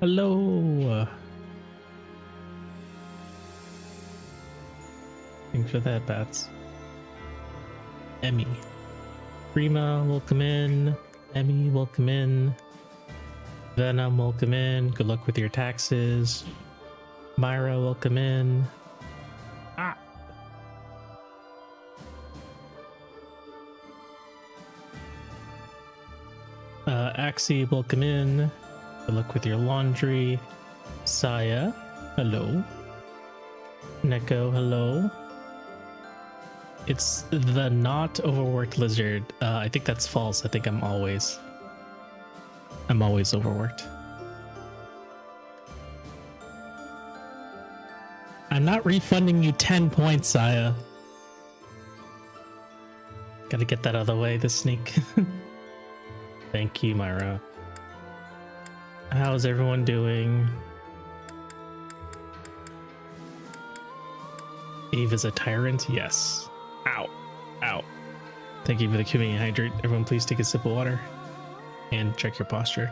Hello. Thanks for that, Bats. Emmy. Prima, welcome in. Emmy, welcome in. Venom, welcome in. Good luck with your taxes. Myra, welcome in. Ah. Axie, welcome in. Good luck with your laundry. Saya, hello. Neko, hello. It's the not overworked lizard. I think that's false. I think I'm always overworked. I'm not refunding you 10 points, Saya. Gotta get that out of the way, the sneak. Thank you, Myra. How's everyone doing? Eve is a tyrant? Yes. Ow. Ow. Thank you for the Q&A and hydrate. Everyone please take a sip of water and check your posture.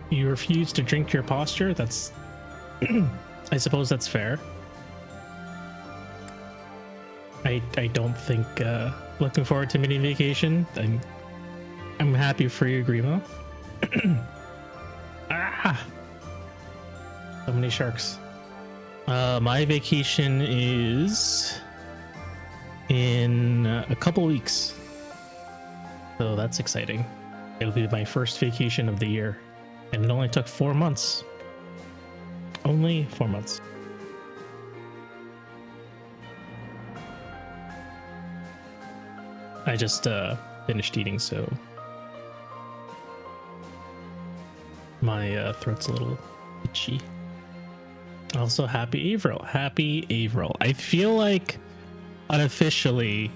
You refuse to drink your posture? That's... I suppose that's fair. I don't think looking forward to mini vacation. I'm happy for you, Grimo. Ah, so many sharks. My vacation is in a couple weeks, so that's exciting. It'll be my first vacation of the year, and it only took 4 months. Only 4 months. I just finished eating, so my throat's a little itchy. Also, happy Avril. Happy Avril. I feel like unofficially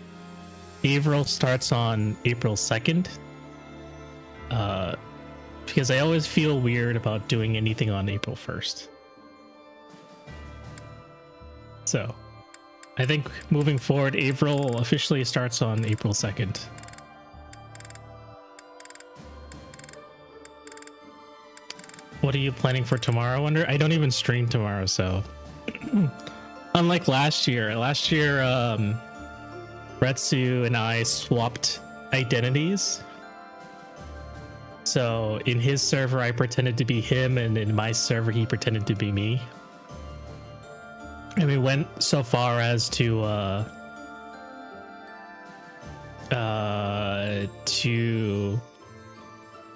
Avril starts on April 2nd. Because I always feel weird about doing anything on April 1st. So I think moving forward, April officially starts on April 2nd. What are you planning for tomorrow, Wonder? I don't even stream tomorrow, so... Unlike last year. Last year, Retsu and I swapped identities. So in his server, I pretended to be him, and in my server, he pretended to be me. And we went so far as to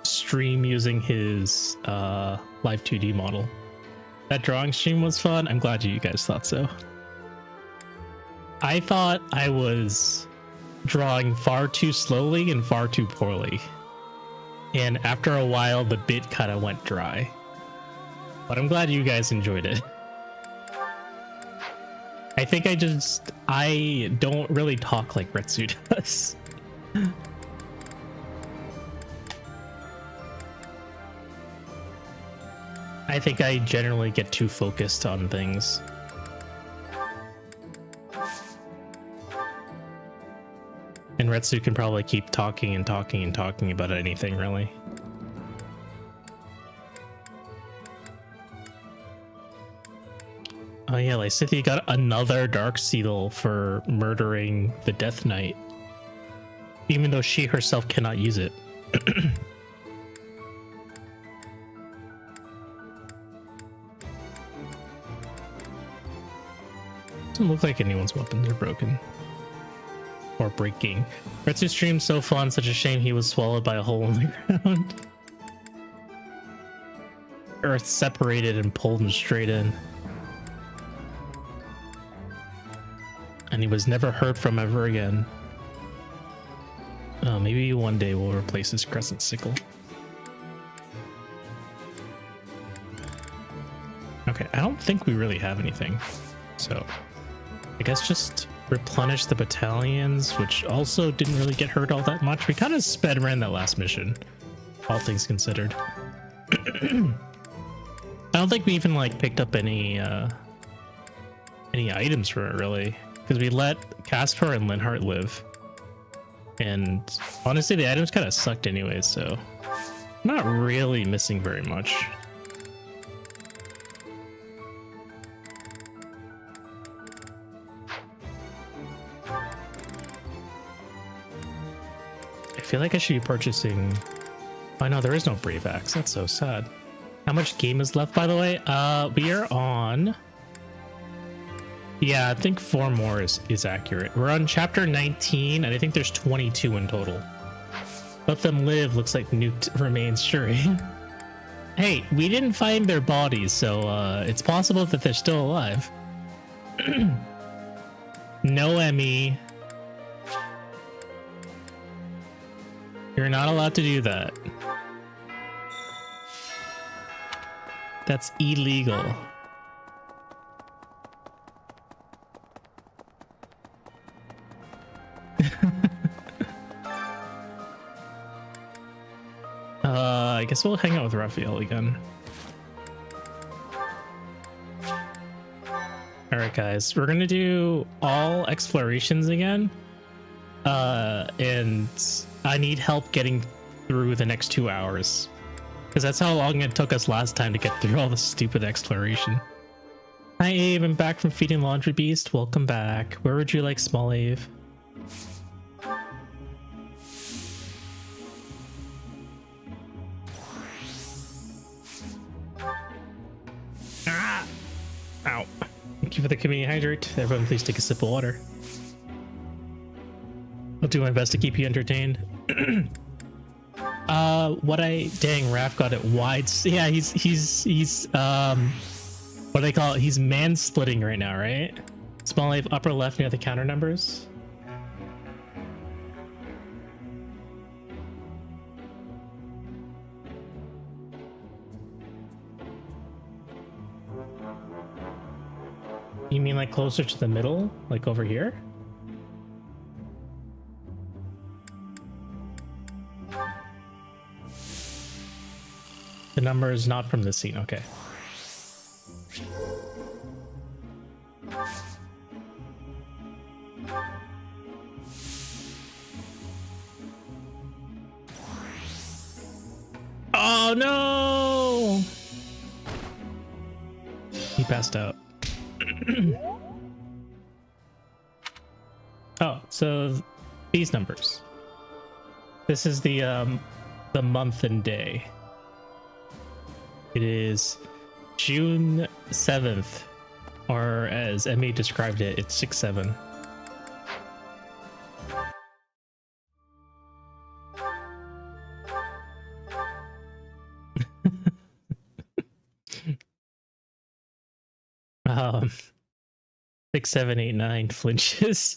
stream using his live 2D model. That drawing stream was fun. I'm glad you guys thought so. I thought I was drawing far too slowly and far too poorly. And after a while, the bit kind of went dry. But I'm glad you guys enjoyed it. I think I don't really talk like Retsu does. I think I generally get too focused on things. And Retsu can probably keep talking and talking and talking about anything, really. Oh yeah, Lysithia got another Dark Seal for murdering the Death Knight. Even though she herself cannot use it. Doesn't look like anyone's weapons are broken. Or breaking. Retsu's stream's so fun, such a shame he was swallowed by a hole in the ground. Earth separated and pulled him straight in. And he was never heard from ever again. Oh, maybe one day we'll replace his crescent sickle. Okay, I don't think we really have anything. So, I guess just replenish the battalions, which also didn't really get hurt all that much. We kind of sped around that last mission, all things considered. I don't think we even like picked up any items for it really, because we let Casper and Linhart live. And honestly, the items kind of sucked anyway, so I'm not really missing very much. I feel like I should be purchasing... Oh no, there is no Brave Axe. That's so sad. How much game is left, by the way? We are on... Yeah, I think 4 more is accurate. We're on chapter 19, and I think there's 22 in total. Let Them Live looks like nuked remains Shuri. Hey, we didn't find their bodies, so it's possible that they're still alive. No, Emmy. You're not allowed to do that. That's illegal. I guess we'll hang out with Raphael again. Alright guys, we're gonna do all explorations again. And I need help getting through the next 2 hours. Because that's how long it took us last time to get through all the stupid exploration. Hi Abe, I'm back from feeding Laundry Beast. Welcome back. Where would you like small Abe? Ah! Ow. Thank you for the community hydrate. Everyone please take a sip of water. I'll do my best to keep you entertained. Dang, Raph got it wide. Yeah, he's what do they call it? He's man-splitting right now, right? Small life upper left near the counter numbers. You mean like closer to the middle? Like over here? The number is not from the scene, okay. Oh no! He passed out. Oh, so these numbers. This is the month and day. It is June 7th, or as Emmy described it, it's 6/7. um 6, 7, 8, 9 flinches.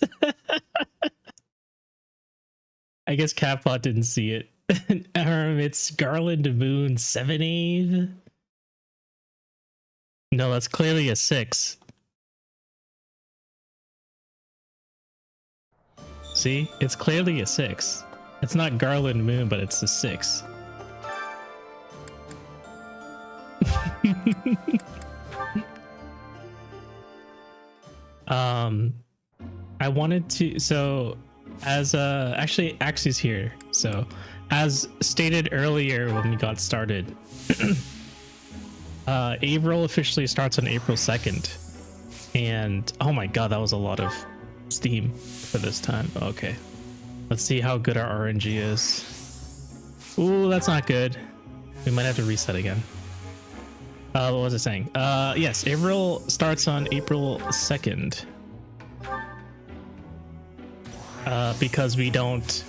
I guess Catbot didn't see it. It's Garland Moon 7/8. No, that's clearly a 6. See, it's clearly a 6. It's not Garland Moon, but it's a 6. I wanted to, so as actually Axie's here, so as stated earlier when we got started, April officially starts on April 2nd, and oh my god, that was a lot of steam for this time. Okay, let's see how good our RNG is. Ooh, that's not good. We might have to reset again. What was I saying? Yes, April starts on April 2nd. Because we don't...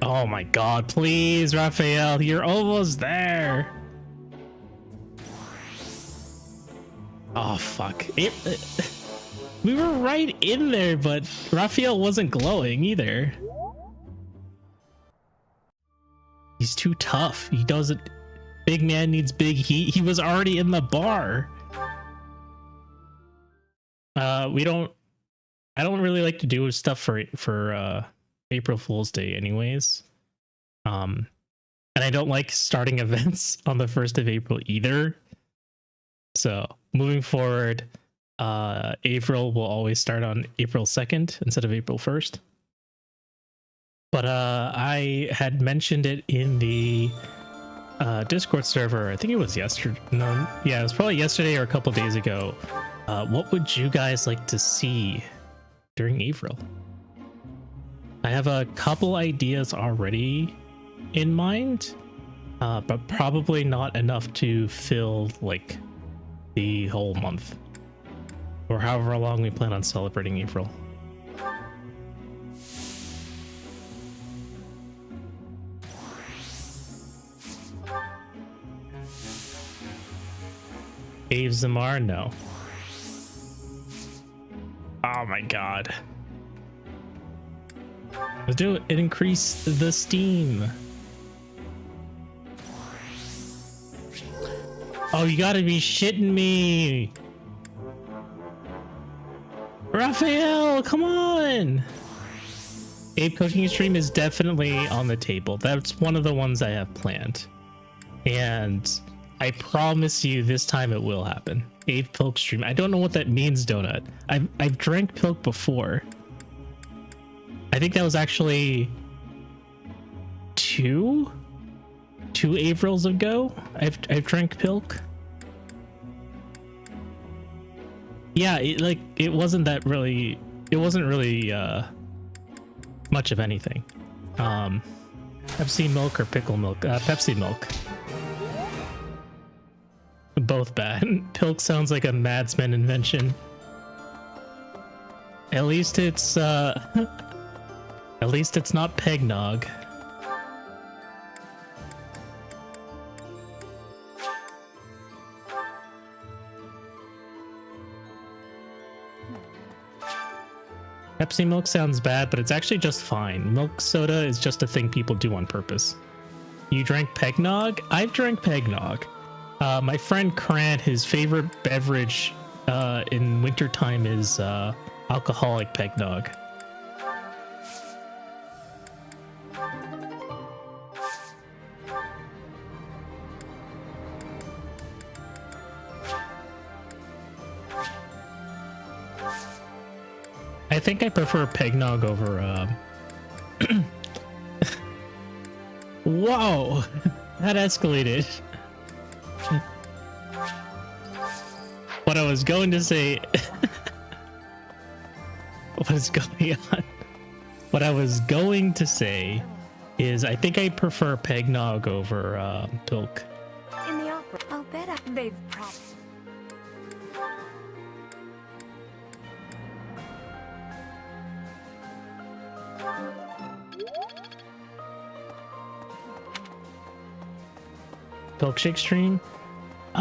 Oh my god, please, Raphael, you're almost there. Oh, fuck. We were right in there, but Raphael wasn't glowing either. He's too tough. He doesn't... Big man needs big heat. He was already in the bar. I don't really like to do stuff for April Fool's Day anyways. And I don't like starting events on the 1st of April either. So moving forward, April will always start on April 2nd instead of April 1st. But I had mentioned it in the Discord server. I think it was yesterday. No, yeah, it was probably yesterday or a couple days ago. What would you guys like to see during April? I have a couple ideas already in mind, but probably not enough to fill like the whole month or however long we plan on celebrating April. Ave Zamar? No. Oh my god. Let's do it. It increased the steam. Oh, you gotta be shitting me. Raphael, come on. Abe cooking stream is definitely on the table. That's one of the ones I have planned. And I promise you this time it will happen. Abe Pilk stream. I don't know what that means, Donut. I've drank Pilk before. I think that was actually two Aprils ago. I've drank Pilk. Yeah, it wasn't really much of anything. Pepsi milk or pickle milk? Pepsi milk. Both bad. Pilk sounds like a Madsman invention. At least it's not Pegnog. Pepsi milk sounds bad, but it's actually just fine. Milk soda is just a thing people do on purpose. You drank Pegnog? I've drank Pegnog. My friend Krant, his favorite beverage in wintertime is alcoholic Pegnog. I think I prefer Pegnog over Whoa! That escalated. What I was going to say what is going on? What I was going to say is I think I prefer Pegnog over Pilk. In the opera, I'll bet they've probably. Milkshake stream? Hey.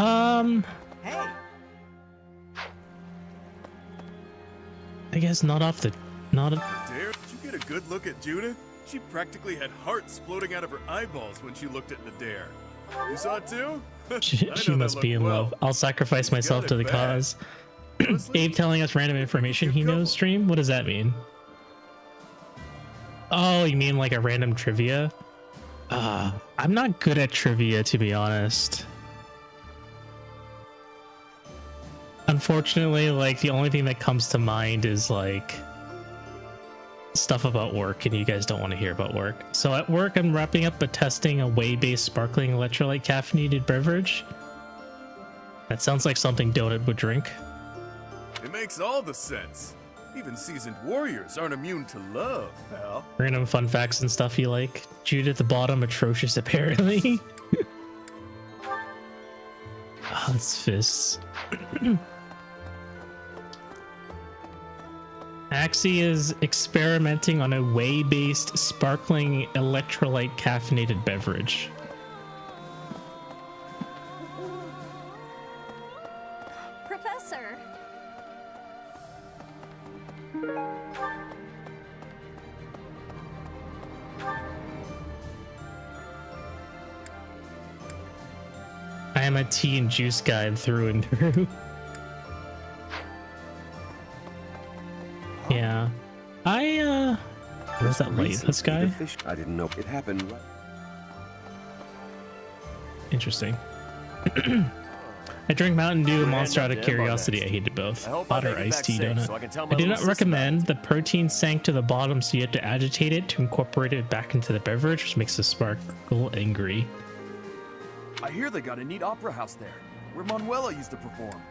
I guess not off the Dare, did you get a good look at Judith? She practically had hearts floating out of her eyeballs when she looked at the dare. You saw it too? she must be in love. I'll sacrifice myself to the cause. Abe telling us random information he knows stream? What does that mean? Oh, you mean like a random trivia? I'm not good at trivia, to be honest. Unfortunately, like, the only thing that comes to mind is, like, stuff about work, and you guys don't want to hear about work. So at work, I'm wrapping up testing a whey-based sparkling electrolyte caffeinated beverage. That sounds like something Donut would drink. It makes all the sense. Even seasoned warriors aren't immune to love, pal. Random fun facts and stuff you like. Jude at the bottom, atrocious apparently. Oh, it's fists. Axie is experimenting on a whey-based sparkling electrolyte caffeinated beverage. Professor. I am a tea and juice guy through and through. Yeah. Where's that light? This guy? I didn't know it happened. Interesting. I drink Mountain Dew, We're Monster out heading of up to Emblem curiosity. I next. hated both. I hope Hot I or make it iced back tea safe donut. so I can tell my I do little not sister recommend about the protein sank to the bottom, so you have to agitate it to incorporate it back into the beverage, which makes the sparkle angry. I hear they got a neat opera house there, where Manuela used to perform.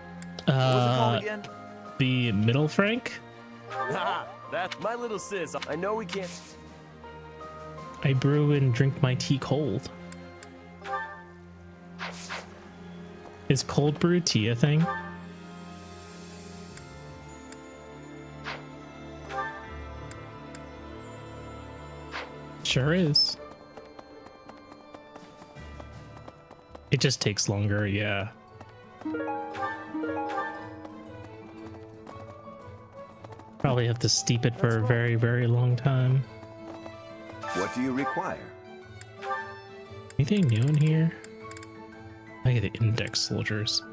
What was it called again? The Middle Frank. Ha! That's my little sis. I know we can't. I brew and drink my tea cold. Is cold brew tea a thing? Sure is. It just takes longer, yeah. Probably have to steep it for a very, very long time. What do you require? Anything new in here? I get the index soldiers.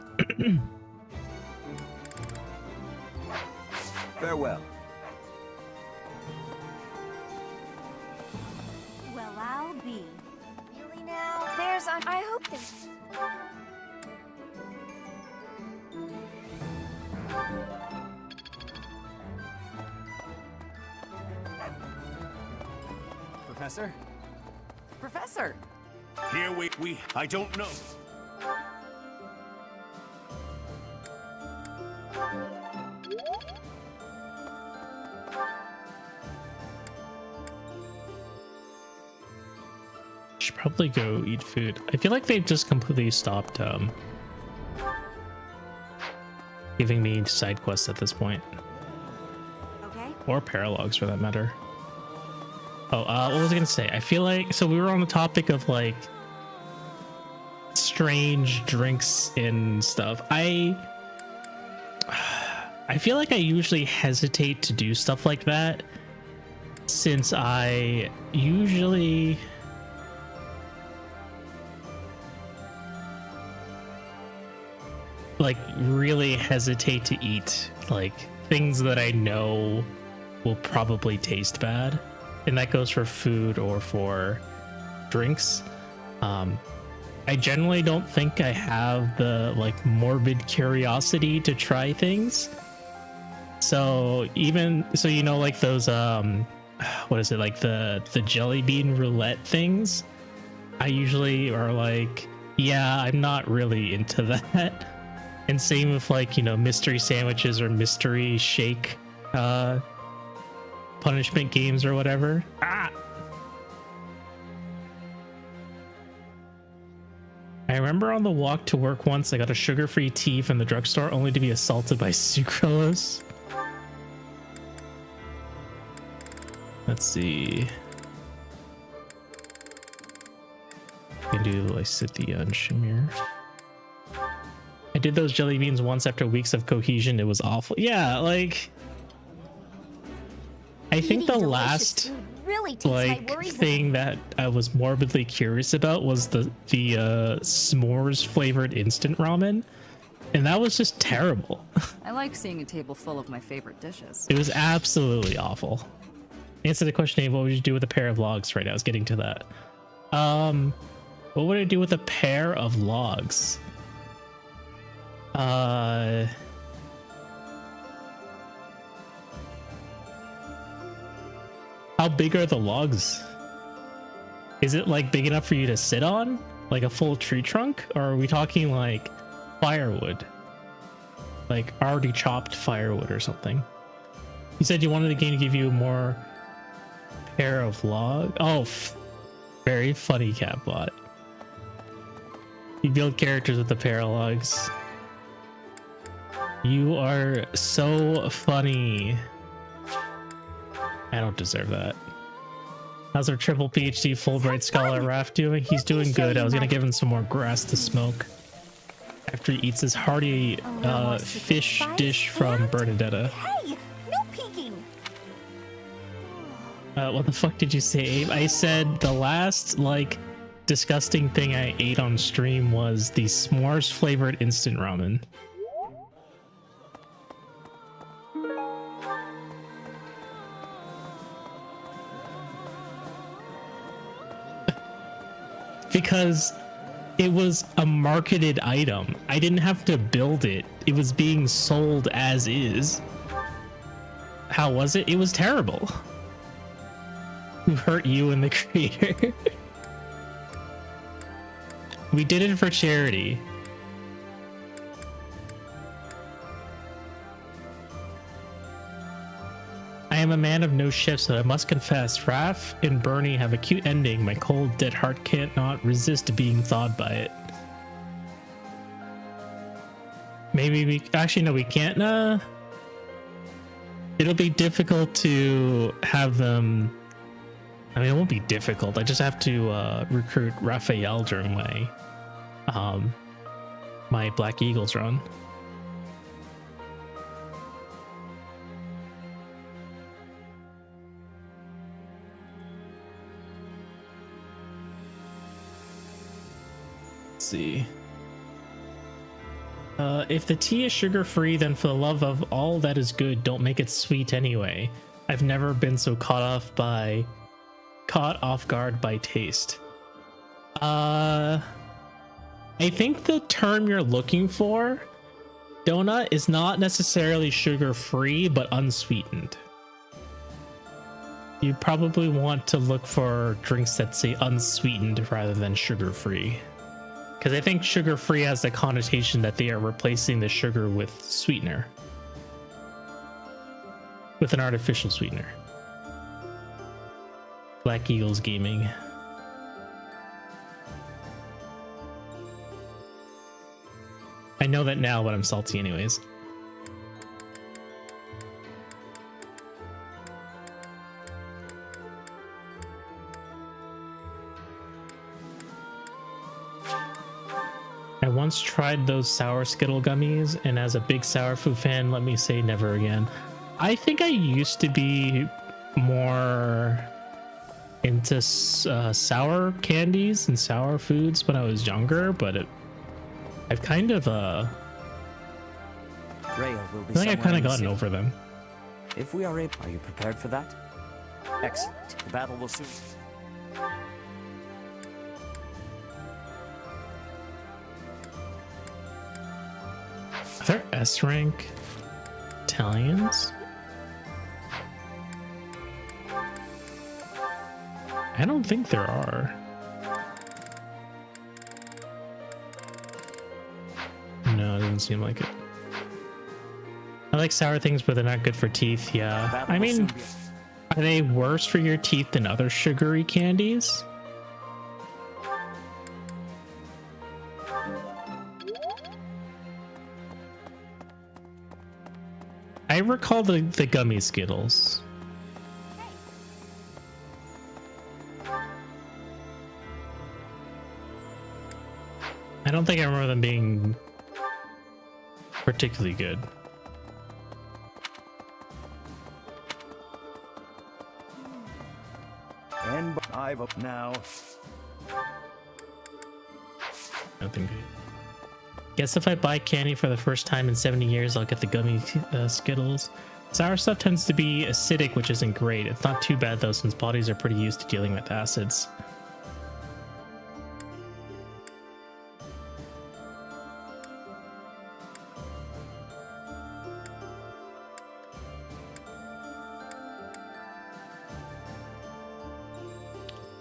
Farewell. Well, I'll be. Really now? There's on. I hope there's. Professor? Professor! Here I don't know. Should probably go eat food. I feel like they've just completely stopped giving me side quests at this point, Okay. or paralogs for that matter. Oh, what was I gonna say? I feel like, so we were on the topic of like strange drinks and stuff. I feel like I usually hesitate to do stuff like that, since I usually like really hesitate to eat like things that I know will probably taste bad, and that goes for food or for drinks. I generally don't think I have the like morbid curiosity to try things. So even so, you know, like those what is it, like the jelly bean roulette things, I usually are like, yeah, I'm not really into that. And same with like, you know, mystery sandwiches or mystery shake punishment games or whatever. I remember on the walk to work once, I got a sugar-free tea from the drugstore only to be assaulted by sucralose. Let's see. I can do Lysithia and Shamir. I did those jelly beans once after weeks of cohesion. It was awful. Yeah, like I think Eating the delicious last food really takes my like worries thing that I was morbidly curious about was the s'mores flavored instant ramen, and that was just terrible. I like seeing a table full of my favorite dishes. It was absolutely awful. Answer the question, Dave, what would you do with a pair of logs? Right, I was getting to that. What would I do with a pair of logs? How big are the logs? Is it like big enough for you to sit on? Like a full tree trunk? Or are we talking like firewood? Like already chopped firewood or something? You said you wanted the game to give you more pair of log. Oh, very funny, Catbot. You build characters with the pair of logs. You are so funny. I don't deserve that. How's our triple PhD Fulbright Scholar Raph doing? He's doing good. I was gonna give him some more grass to smoke after he eats his hearty fish dish from Bernadetta. Hey, no peeking. What the fuck did you say, Abe? I said the last like disgusting thing I ate on stream was the s'mores flavored instant ramen. Because It was a marketed item. I didn't have to build it. It was being sold as is. How was it? It was terrible. Who hurt you and the creator? We did it for charity. I am a man of no shifts, so I must confess, Raph and Bernie have a cute ending. My cold, dead heart can't not resist being thawed by it. Maybe we... Actually, no, we can't. It'll be difficult to have them... I mean, it won't be difficult. I just have to recruit Raphael during my Black Eagles run. See, if the tea is sugar-free, then for the love of all that is good, don't make it sweet anyway. I've never been so caught off guard by taste. I think the term you're looking for, donut, is not necessarily sugar-free but unsweetened. You probably want to look for drinks that say unsweetened rather than sugar-free. Because I think sugar-free has the connotation that they are replacing the sugar with sweetener. With an artificial sweetener. Black Eagles Gaming. I know that now, but I'm salty anyways. I once tried those sour Skittle gummies, and as a big sour food fan, let me say never again. I think I used to be more into sour candies and sour foods when I was younger, but I've kind of Rhea will be I think I've kind of gotten city. over them. If we are able, are you prepared for that? Excellent. The battle will soon. Are there S rank Italians? I don't think there are. No, it doesn't seem like it. I like sour things, but they're not good for teeth. Yeah. I mean, are they worse for your teeth than other sugary candies? I recall the gummy Skittles. I don't think I remember them being particularly good. And I've up now. Nothing good. Guess if I buy candy for the first time in 70 years, I'll get the gummy Skittles. Sour stuff tends to be acidic, which isn't great. It's not too bad though, since bodies are pretty used to dealing with acids.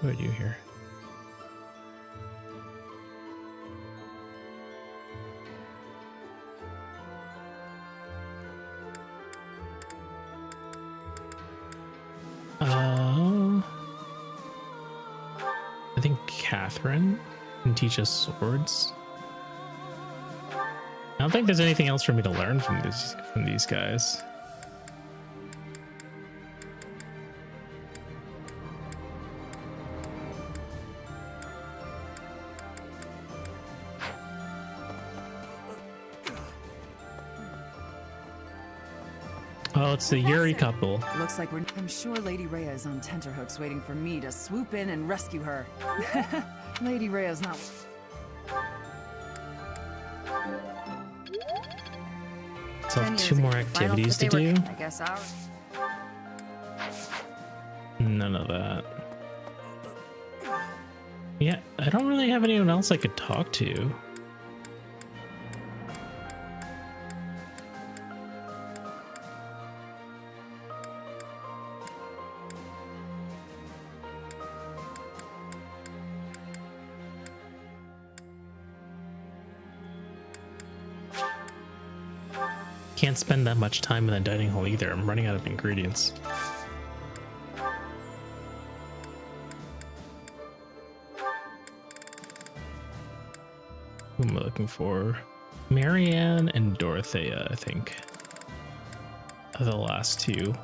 What do I do here? I think Catherine can teach us swords. I don't think there's anything else for me to learn from these guys. Oh, it's the Yuri couple. Looks like I'm sure Lady Rhea is on tenterhooks waiting for me to swoop in and rescue her. Lady Rhea's not... So I have 2 more activities to do. I guess ours. None of that. Yeah, I don't really have anyone else I could talk to. Can't spend that much time in the dining hall either. I'm running out of ingredients. Who am I looking for? Marianne and Dorothea, I think, are the last two.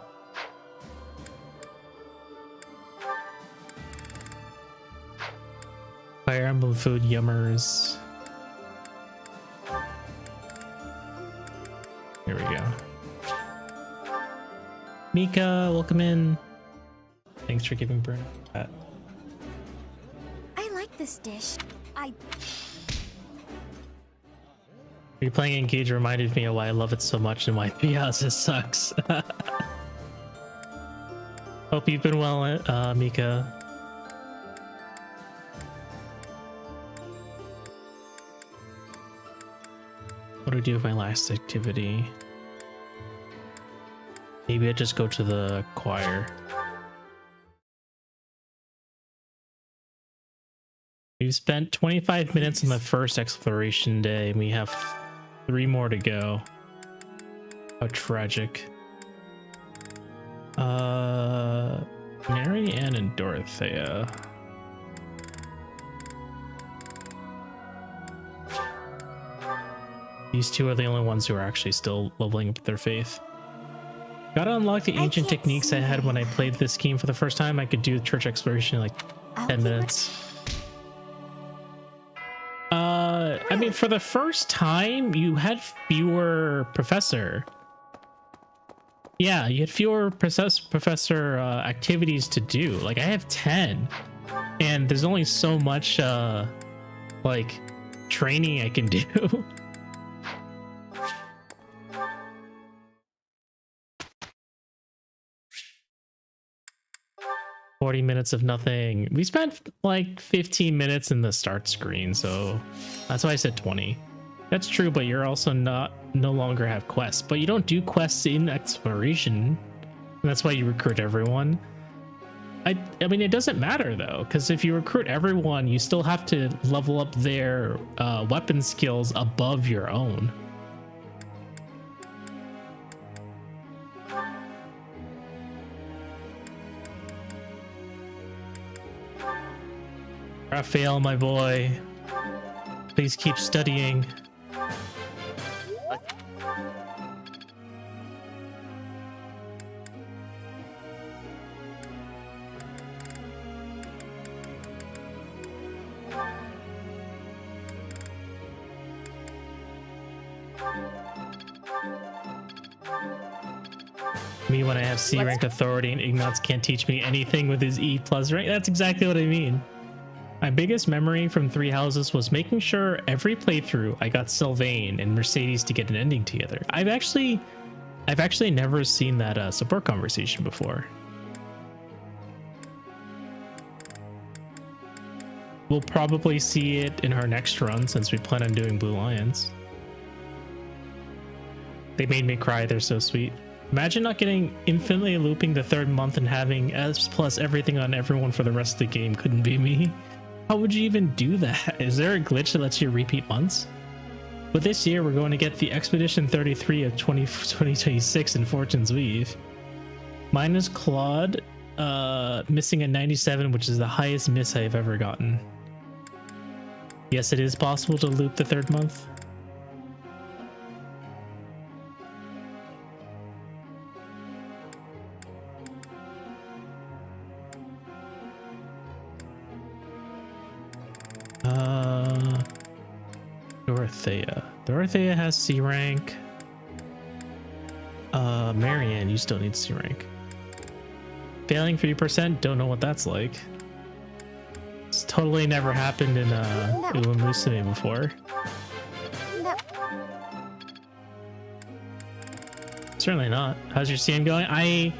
Fire Emblem food yummers. Here we go. Mika, welcome in. Thanks for giving Bruno that. I like this dish. Replaying Engage reminded me of why I love it so much and why Piazza sucks. Hope you've been well, Mika. What do I do with my last activity? Maybe I just go to the choir. We've spent 25 minutes on the first exploration day and we have 3 more to go. How tragic. Mary Ann and Dorothea. These two are the only ones who are actually still leveling up their faith. Gotta unlock the ancient techniques I had when I played this game for the first time. I could do church exploration in like 10 minutes. I mean, for the first time, you had fewer professor. Yeah, you had fewer professor activities to do. Like, I have 10. And there's only so much, like, training I can do. "40 minutes of nothing." We spent like 15 minutes in the start screen, so that's why I said 20. That's true, but you're also no longer have quests. But you don't do quests in exploration. And that's why you recruit everyone. I mean, it doesn't matter though, because if you recruit everyone, you still have to level up their weapon skills above your own. Raphael, my boy, please keep studying. Me when I have C rank authority and Ignatz can't teach me anything with his E+ rank. That's exactly what I mean. My biggest memory from Three Houses was making sure every playthrough I got Sylvain and Mercedes to get an ending together. I've actually never seen that support conversation before. We'll probably see it in our next run since we plan on doing Blue Lions. They made me cry, they're so sweet. Imagine not getting infinitely looping the 3rd month and having S plus everything on everyone for the rest of the game. Couldn't be me. How would you even do that? Is there a glitch that lets you repeat months? But this year we're going to get the Expedition 33 of 2026 in Fortune's Weave. Mine is Claude, missing a 97, which is the highest miss I've ever gotten. Yes, it is possible to loop the 3rd month. Dorothea has C rank. Marianne, you still need C rank. Failing 3%, don't know what that's like. It's totally never happened in Uemusume before. No. Certainly not. How's your CM going? I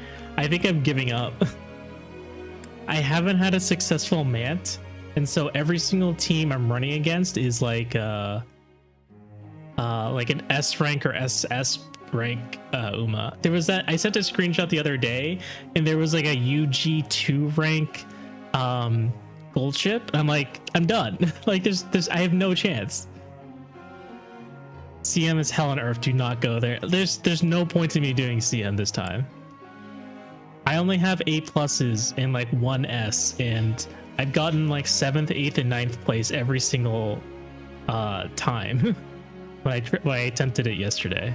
think I'm giving up. I haven't had a successful Mant And so every single team I'm running against is like an S rank or SS rank Uma. There was that I sent a screenshot the other day, and there was like a UG2 rank gold ship. I'm like, I'm done. Like there's I have no chance. CM is hell on earth. Do not go there. There's no point in me doing CM this time. I only have A pluses and like 1 S, and I've gotten like 7th, 8th, and 9th place every single time when I attempted it yesterday.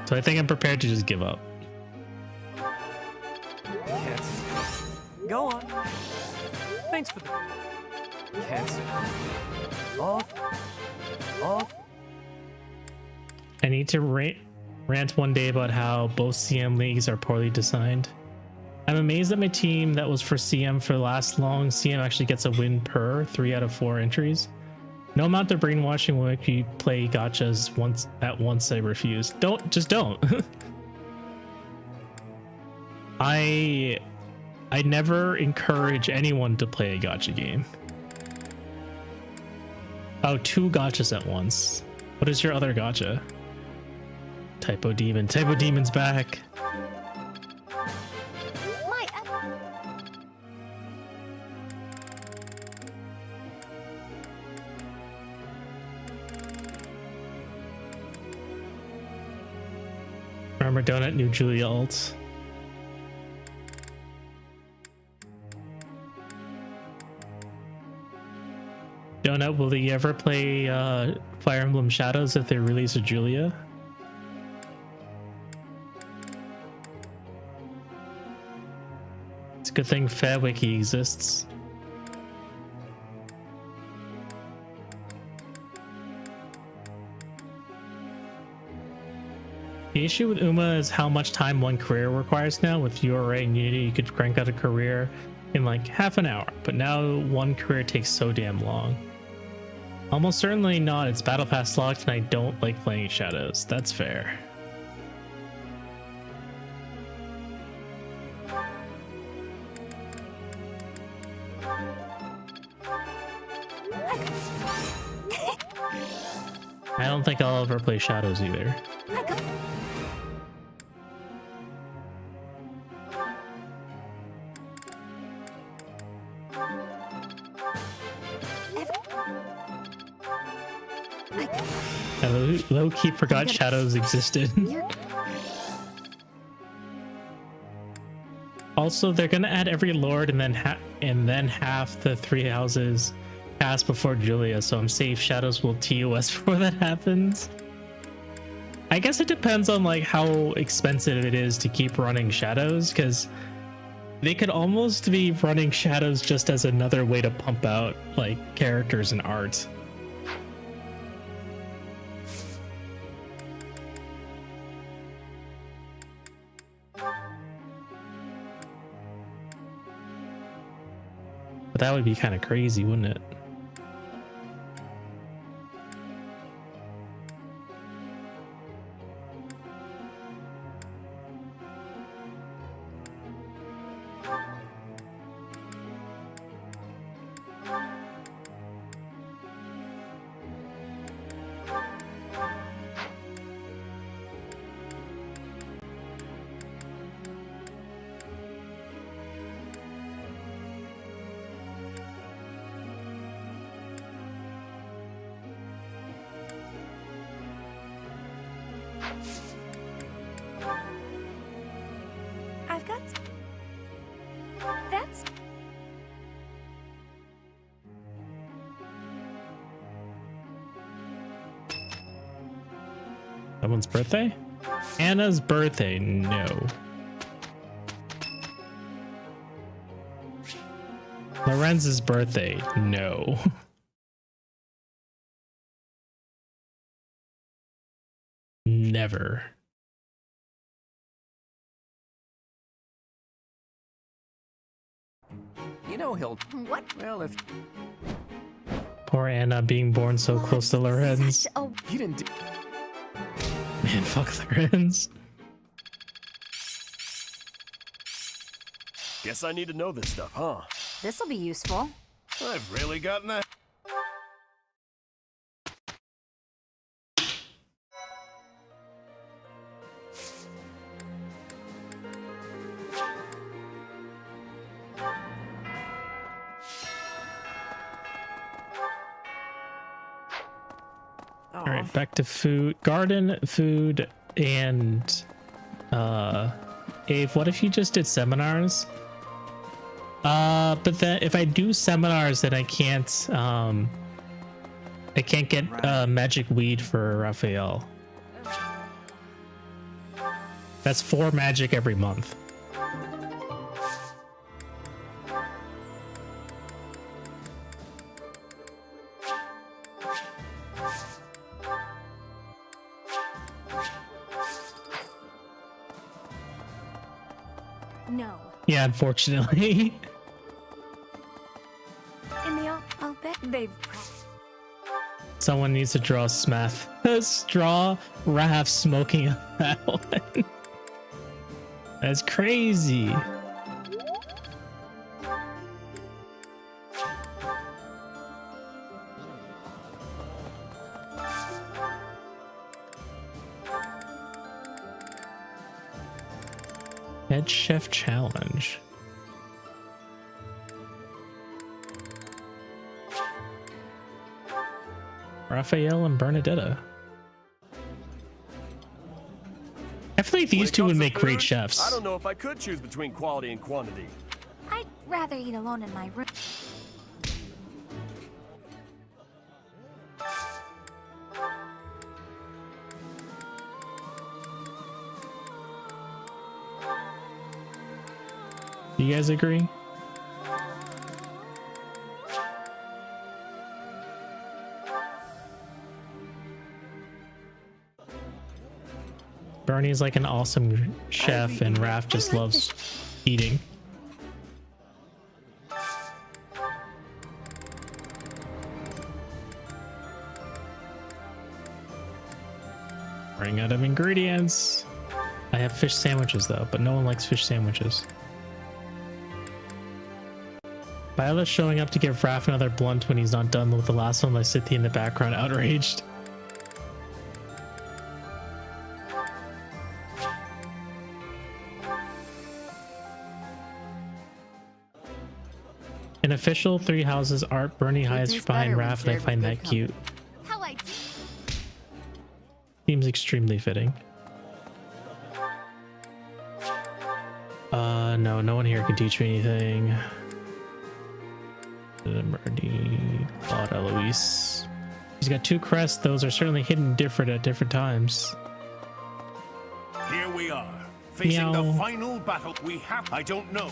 So I think I'm prepared to just give up. Cancel. Go on. Thanks for the cancel. Off. I need to rant one day about how both CM leagues are poorly designed. I'm amazed that my team that was for CM for last long, CM actually gets a win per 3 out of 4 entries. No amount of brainwashing will make you play gachas once I refuse. Just don't. I never encourage anyone to play a gacha game. Oh, 2 gachas at once. What is your other gacha? Typo Demon. Typo Demon's back. My Remember Donut, new Julia ult. Donut, will they ever play Fire Emblem Shadows if they release a Julia? It's a good thing FairWiki exists. The issue with Uma is how much time one career requires now. With URA and Unity, you could crank out a career in like half an hour, but now one career takes so damn long. Almost certainly not. It's Battle Pass locked, and I don't like playing Shadows. That's fair. I don't think I'll ever play Shadows either. I low-key forgot Shadows existed. Also, they're gonna add every lord and then half the 3 houses pass before Julia, so I'm safe Shadows will TOS before that happens. I guess it depends on like how expensive it is to keep running Shadows, because they could almost be running Shadows just as another way to pump out like characters and art. But that would be kind of crazy, wouldn't it? I've got. That's. Someone's birthday? Anna's birthday, no. Lorenz's birthday, no. Never. You know he'll. What? Well, if Poor Anna being born so close to Lorenz. Such a you didn't do. Man, fuck Lorenz. Guess I need to know this stuff, huh? This'll be useful. I've really gotten that. All right, back to food, garden, food, and Ave, what if you just did seminars? But then if I do seminars, then I can't get magic weed for Raphael. That's 4 magic every month. No. Yeah, unfortunately. In the I'll bet they've. Someone needs to draw Smeth. Straw Raph smoking a that one. That's crazy. Head Chef Challenge. Raphael and Bernadetta. I feel like When these it two comes would to make great food, chefs. I don't know if I could choose between quality and quantity. I'd rather eat alone in my room. Do you guys agree? Bernie's like an awesome chef, and Raph just loves eating. Running out of ingredients. I have fish sandwiches though, but no one likes fish sandwiches. Violet's showing up to give Raph another blunt when he's not done with the last one. Like Cynthia in the background, outraged. An official 3 houses art. Bernie hides tastes behind better when Raph, and I shared find with that good cute. How I do. Seems extremely fitting. No one here can teach me anything. Bernie, Claude, Eloise. He's got 2 crests. Those are certainly hidden different at different times. Here we are, facing Meow. the final battle. We have. I don't know.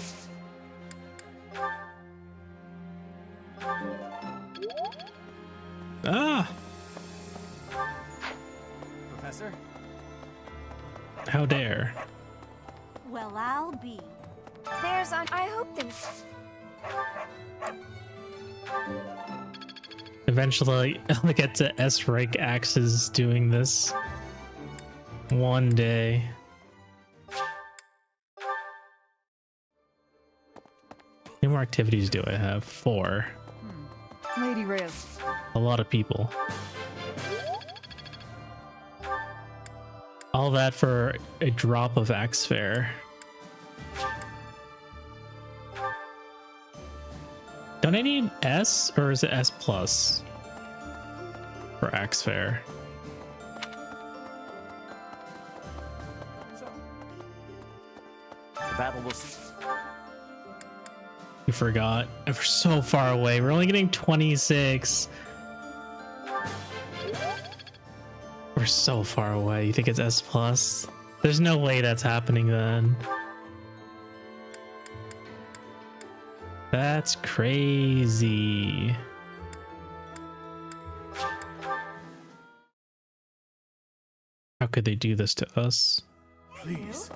Ah! Professor? How dare. Well, I'll be. There's on. I hope there's. Eventually, I'll get to S-rank axes doing this. One day. How many more activities do I have? 4. Lady Reyes. A lot of people. All that for a drop of Axe Fair. Don't I need S, or is it S plus for Axe Fair? The battle will see. You forgot. We're so far away. We're only getting 26. We're so far away. You think it's S plus? There's no way that's happening then. That's crazy. How could they do this to us? Please.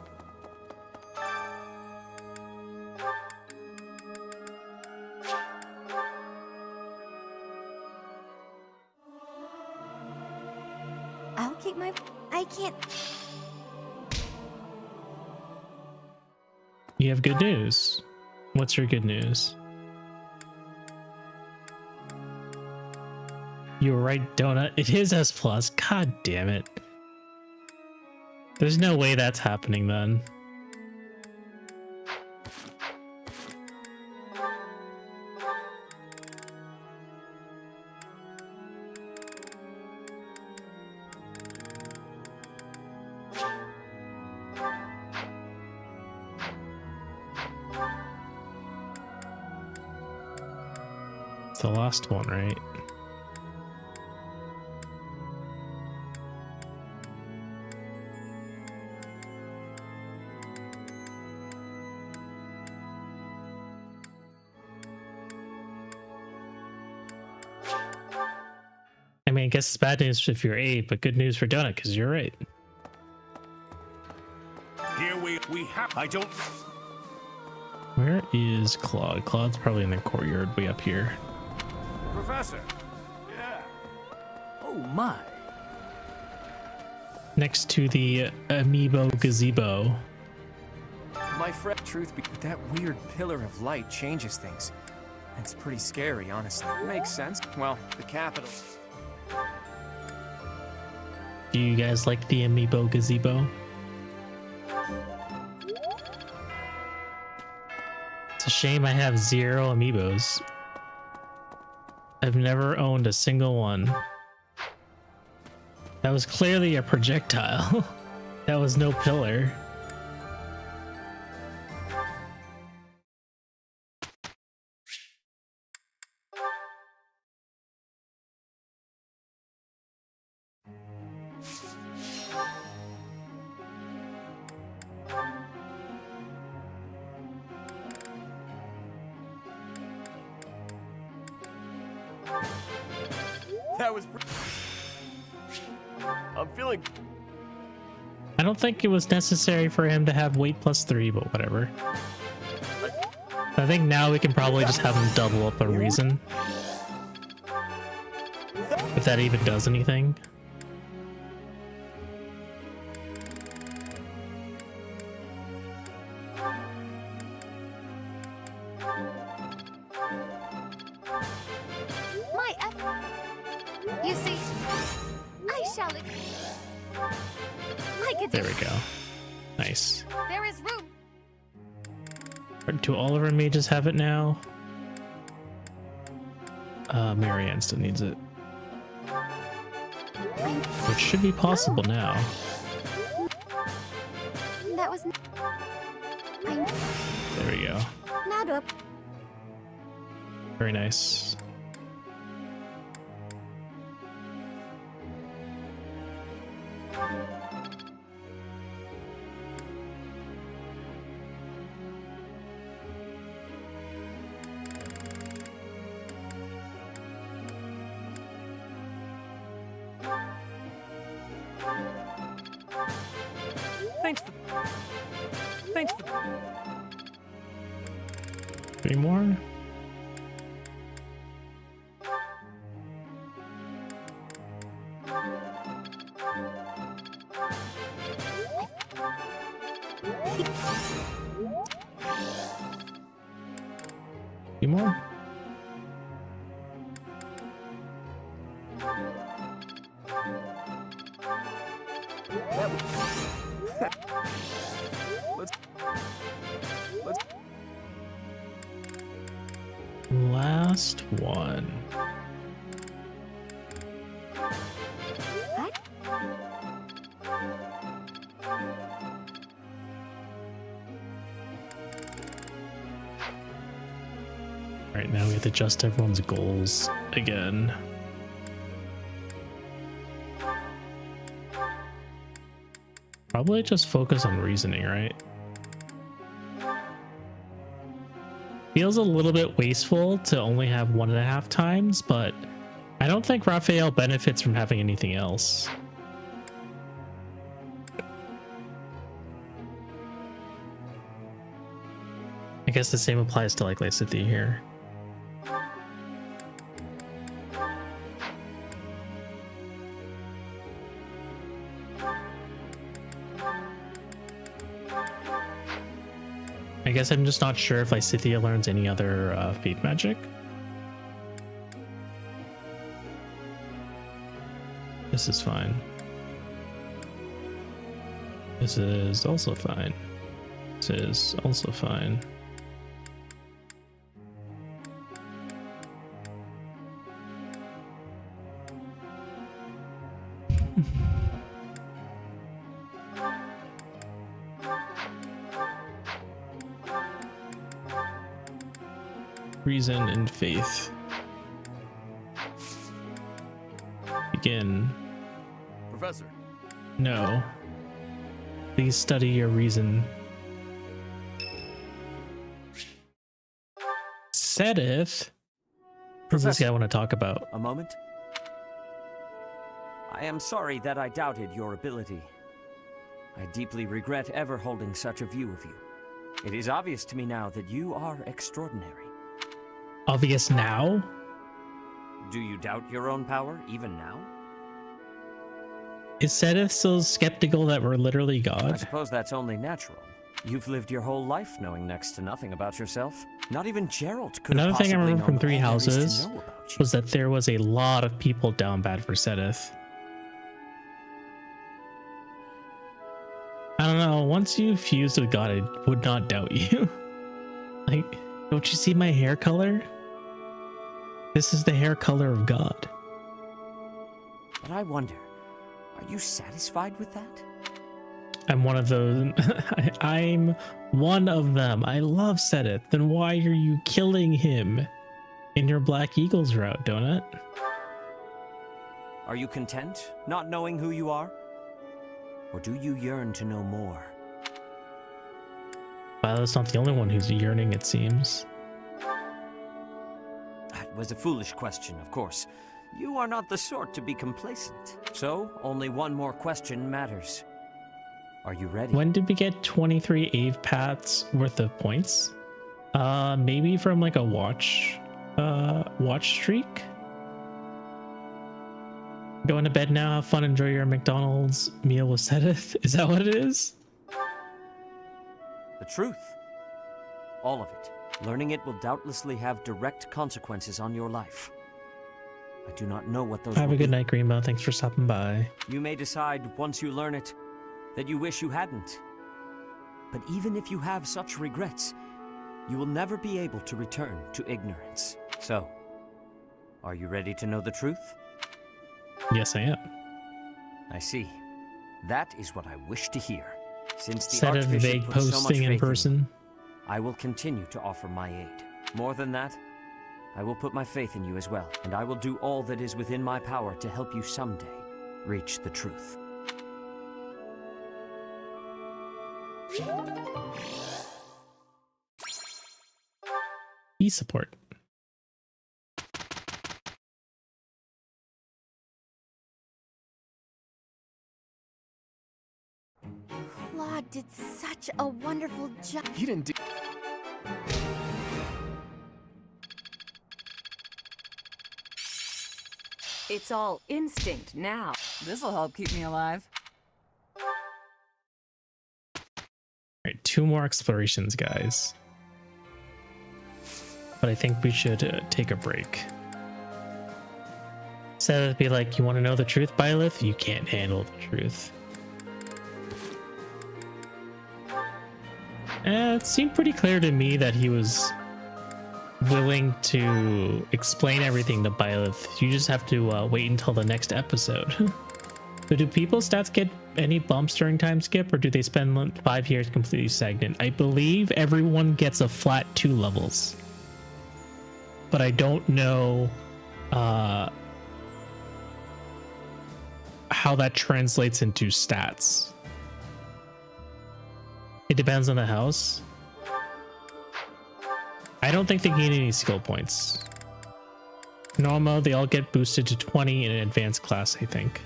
I'll keep my. I can't. You have good news. What's your good news? You were right, Donut. It is S+. God damn it. There's no way that's happening then. It's the last one, right? I mean, I guess it's bad news if you're 8, but good news for Donut because you're right. Here we have. I don't. Where is Claude? Claude's probably in the courtyard way up here. Professor. Yeah. Oh my. Next to the amiibo gazebo. My friend, truth be that weird pillar of light changes things. It's pretty scary, honestly. Makes sense. Well, the capital. Do you guys like the amiibo gazebo? It's a shame I have 0 amiibos. I've never owned a single one. That was clearly a projectile. That was no pillar. That was. I'm feeling. I don't think it was necessary for him to have weight +3, but whatever. I think now we can probably just have him double up a reason. If that even does anything. My You see, I shall. Like it. There we go. Nice. There is room. Do all of our mages have it now? Marianne still needs it. Which should be possible now. That was. There we go. Not up. Very nice. Thanks for. 3 more. Few more. Last one. What? Right now we have to adjust everyone's goals again. Probably just focus on reasoning, right? Feels a little bit wasteful to only have 1.5 times, but I don't think Raphael benefits from having anything else. I guess the same applies to like Lysithea here. I I guess I'm just not sure if Lysithea learns any other fate magic. This is fine. This is also fine. This is also fine. Reason and faith. Begin. Professor. No. Please study your reason. Sedith? Who's this guy I want to talk about? A moment. I am sorry that I doubted your ability. I deeply regret ever holding such a view of you. It is obvious to me now that you are extraordinary. Obvious now? Do you doubt your own power even now? Is Sedith so skeptical that we're literally I God? suppose that's only natural. You've lived your whole life knowing next to nothing about yourself. Not even Gerald could have Another thing I possibly remember from known Three all there is to Houses know about you. was that there was a lot of people down bad for Sedith. I don't know, once you fused with God, I would not doubt you. Like, don't you see my hair color? This is the hair color of God. But I wonder, are you satisfied with that? I'm one of those. I'm one of them. I love Sedith. Then why are you killing him in your Black Eagles route, Donut? Are you content not knowing who you are? Or do you yearn to know more? Violet's not the only one who's yearning, it seems. That was a foolish question, of course. You are not the sort to be complacent. So, only one more question matters. Are you ready? When did we get 23 Ave paths worth of points? Maybe from like a watch streak? Going to bed now, have fun, enjoy your McDonald's meal with Sedith. Is that what it is? The truth. All of it. Learning it will doubtlessly have direct consequences on your life. I do not know what those Have will a good be. night, Greenbow. Thanks for stopping by. You may decide once you learn it that you wish you hadn't. But even if you have such regrets, you will never be able to return to ignorance. So, are you ready to know the truth? Yes, I am. I see. That is what I wish to hear. Since the Instead of Archbishop vague put so much posting in faith person. you, I will continue to offer my aid. More than that, I will put my faith in you as well, and I will do all that is within my power to help you someday reach the truth. Support. Claude did such a wonderful job. He didn't do. It's all instinct now. This'll help keep me alive. Alright, 2 more explorations, guys. But I think we should take a break. Sedith be like, you want to know the truth, Byleth? You can't handle the truth. It seemed pretty clear to me that he was willing to explain everything to Byleth. You just have to wait until the next episode. So do people's stats get any bumps during time skip, or do they spend 5 years completely stagnant? I believe everyone gets a flat 2 levels. But I don't know how that translates into stats. It depends on the house. I don't think they gain any skill points. Normal, they all get boosted to 20 in an advanced class, I think.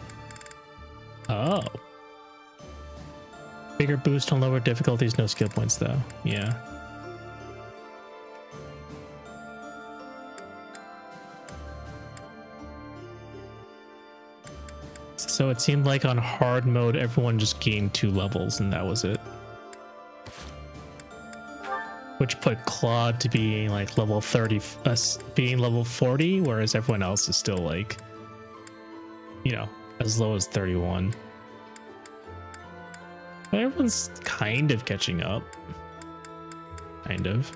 Oh. Bigger boost on lower difficulties, no skill points though. Yeah. So it seemed like on hard mode, everyone just gained 2 levels and that was it. which put Claude to being like level 30, being level 40, whereas everyone else is still like, you know, as low as 31. But everyone's kind of catching up. Kind of.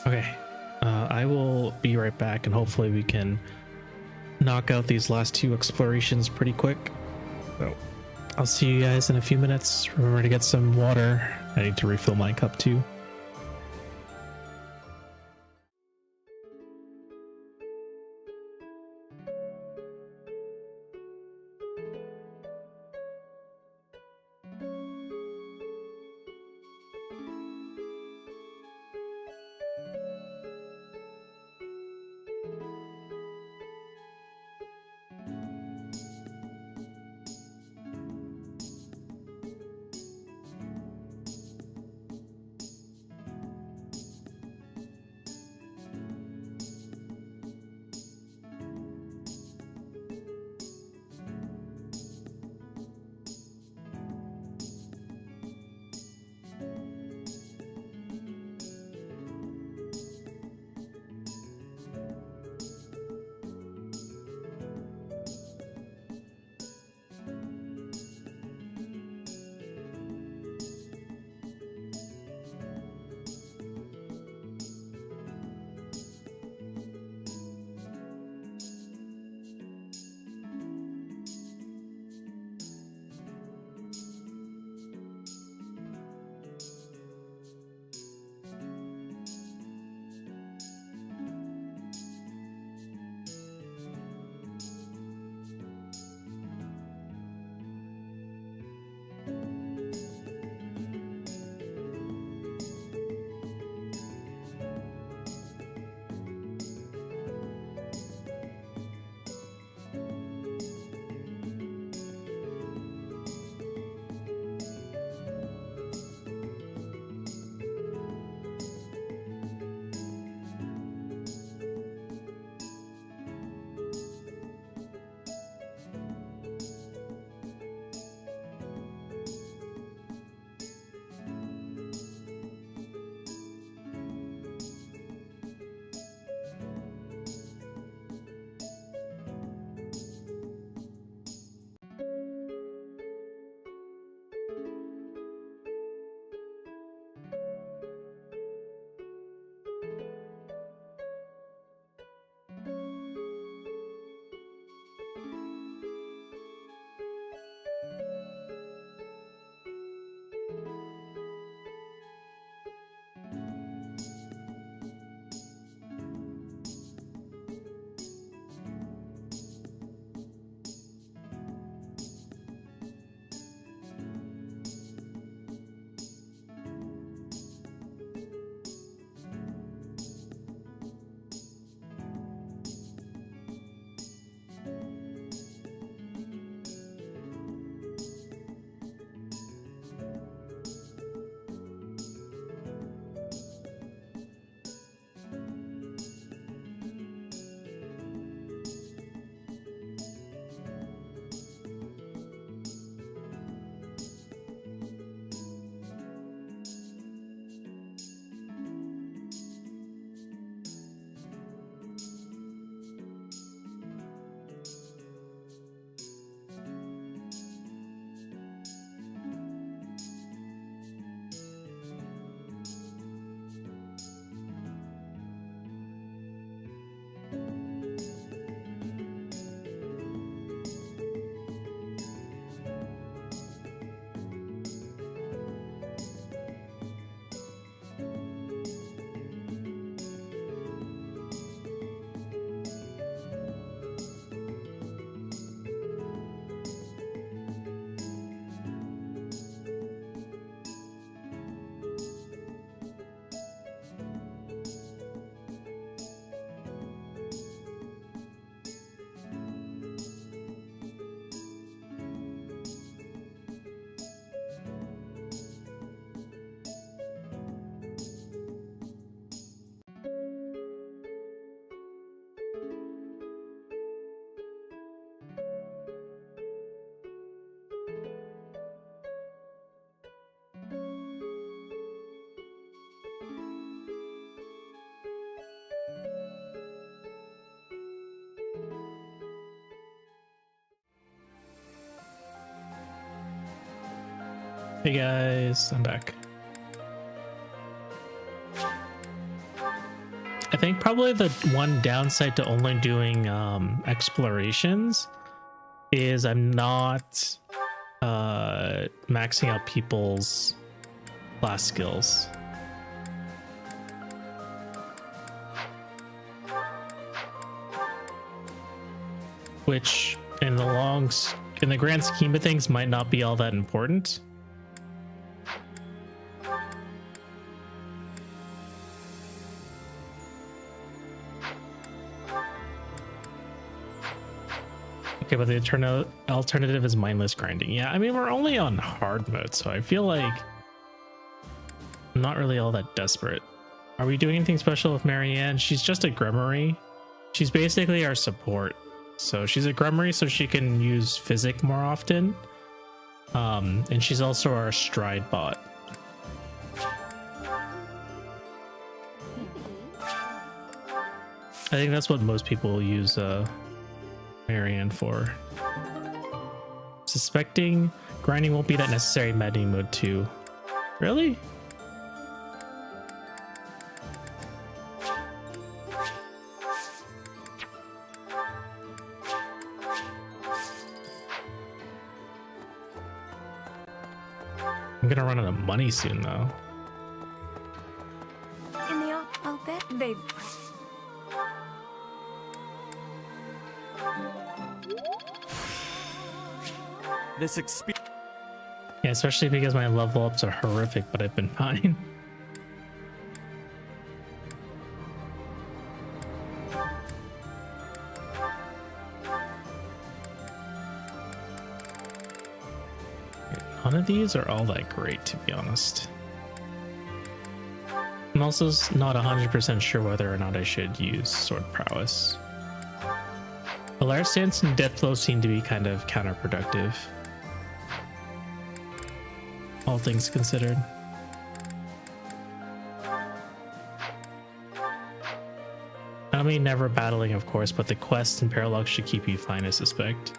Okay, I will be right back, and hopefully we can knock out these last 2 explorations pretty quick. So I'll see you guys in a few minutes. Remember to get some water. I need to refill my cup too. Hey guys, I'm back. I think probably the one downside to only doing explorations is I'm not maxing out people's class skills. Which in the grand scheme of things might not be all that important. Okay, but the alternative is mindless grinding. Yeah, I mean, we're only on hard mode, so I feel like I'm not really all that desperate. Are we doing anything special with Marianne? She's just a Grimoire. She's basically our support. So she's a Grimoire, so she can use Physic more often. And she's also our stride bot. I think that's what most people use Marianne for. Suspecting grinding won't be that necessary in Maddening Mode 2. Really? I'm gonna run out of money soon though. In the I'll bet they've. This experience. Yeah, especially because my level ups are horrific, but I've been fine. None of these are all that great, to be honest. I'm also not 100% sure whether or not I should use Sword Prowess. Alar Stance and Death Blow seem to be kind of counterproductive. All things considered. I mean, never battling, of course, but the quests and paralogs should keep you fine, I suspect.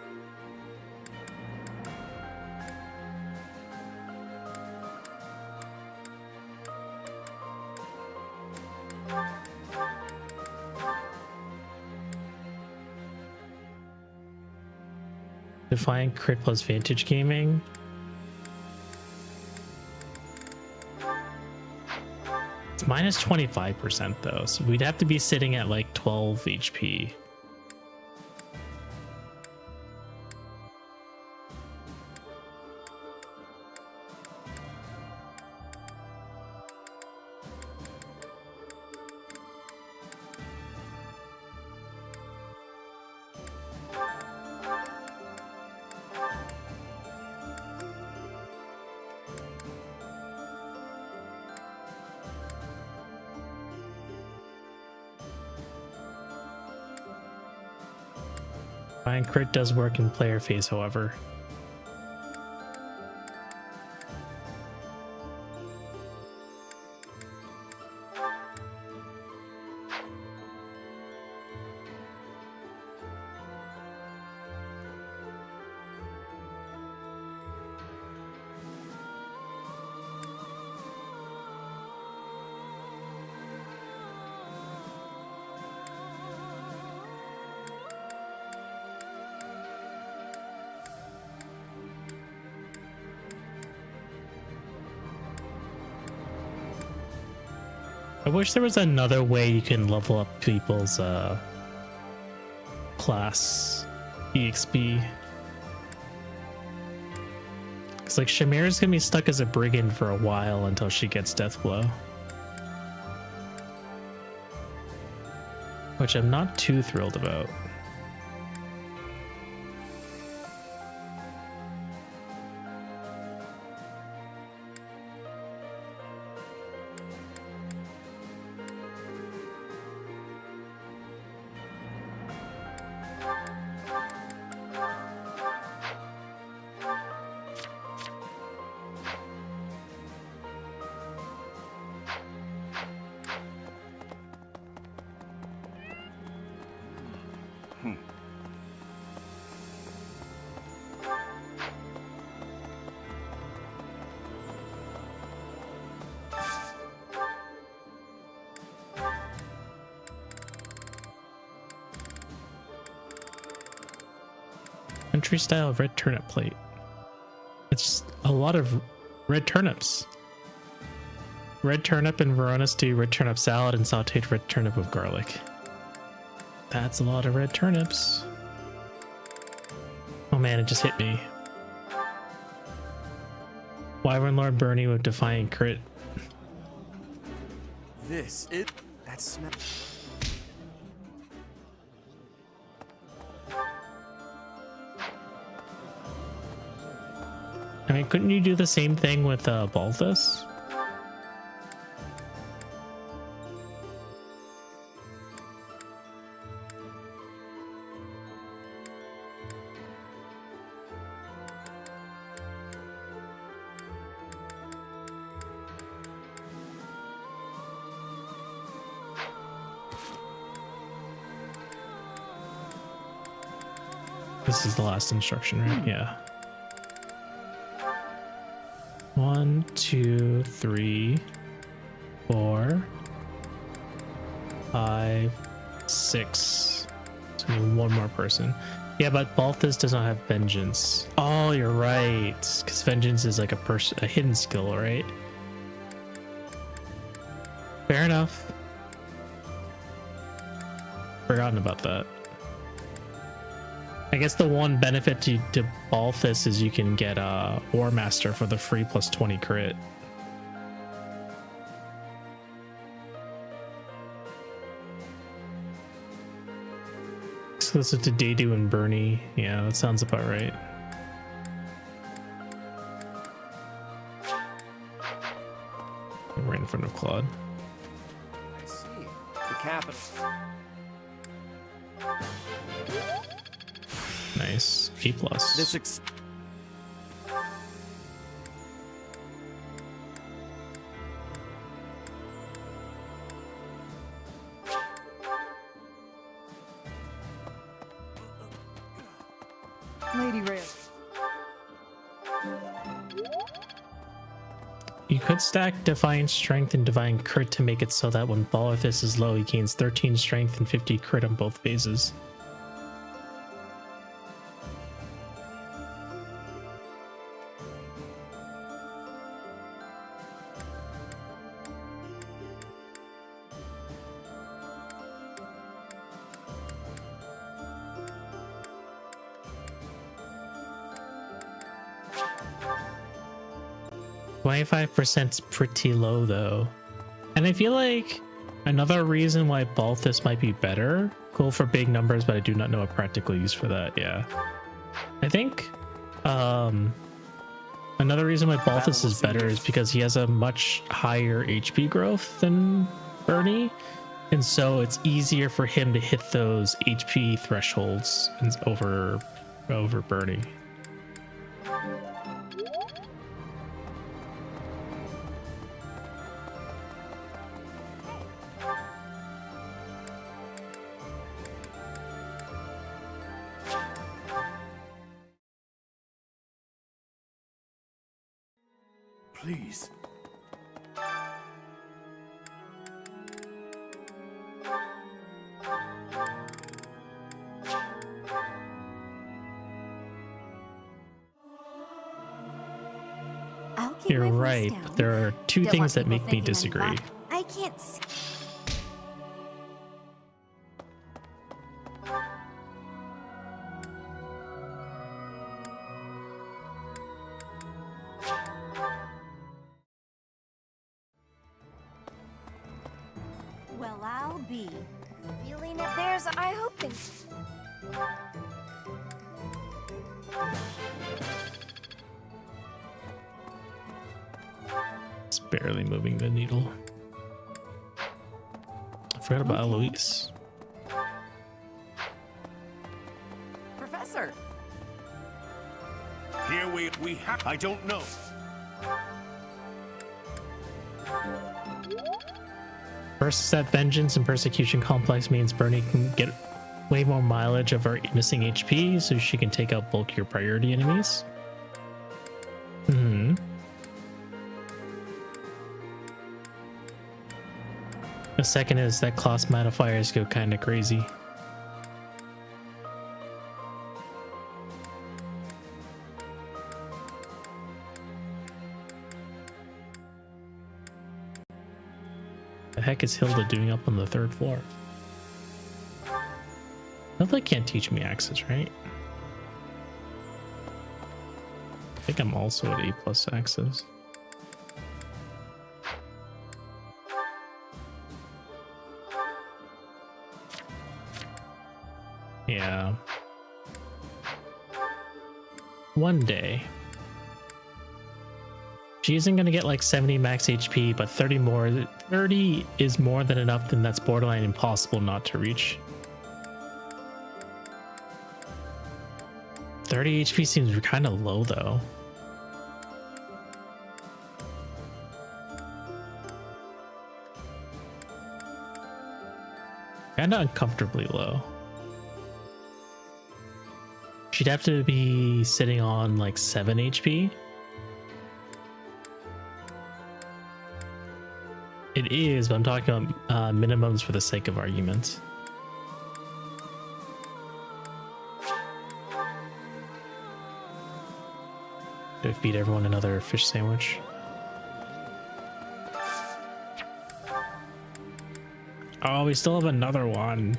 Define crit plus Vantage Gaming. It's minus 25% though, so we'd have to be sitting at like 12 HP. Fine, crit does work in player phase, however. I wish there was another way you can level up people's class EXP. It's like Shamira's gonna be stuck as a brigand for a while until she gets Death Blow. Which I'm not too thrilled about. country style red turnip plate. It's a lot of red turnips. Red turnip in Verona stew, red turnip salad, and sauteed red turnip with garlic. That's a lot of red turnips. Oh man, it just hit me. Wyvern Lord Bernie with Defiant Crit. That's I mean, couldn't you do the same thing with Balthus? This is the last instruction, right? Yeah. 1, 2, 3, 4, 5, 6. So we need one more person. Yeah, but Balthus does not have vengeance. Oh, you're right. Because vengeance is like a hidden skill, right? Fair enough. Forgotten about that. I guess the one benefit to Balthus is you can get War Master for the free plus 20 crit. Exclusive to Dedu and Bernie. Yeah, that sounds about right. Right in front of Claude. I see. The capital. Nice. A+. Lady Reyes. You could stack Divine Strength and Divine Crit to make it so that when Balthus is low, he gains 13 Strength and 50 Crit on both phases. Is pretty low though, and I feel like another reason why Balthus might be better. Cool for big numbers, but I do not know a practical use for that. Yeah, I think another reason why Balthus is better is because he has a much higher HP growth than Bernie, and so it's easier for him to hit those HP thresholds over Bernie. Please. I'll keep You're my voice right, down. but there are two Don't things want that people make me thinking I'm disagree. fat. I can't see. Well, I'll be. Feeling it. There's. I hope things. It's barely moving the needle. I forgot about Eloise. Professor. Here we have. I don't know. First set vengeance and persecution complex means Bernie can get way more mileage of her missing HP, so she can take out bulkier priority enemies. The second is that class modifiers go kind of crazy. The heck is Hilda doing up on the 3rd floor? Hilda can't teach me axes, right? I think I'm also at A+ axes. Yeah. One day. She isn't gonna get like 70 max HP, but 30 is more than enough, then that's borderline impossible not to reach. 30 HP seems kind of low though. Kinda uncomfortably low. She'd have to be sitting on like 7 HP. It is, but I'm talking about minimums for the sake of argument. To feed everyone another fish sandwich. Oh, we still have another one.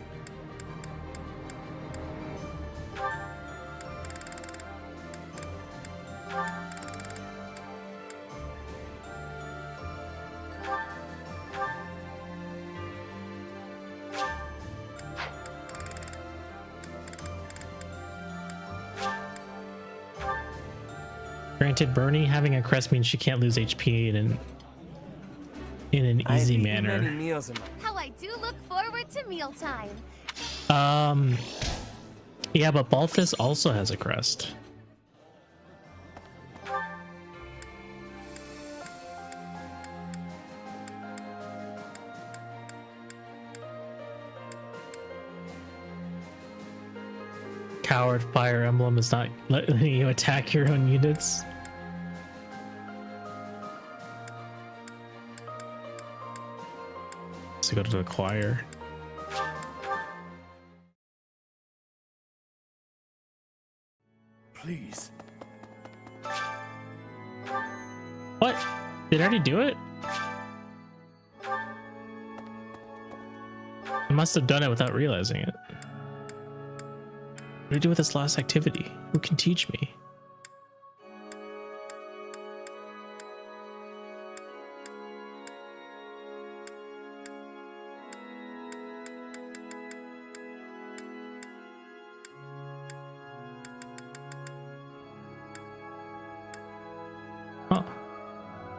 Granted, Bernie having a crest means she can't lose HP in an easy manner. How I do look forward to mealtime. Yeah, but Balthus also has a crest. Coward Fire Emblem is not letting you attack your own units. To go to the choir. Please. What? Did I already do it? I must have done it without realizing it. What do I do with this last activity? Who can teach me?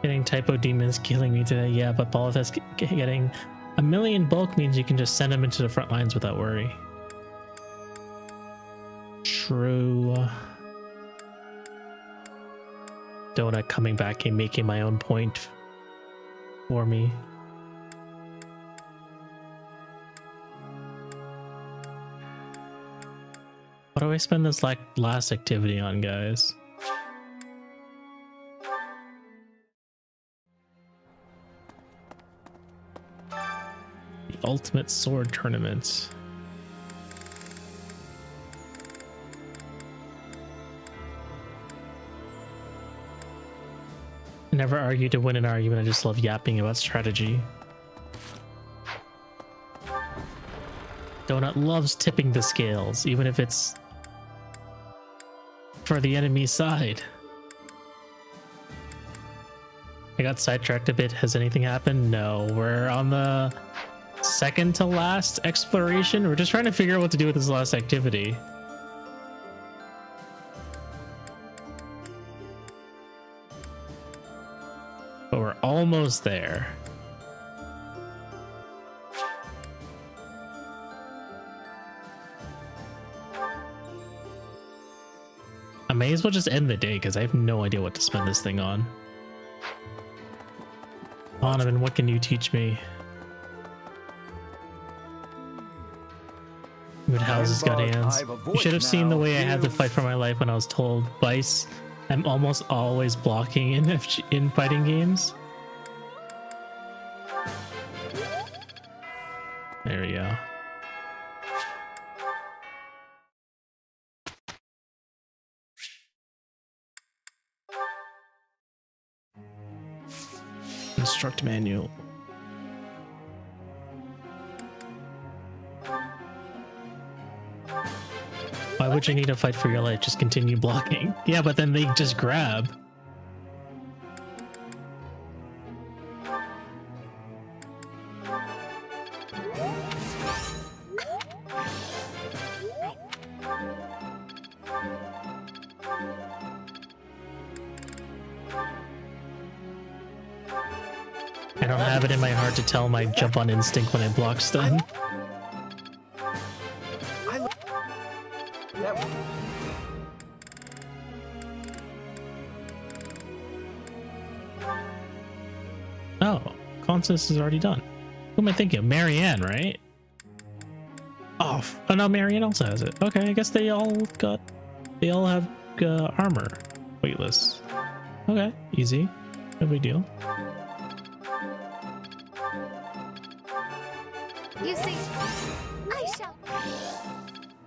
Getting typo demons killing me today. Yeah, but Balthus getting a million bulk means you can just send them into the front lines without worry. True. Donut coming back and making my own point for me. What do I spend this last activity on, guys? Ultimate Sword Tournament. I never argue to win an argument, I just love yapping about strategy. Donut loves tipping the scales, even if it's for the enemy side. I got sidetracked a bit. Has anything happened? No. We're on the second to last exploration. We're just trying to figure out what to do with this last activity. But we're almost there. I may as well just end the day because I have no idea what to spend this thing on. Donovan, what can you teach me? Good houses got hands. You should have seen the way I had to fight for my life when I was told, Vice, I'm almost always blocking in fighting games. There we go. Instruct manual. would you need to fight for your life? Just continue blocking. Yeah, but then they just grab. I don't have it in my heart to tell my jump on instinct when I block stun. Oh, Constance is already done. Who am I thinking of? Marianne, right? Oh, oh no, Marianne also has it. Okay, I guess they all have armor. Weightless. Okay, easy. No big deal. You see, I shall.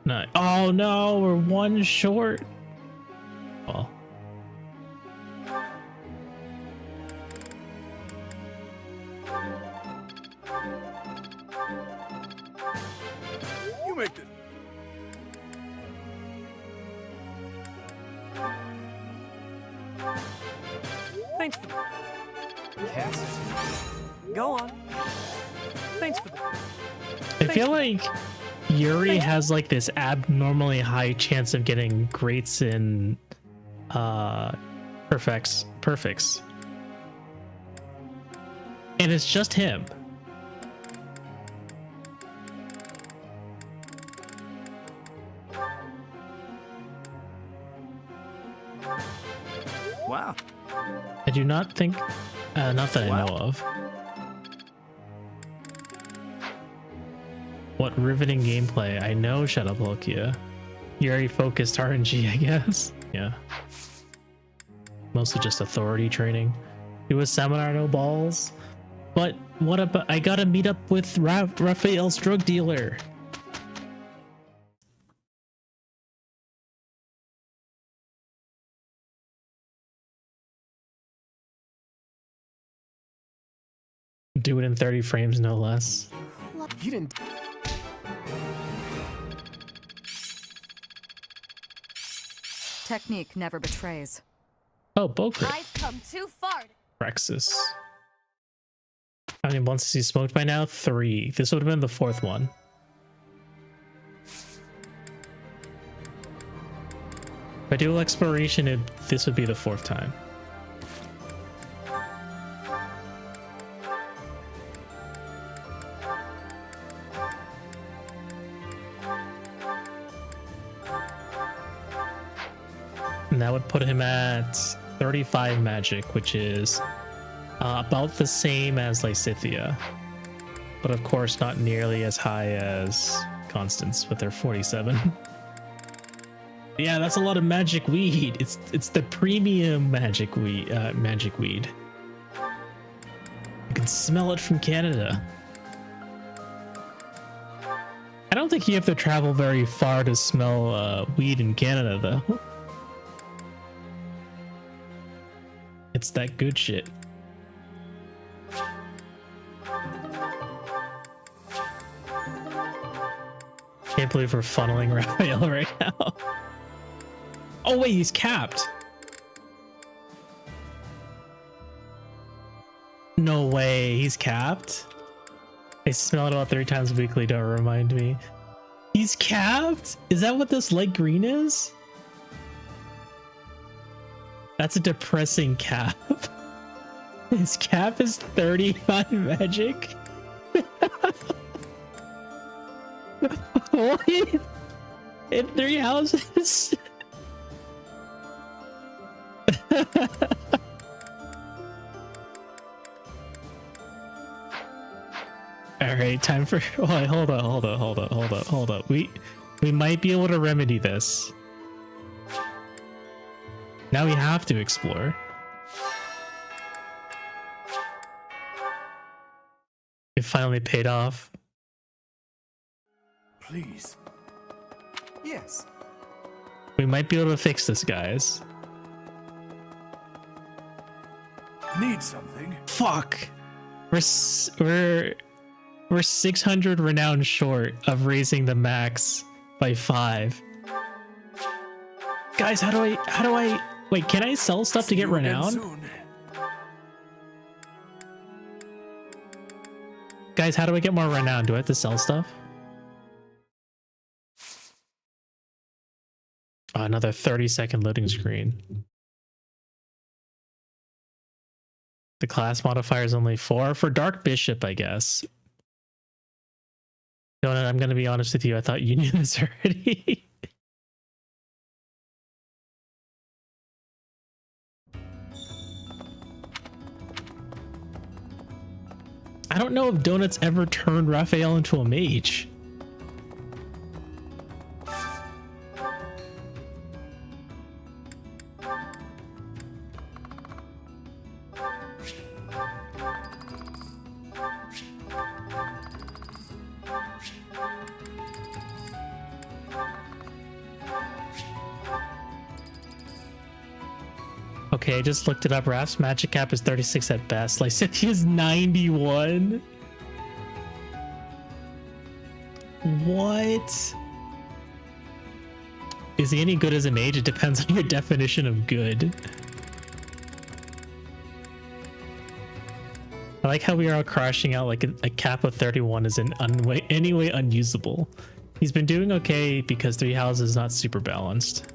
No. Oh no, we're one short. Well. You make this. Thanks for that. Yes. Go on. Thanks for that. I feel like Yuri has like this abnormally high chance of getting greats in perfects. And it's just him. Wow. I do not think not that I know of. What riveting gameplay. I know, shut up, Lokia. Yuri focused RNG, I guess. Yeah. Mostly just authority training. Do a seminar, no balls. But what about, I gotta meet up with Raphael's drug dealer. Do it in 30 frames, no less. You didn't. Technique never betrays. Oh, Bokrit. I've come too far. Praxis. How many months has he smoked by now? 3. This would have been the 4th one. If I do exploration, this would be the 4th time. And that would put him at 35 magic, which is about the same as Lysithea. But of course not nearly as high as Constance with their 47. Yeah, that's a lot of magic weed. It's the premium magic weed. You can smell it from Canada. I don't think you have to travel very far to smell weed in Canada, though. It's that good shit. Can't believe we're funneling Raphael right now. Oh wait, he's capped. No way, he's capped. I smell it about 3 times weekly, don't remind me. He's capped? Is that what this light green is? That's a depressing cap. His cap is 35 magic. What? In 3 houses? All right, time for. Oh, hold up. We might be able to remedy this. Now we have to explore. It finally paid off. Please. Yes. We might be able to fix this, guys. Need something? Fuck. We're 600 renown short of raising the max by 5. Guys, how do I wait, can I sell stuff to get renown? Guys, how do I get more renown? Do I have to sell stuff? Oh, another 30-second loading screen. The class modifier is only 4 for Dark Bishop, I guess. Donut, I'm gonna be honest with you. I thought you knew this already. I don't know if Donut's ever turned Raphael into a mage. Okay, I just looked it up. Raph's magic cap is 36 at best. Lysithia's 91. What? Is he any good as a mage? It depends on your definition of good. I like how we are all crashing out like a cap of 31 is in any way unusable. He's been doing okay because 3 houses is not super balanced.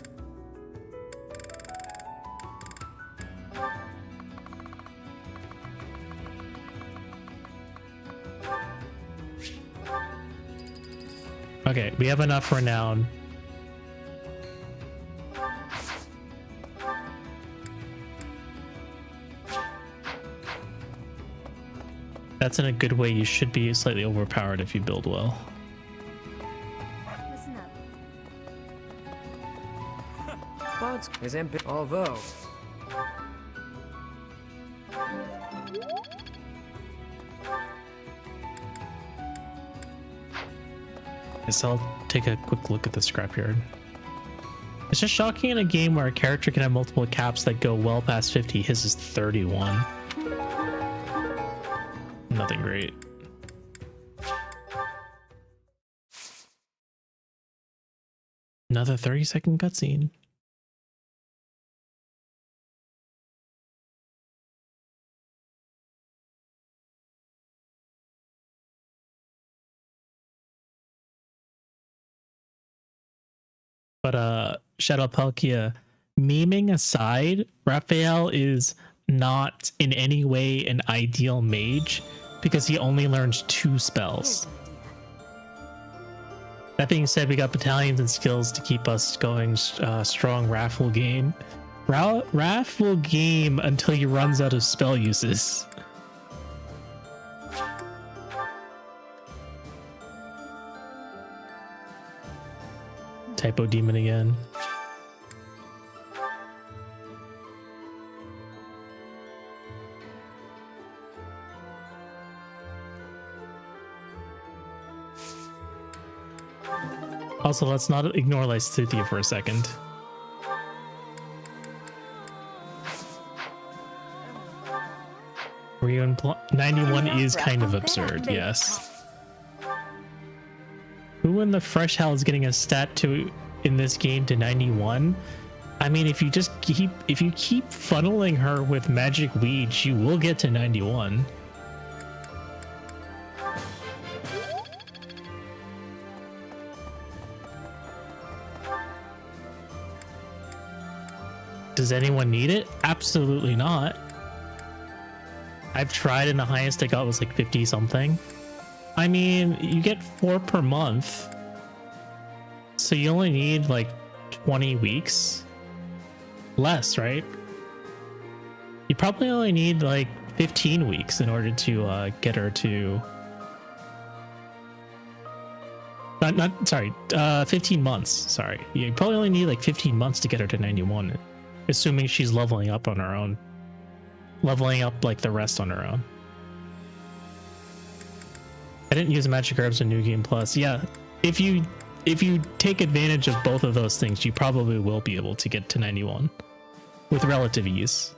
Okay, we have enough renown. That's in a good way. You should be slightly overpowered if you build well. Listen up. But his although Guess I'll take a quick look at the scrapyard. It's just shocking in a game where a character can have multiple caps that go well past 50. His is 31. Nothing great. Another 30-second cutscene. But Shadow Palkia, memeing aside, Raphael is not in any way an ideal mage because he only learns 2 spells. That being said, we got battalions and skills to keep us going strong. Raph will game. Raph will game until he runs out of spell uses. Typo demon again. Also, let's not ignore Lysithia for a second. Rio 91 is kind of absurd, yes. Who in the fresh hell is getting a stat to in this game to 91? I mean, if you keep funneling her with magic weed, she will get to 91. Does anyone need it? Absolutely not. I've tried and the highest I got was like 50 something. I mean, you get 4 per month, so you only need like 20 weeks less, right? You probably only need like 15 weeks in order to get her to 15 months. Sorry, you probably only need like 15 months to get her to 91, assuming she's leveling up on her own, leveling up like the rest on her own. I didn't use magic herbs in New Game Plus. Yeah, if you take advantage of both of those things, you probably will be able to get to 91 with relative ease.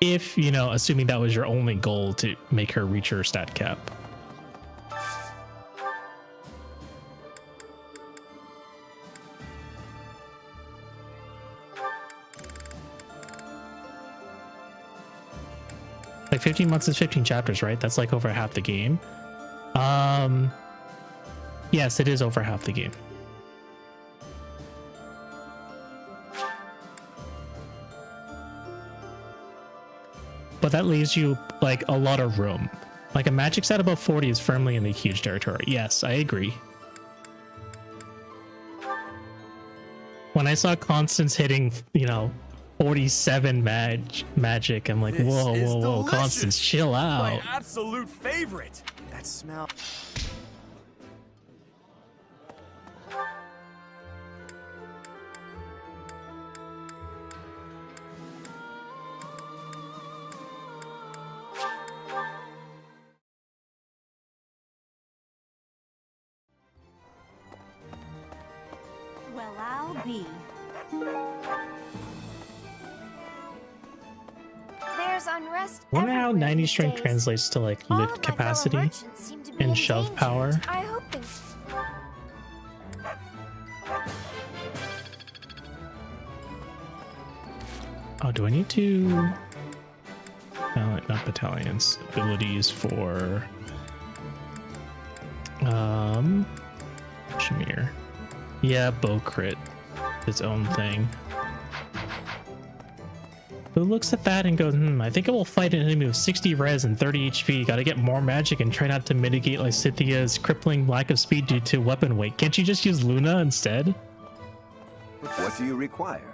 If, you know, assuming that was your only goal to make her reach her stat cap. Like 15 months is 15 chapters, right? That's like over half the game. Yes, it is over half the game. But that leaves you like a lot of room. Like a magic set above 40 is firmly in the huge territory. Yes, I agree. When I saw Constance hitting, you know, 47 magic, I'm like, This whoa, is whoa, whoa, delicious. Constance, chill out. My absolute favorite. That smell. Well, I'll be. There's unrest. I wonder how everywhere 90 these strength days. translates to like All lift of my fellow capacity merchants seem to be and shove endangered. power. I hope they. Oh, do I need to not battalions, abilities for Shamir. Yeah, bow crit, its own thing. Who looks at that and goes, I think I will fight an enemy with 60 res and 30 HP. Gotta get more magic and try not to mitigate Lysithia's crippling lack of speed due to weapon weight. Can't you just use Luna instead? What do you require?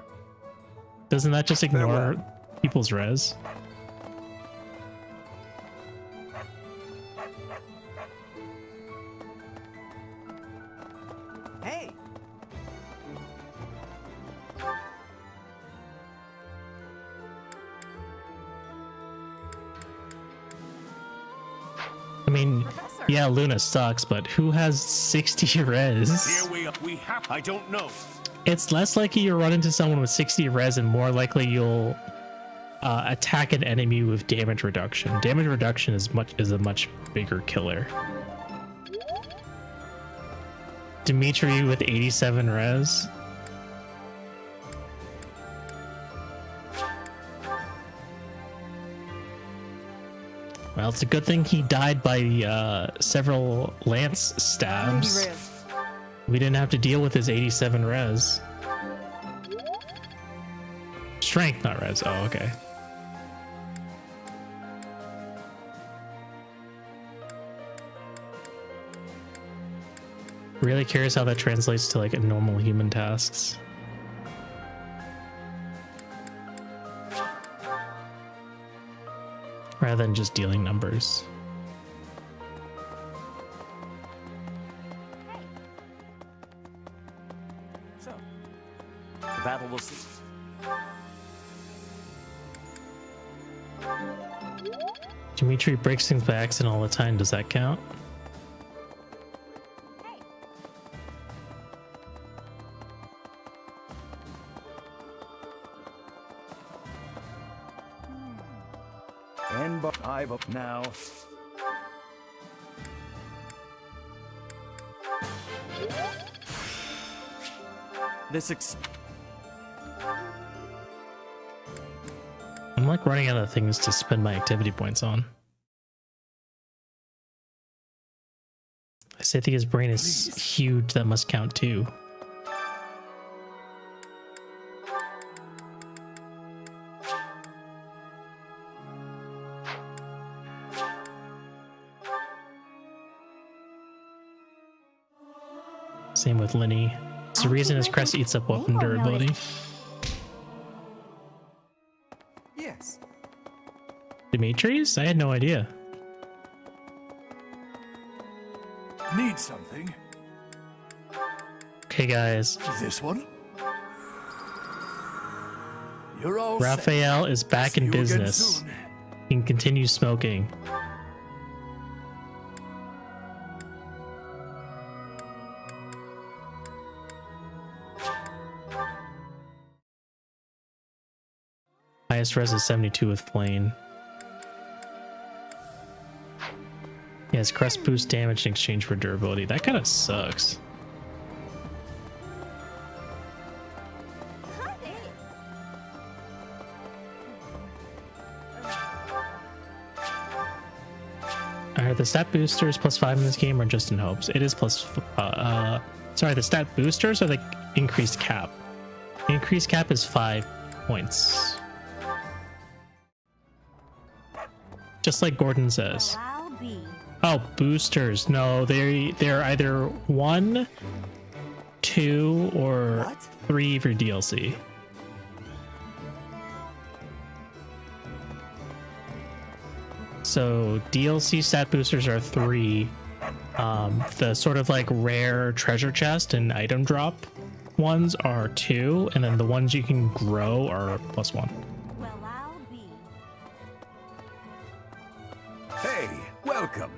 Doesn't that just ignore Farewell. people's res? Hey! I mean, yeah, Luna sucks, but who has 60 res? Here we have. I don't know. It's less likely you'll run into someone with 60 res and more likely you'll attack an enemy with damage reduction. Damage reduction is a much bigger killer. Dimitri with 87 res. Well, it's a good thing he died by several lance stabs. Lady Reyes. We didn't have to deal with his 87 res. Strength, not res. Oh, okay. Really curious how that translates to like normal human tasks. Rather than just dealing numbers. So, the battle will see. Dimitri breaks things by accident all the time. Does that count? And I've up now. I'm like running out of things to spend my activity points on. Scythia's brain is huge. That must count too. Same with Linny. It's the reason his crest eats up weapon durability. Yes. Dimitri's? I had no idea. Need something? Okay, guys. This one? You're all set. Raphael is back See in you again business. soon. He can continue smoking. Highest res is 72 with Flame. He has crest boost damage in exchange for durability. That kind of sucks. Are the stat boosters +5 in this game or just in hopes? It is sorry, the stat boosters or the increased cap? The increased cap is 5 points. Just like Gordon says. Well, I'll be. Oh, boosters. No, they're either 1, 2, or 3 for DLC. So DLC stat boosters are 3. The sort of like rare treasure chest and item drop ones are 2, and then the ones you can grow are +1. Well, I'll be. Hey, welcome.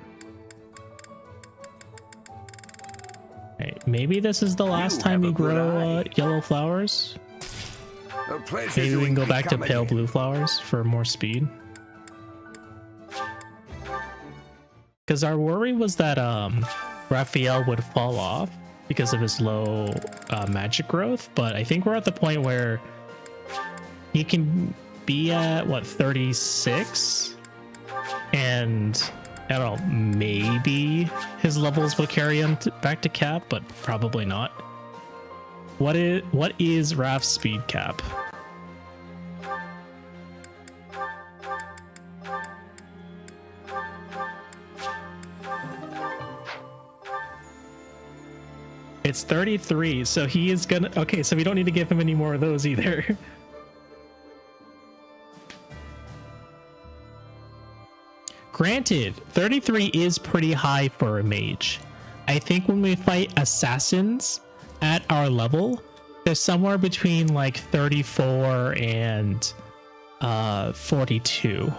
Hey, maybe this is the last time we grow yellow flowers. A pleasure Maybe we can go back to come pale again. blue flowers for more speed. Because our worry was that Raphael would fall off because of his low magic growth, but I think we're at the point where he can be at what, 36, and I don't know, maybe his levels will carry him back to cap, but probably not. What is Raph's speed cap? It's 33, so he is gonna... Okay, so we don't need to give him any more of those either. Granted, 33 is pretty high for a mage. I think when we fight assassins at our level, they're somewhere between like 34 and 42.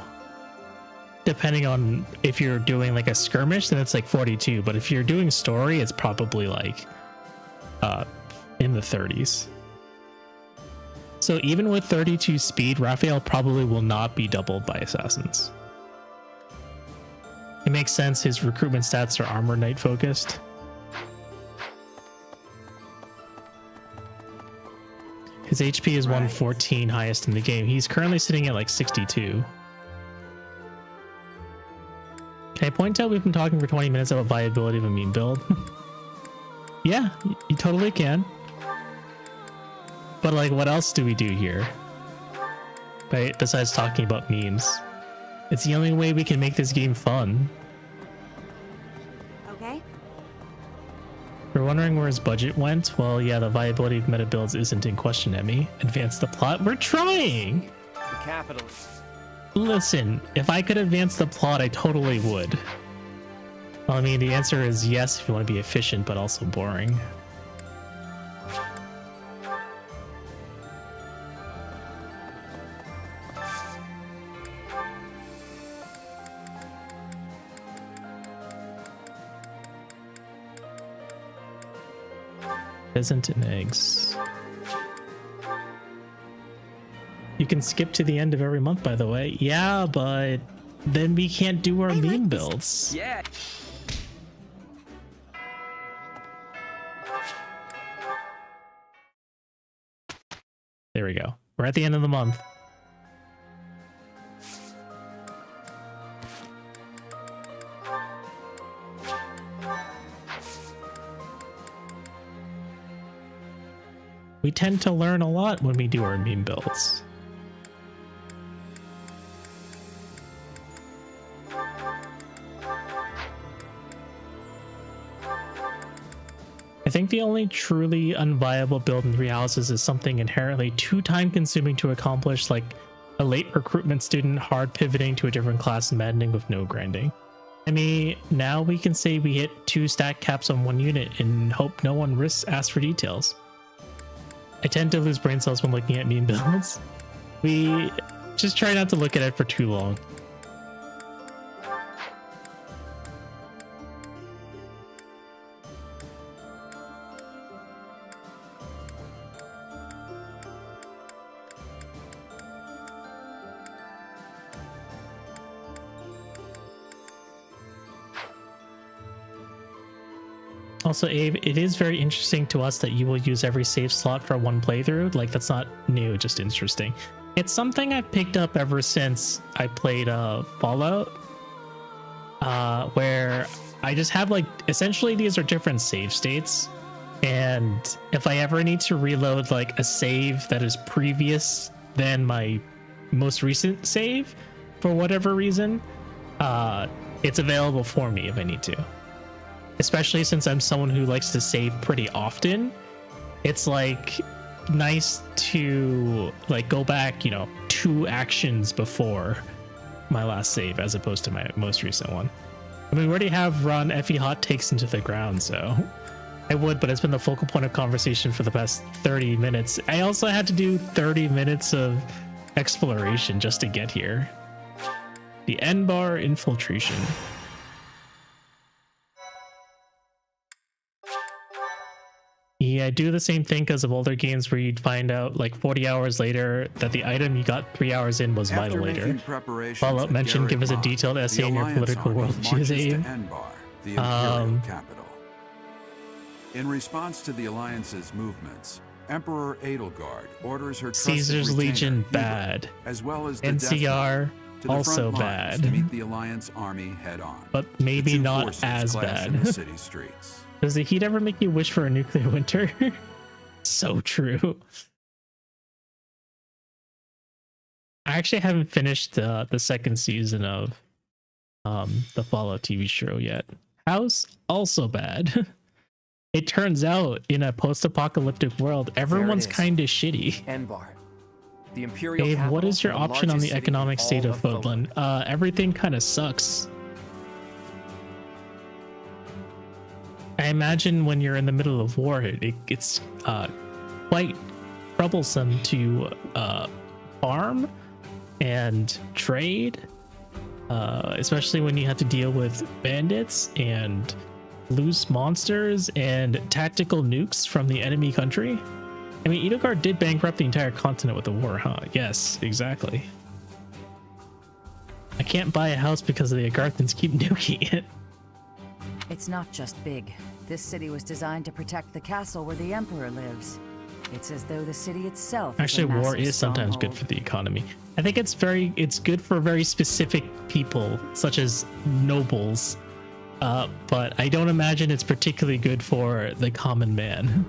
Depending on if you're doing like a skirmish, then it's like 42. But if you're doing story, it's probably like in the 30s. So even with 32 speed, Raphael probably will not be doubled by assassins. It makes sense, his recruitment stats are armor knight focused. His HP is 114, highest in the game. He's currently sitting at like 62. Can I point out we've been talking for 20 minutes about viability of a meme build? Yeah, you totally can. But like, what else do we do here? Right, besides talking about memes. It's the only way we can make this game fun. Okay. You're wondering where his budget went? Well, yeah, the viability of meta builds isn't in question, Emmy. Advance the plot? We're trying! The capitalists. Listen, if I could advance the plot, I totally would. Well, I mean, the answer is yes if you want to be efficient, but also boring. Pheasant and eggs. You can skip to the end of every month, by the way. Yeah, but then we can't do our meme builds. Yeah. There we go. We're at the end of the month. We tend to learn a lot when we do our meme builds. I think the only truly unviable build in 3 houses is something inherently too time consuming to accomplish, like a late recruitment student hard pivoting to a different class and maddening with no grinding. I mean, now we can say we hit 2 stack caps on 1 unit and hope no one asks for details. I tend to lose brain cells when looking at meme builds. We just try not to look at it for too long. Also, Abe, it is very interesting to us that you will use every save slot for 1 playthrough. Like, that's not new, just interesting. It's something I've picked up ever since I played Fallout. where I just have like essentially these are different save states, and if I ever need to reload like a save that is previous than my most recent save for whatever reason, it's available for me if I need to. Especially since I'm someone who likes to save pretty often, it's like nice to like go back, you know, 2 actions before my last save as opposed to my most recent one. I mean, we already have run FE hot takes into the ground, so I would, but it's been the focal point of conversation for the past 30 minutes. I also had to do 30 minutes of exploration just to get here. The N-bar infiltration. Yeah, I do the same thing because of older games where you'd find out like 40 hours later that the item you got 3 hours in was After Vitalator. preparations Fallout at mentioned, give us a Garrett detailed Mott, essay the in your Alliance political Army world. marches to Aim. Enbar, the Imperial capital. In response to the Alliance's movements, Emperor Edelgard orders her trusted Caesar's retainer, Legion Hubert, bad. as well as the NCR Death Knight, to the also front lines to bad. meet the Alliance army head on. But The maybe two not forces as clash in bad. the city streets. Does the heat ever make you wish for a nuclear winter? So true. I actually haven't finished the second season of the Fallout TV show yet. House also bad. It turns out in a post-apocalyptic world, everyone's is. kind of shitty. Enbar. The Imperial Dave, what capital is your and the option on largest the city in economic state all of Fodlan? Everything kind of sucks. I imagine when you're in the middle of war, it's quite troublesome to farm and trade, especially when you have to deal with bandits and loose monsters and tactical nukes from the enemy country. I mean, Edelgard did bankrupt the entire continent with the war, huh? Yes, exactly. I can't buy a house because the Agarthans keep nuking it. It's not just big. This city was designed to protect the castle where the Emperor lives. It's as though the city itself is Actually, a war massive is sometimes good stronghold. for the economy. I think it's good for very specific people, such as nobles. But I don't imagine it's particularly good for the common man,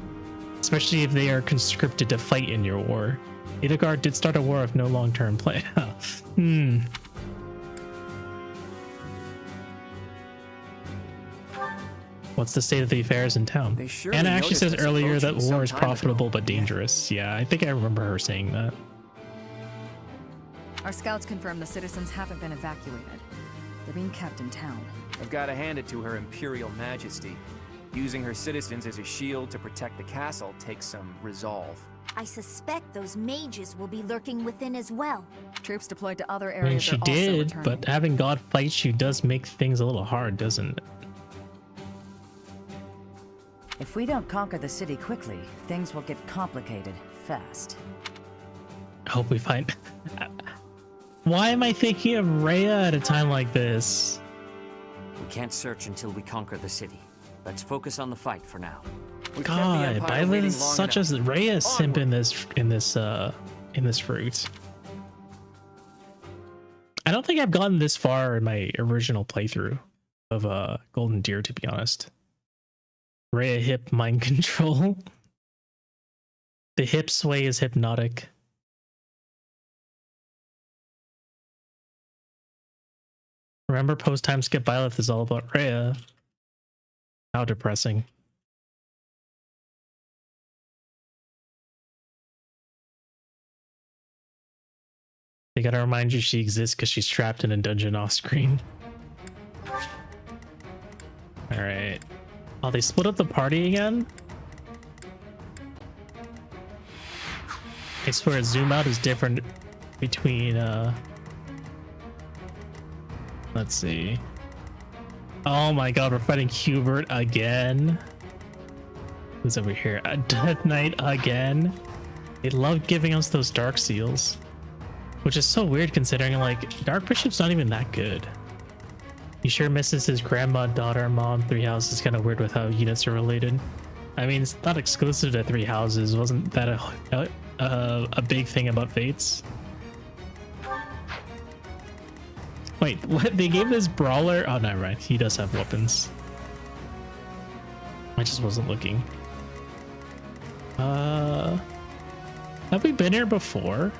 especially if they are conscripted to fight in your war. Edelgard did start a war of no long-term plan. What's the state of the affairs in town? They surely Anna actually noticed says us earlier that approaching war some is time ago. profitable but dangerous. Yeah, I think I remember her saying that. Our scouts confirm the citizens haven't been evacuated. They're being kept in town. I've got to hand it to Her Imperial Majesty. Using her citizens as a shield to protect the castle takes some resolve. I suspect those mages will be lurking within as well. Troops deployed to other I mean, areas she are also did, returning. but having God fight you does make things a little hard, doesn't it? If we don't conquer the city quickly, things will get complicated fast. I hope we find... Why am I thinking of Rhea at a time like this? We can't search until we conquer the city. Let's focus on the fight for now. We've kept the God, Empire Bylin waiting is long such enough. as Rhea simp in Onward. this fruit. I don't think I've gotten this far in my original playthrough of Golden Deer, to be honest. Rhea hip mind control. The hip sway is hypnotic. Remember, post time skip Byleth is all about Rhea. How depressing. They gotta remind you she exists because she's trapped in a dungeon off screen. Alright. Oh, they split up the party again? I swear, zoom out is different between, let's see. Oh my god, we're fighting Hubert again. Who's over here? A Death Knight again? They love giving us those Dark Seals. Which is so weird considering, like, Dark Bishop's not even that good. He sure misses his grandma, daughter, mom. 3 houses kind of weird with how units are related. I mean, it's not exclusive to 3 houses. Wasn't that a big thing about Fates? Wait, what? They gave this brawler? Oh, never mind. He does have weapons. I just wasn't looking. Have we been here before?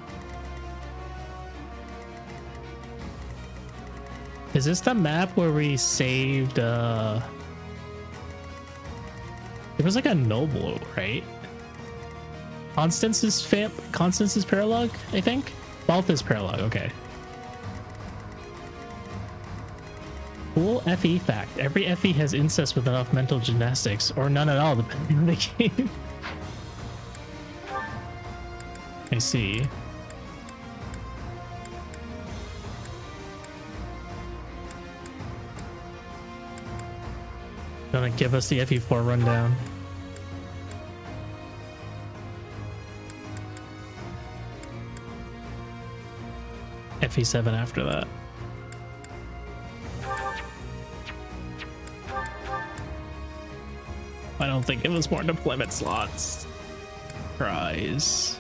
Is this the map where we saved, there was like a noble, right? Constance's paralog, I think? Balthus paralog, okay. Cool FE fact. Every FE has incest with enough mental gymnastics, or none at all, depending on the game. I see. Gonna give us the FE4 rundown. FE7 after that. I don't think it was more deployment slots. Surprise.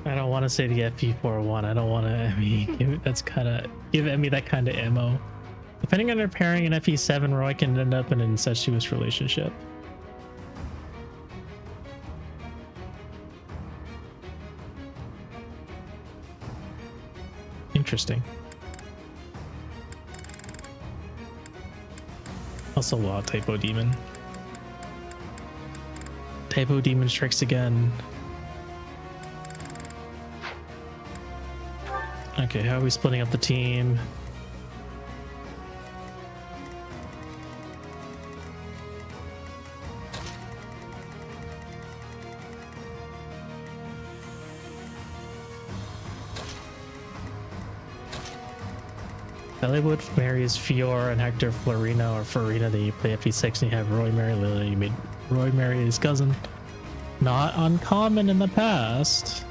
I don't want to say the FE41. I don't want to. I mean, that's kind of give Emmy that kind of ammo. Depending on her pairing in FE7, Roy can end up in an incestuous relationship. Interesting. Also, law typo demon. Typo demon strikes again. Okay, how are we splitting up the team? Hollywood marries Fiora and Hector Florina or Farina. Then you play FE6 and you have Roy marry Lily. You made Roy marry his cousin. Not uncommon in the past.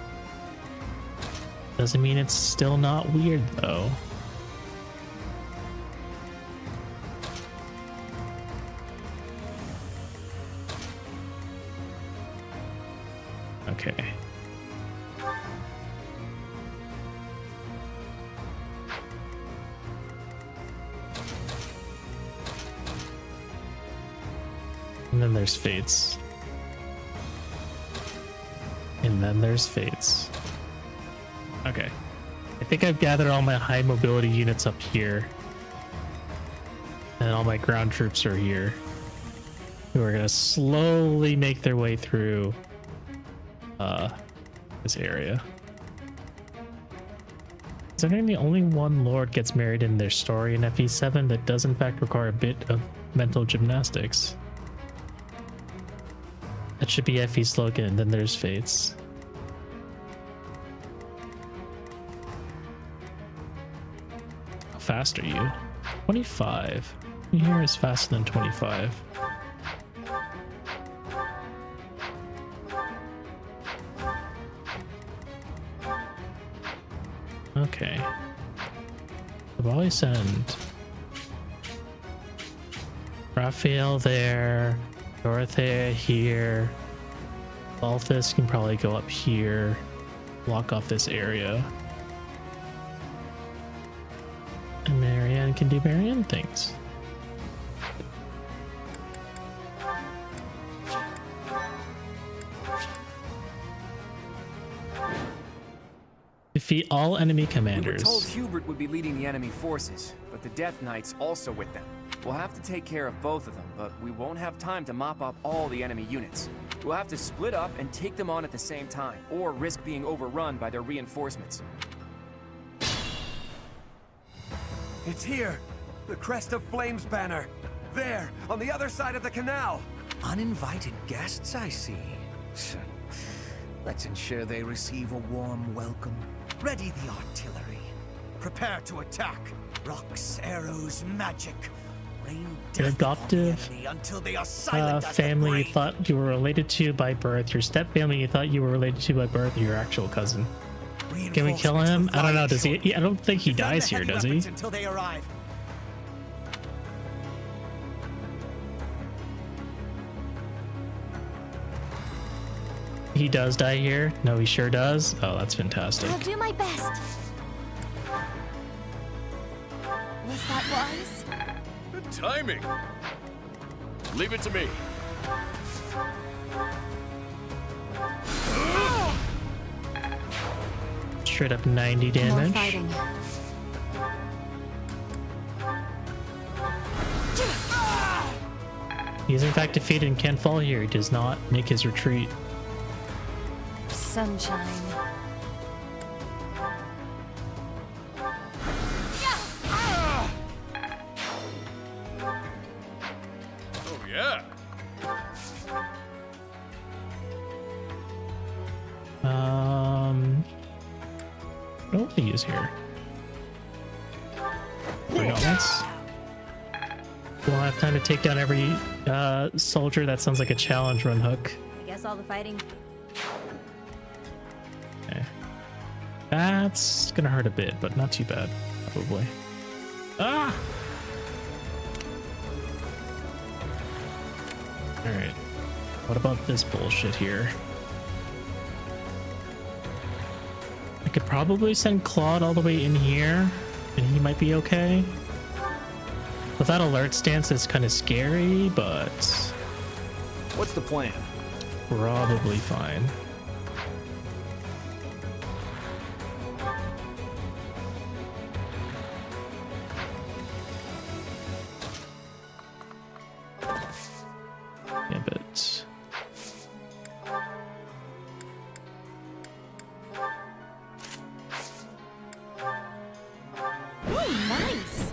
Doesn't mean it's still not weird though. Okay. And then there's Fates. And then there's Fates. Okay. I think I've gathered all my high mobility units up here. And all my ground troops are here. Who are going to slowly make their way through this area. Considering the only one lord gets married in their story in FE7 that does in fact require a bit of mental gymnastics. That should be FE slogan, and then there's Fates. How fast are you? 25. Here is faster than 25. Okay. I'll probably send Raphael there, Dorothea here. Balthus can probably go up here, block off this area. And Marianne can do Marianne things. Defeat all enemy commanders. We were told Hubert would be leading the enemy forces, but the Death Knight's also with them. We'll have to take care of both of them, but we won't have time to mop up all the enemy units. We'll have to split up and take them on at the same time, or risk being overrun by their reinforcements. It's here! The Crest of Flames banner! There, on the other side of the canal! Uninvited guests, I see. Let's ensure they receive a warm welcome. Ready the artillery. Prepare to attack. Rocks, arrows, magic. Rain Your death upon the adoptive enemy until they are silent as the family you grave. thought you were related to by birth, your step family you thought you were related to by birth, your actual cousin. Can we kill him? I don't know. Does he? I don't think he Defend dies the here, heavy does he? weapons until they arrive. He does die here. No, he sure does. Oh, that's fantastic. I'll do my best. Was that wise? Good timing. Leave it to me. Straight up 90 More damage. fighting. He is in fact defeated and can't fall here. He does not make his retreat. Sunshine. Oh, yeah. What do we use here? Gauntlets. We'll have time to take down every soldier. That sounds like a challenge run hook. I guess all the fighting. Okay. That's gonna hurt a bit, but not too bad, probably. Ah! Alright. What about this bullshit here? I could probably send Claude all the way in here, and he might be okay. Without alert stance, it's kind of scary, but What's the plan? probably fine. Yeah, but Ooh, nice.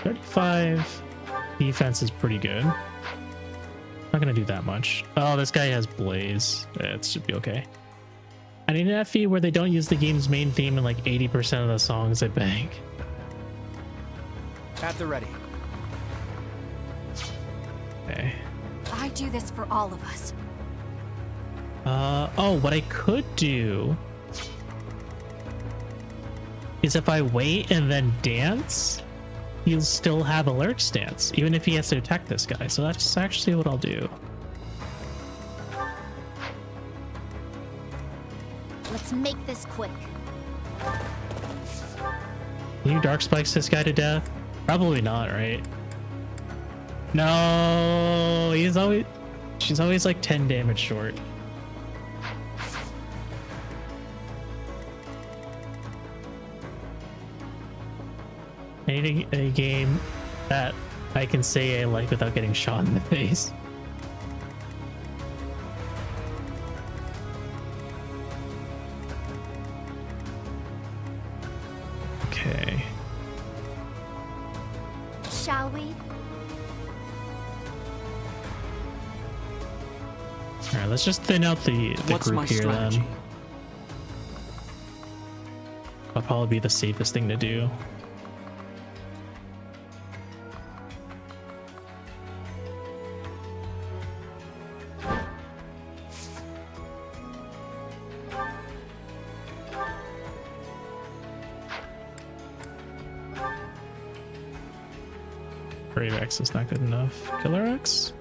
35 defense is pretty good. Not gonna do that much. Oh, this guy has Blaze. It should be okay. I need an FE where they don't use the game's main theme in like 80% of the songs, I beg. At the ready. Okay. I do this for all of us. Oh, what I could do is if I wait and then dance, he'll still have alert stance, even if he has to attack this guy. So that's actually what I'll do. Let's make this quick. Can you dark spikes this guy to death? Probably not, right? No, she's always like 10 damage short. I need a game that I can say I like without getting shot in the face. Okay. Shall we? All right, let's just thin out the What's group my here strategy? then. That'll probably be the safest thing to do. Brave X is not good enough. Killer X?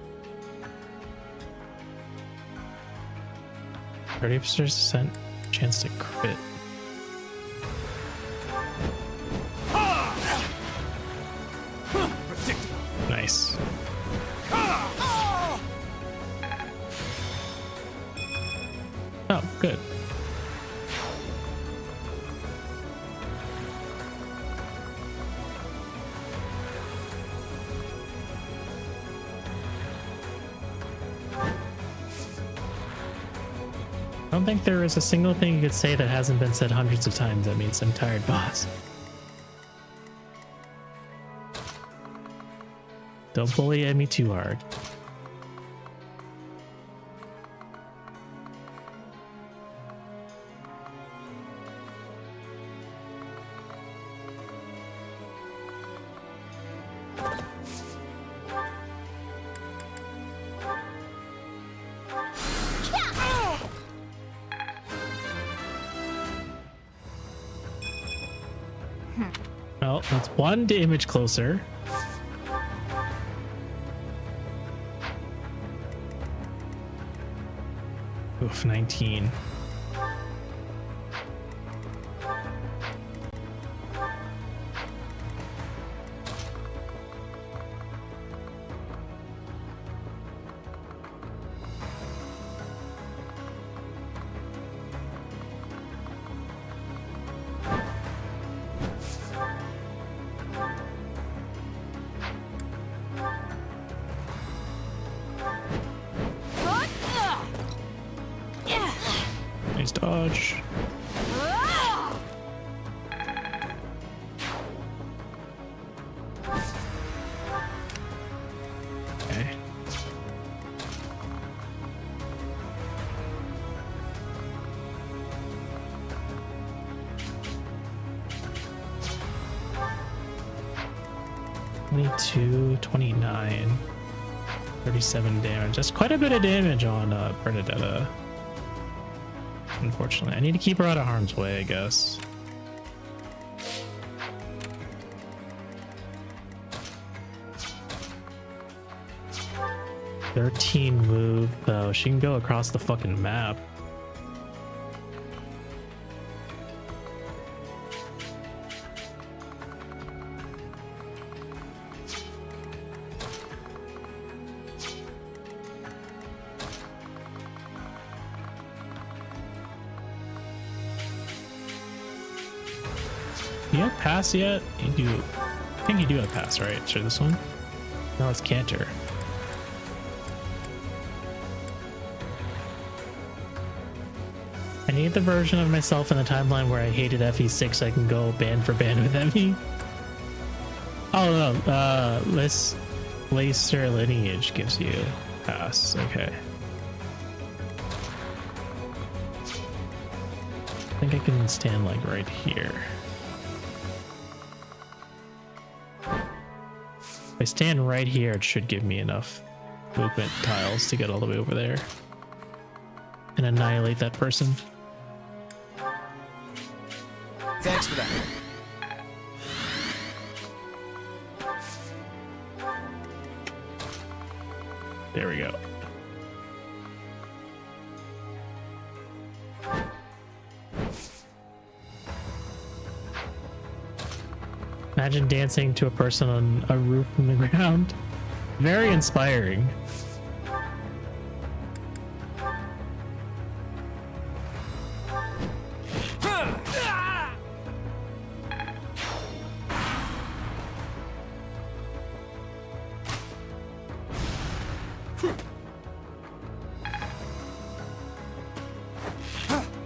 30% chance to crit. Nice. Oh, good. I don't think there is a single thing you could say that hasn't been said hundreds of times that means I'm tired, boss. Don't bully at me too hard. Well, that's 1 damage closer. Oof, 19. Nice dodge. Okay. $22, $29, 37 damage. That's quite a bit of damage on Bernadetta. Unfortunately, I need to keep her out of harm's way, I guess. $13 move though. She can go across the fucking map. Do you have pass yet? You do. I think you do have pass, right? Sure, this one? No, it's Canter. I need the version of myself in the timeline where I hated FE6 so I can go band for band with FE. Oh no, Lacer Lineage gives you pass. Okay. I think I can stand like right here. If I stand right here, it should give me enough movement tiles to get all the way over there and annihilate that person. Thanks for that. There we go. Imagine dancing to a person on a roof from the ground. Very inspiring.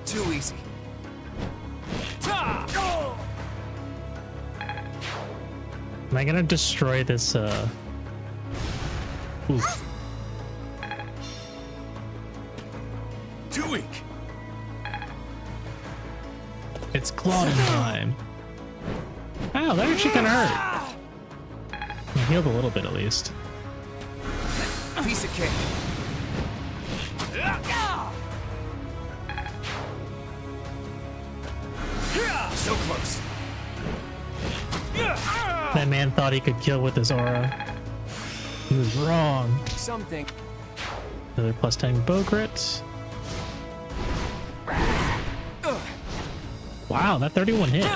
Too easy. Am I gonna destroy this oof. Too weak. It's clawing time. Wow, that actually kinda hurt. I healed a little bit at least. Piece of cake. So close. That man thought he could kill with his aura. He was wrong. Something. Another plus 10 bow crit. Wow, that 31 hit.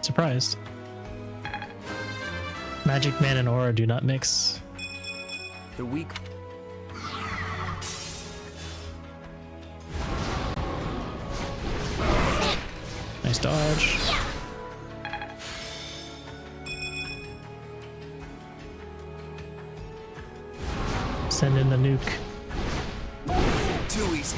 Surprised. Magic Man and aura do not mix. The weak. Nice dodge. Send in the nuke. Too easy.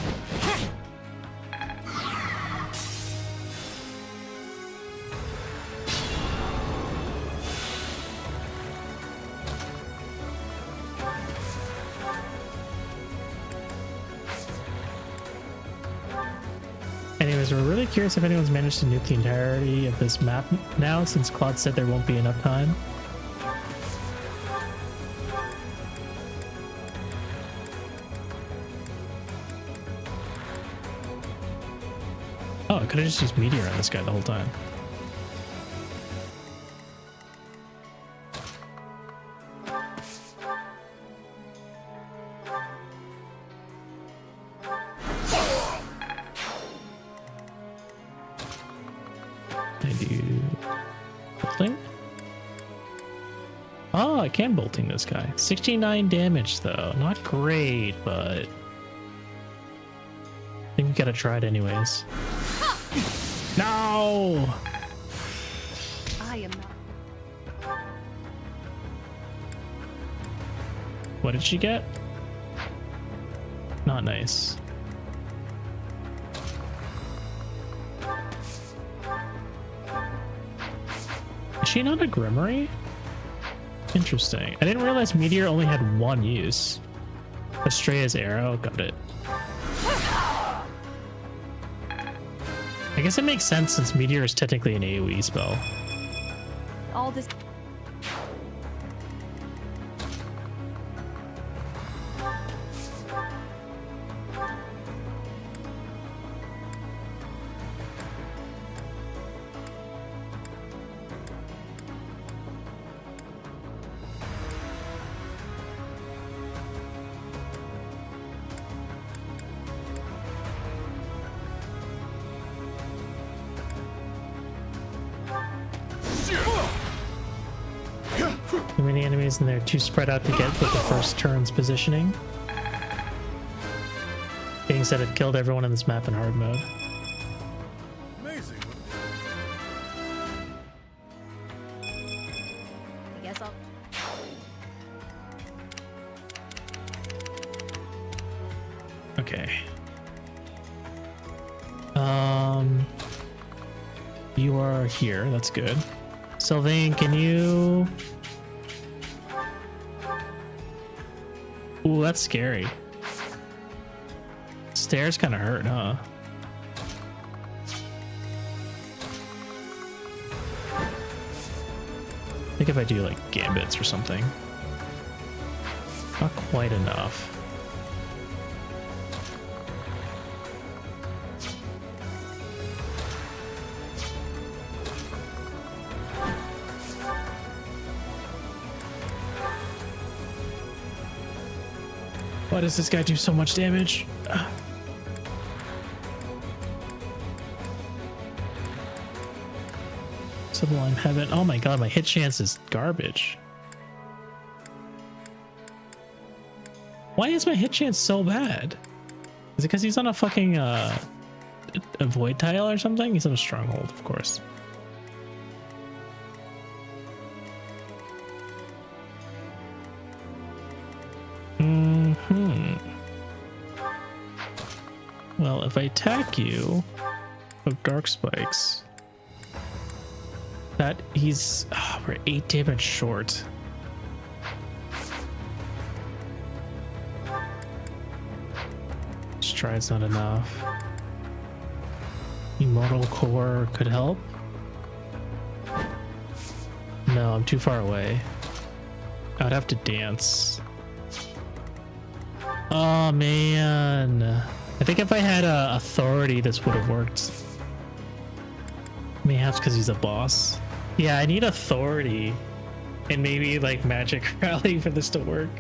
Anyways, we're really curious if anyone's managed to nuke the entirety of this map now, since Claude said there won't be enough time. Oh, I could have just used meteor on this guy the whole time. I do bolting. Oh, I can bolting this guy. 69 damage though. Not great, but I think we gotta try it anyways. No! I am not. What did she get? Not nice. Is she not a Grimory? Interesting. I didn't realize Meteor only had one use. Estrella's arrow, got it. I guess it makes sense since Meteor is technically an AoE spell. All this. Too many enemies and they're too spread out to get with the first turn's positioning. Being said, I've killed everyone in this map in hard mode. Amazing. I guess I'll. Okay. You are here. That's good. Sylvain, can you? Ooh, that's scary. Stairs kind of hurt, huh? I think if I do like gambits or something. Not quite enough. Why does this guy do so much damage? Sublime Heaven. Oh my god, my hit chance is garbage. Why is my hit chance so bad? Is it because he's on a fucking a void tile or something? He's on a stronghold, of course. Well, if I attack you with dark spikes, that he's we're 8 damage short. Stride's not enough. Immortal Core could help. No, I'm too far away. I would have to dance. Oh man. I think if I had authority, this would have worked. Maybe it's because he's a boss. Yeah, I need authority and maybe like magic rally for this to work.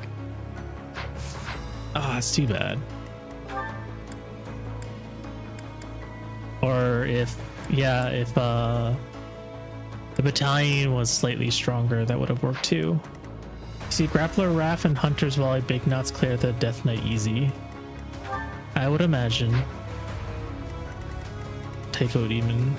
Ah, it's too bad. Or if the battalion was slightly stronger, that would have worked too. See, Grappler, Raff, and Hunter's Volley Big Knots clear the Death Knight easy. I would imagine. Tycho Demon.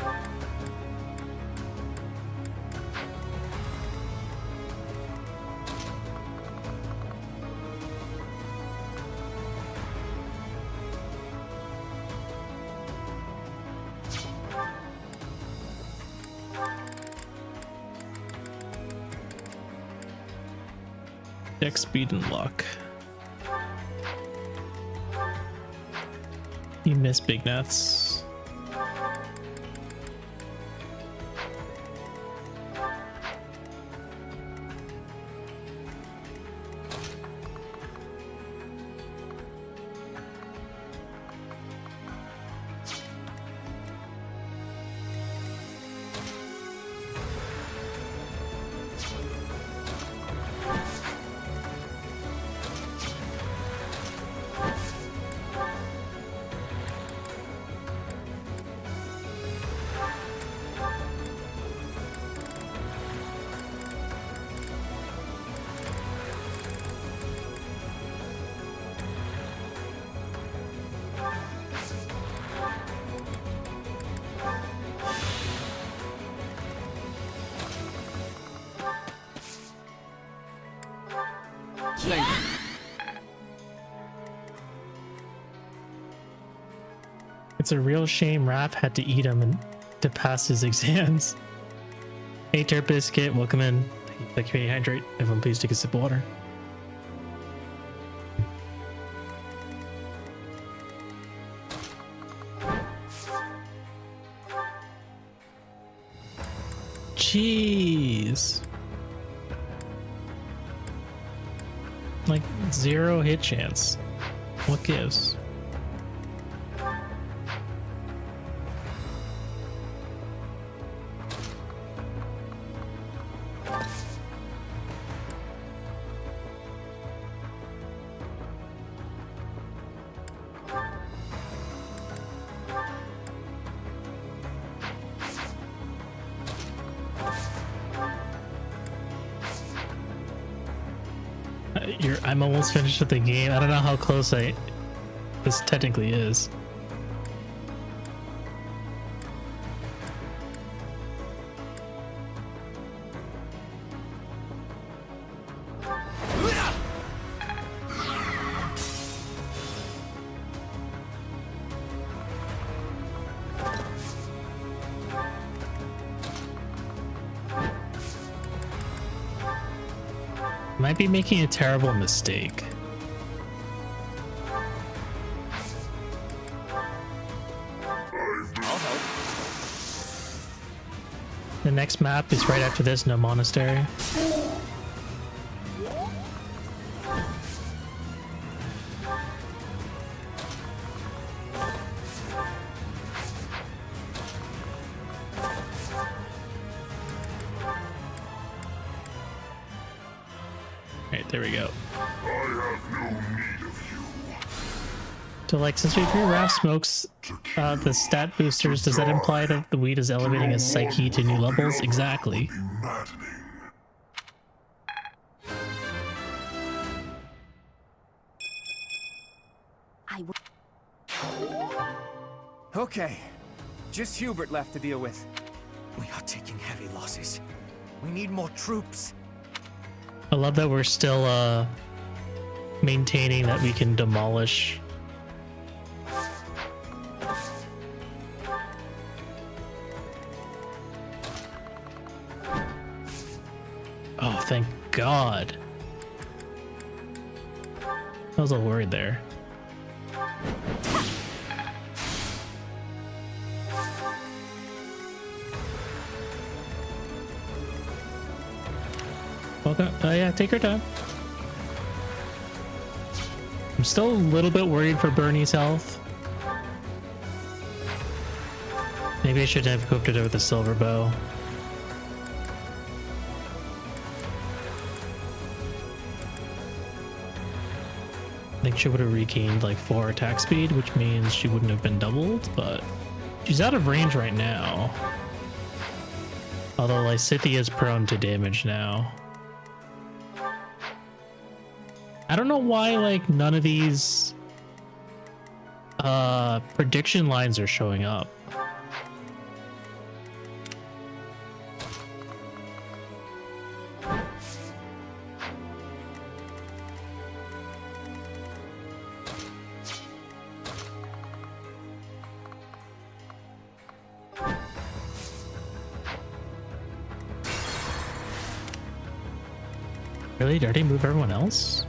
Dex, speed, and luck. You miss Big Nuts. It's a real shame Raph had to eat him and to pass his exams. Hey, Turp Biscuit, welcome in. Thank you for the community hydrate. Everyone, please take a sip of water. Jeez. Like 0 hit chance. What gives? I'm almost finished with the game. I don't know how close this technically is. Might be making a terrible mistake. The next map is right after this, no monastery. There we go. I have no need of you. So like, since we agree Raph smokes the stat boosters, does that imply that the weed is elevating his psyche to new levels? Exactly. Okay, just Hubert left to deal with. We are taking heavy losses. We need more troops. I love that we're still maintaining that we can demolish. Oh, thank God. I was a little worried there. Welcome. Yeah, take your time. I'm still a little bit worried for Bernie's health. Maybe I should have equipped it with a silver bow. I think she would have regained like 4 attack speed, which means she wouldn't have been doubled, but she's out of range right now. Although Lysithea is prone to damage now. I don't know why like none of these prediction lines are showing up. Really? Did I already move everyone else?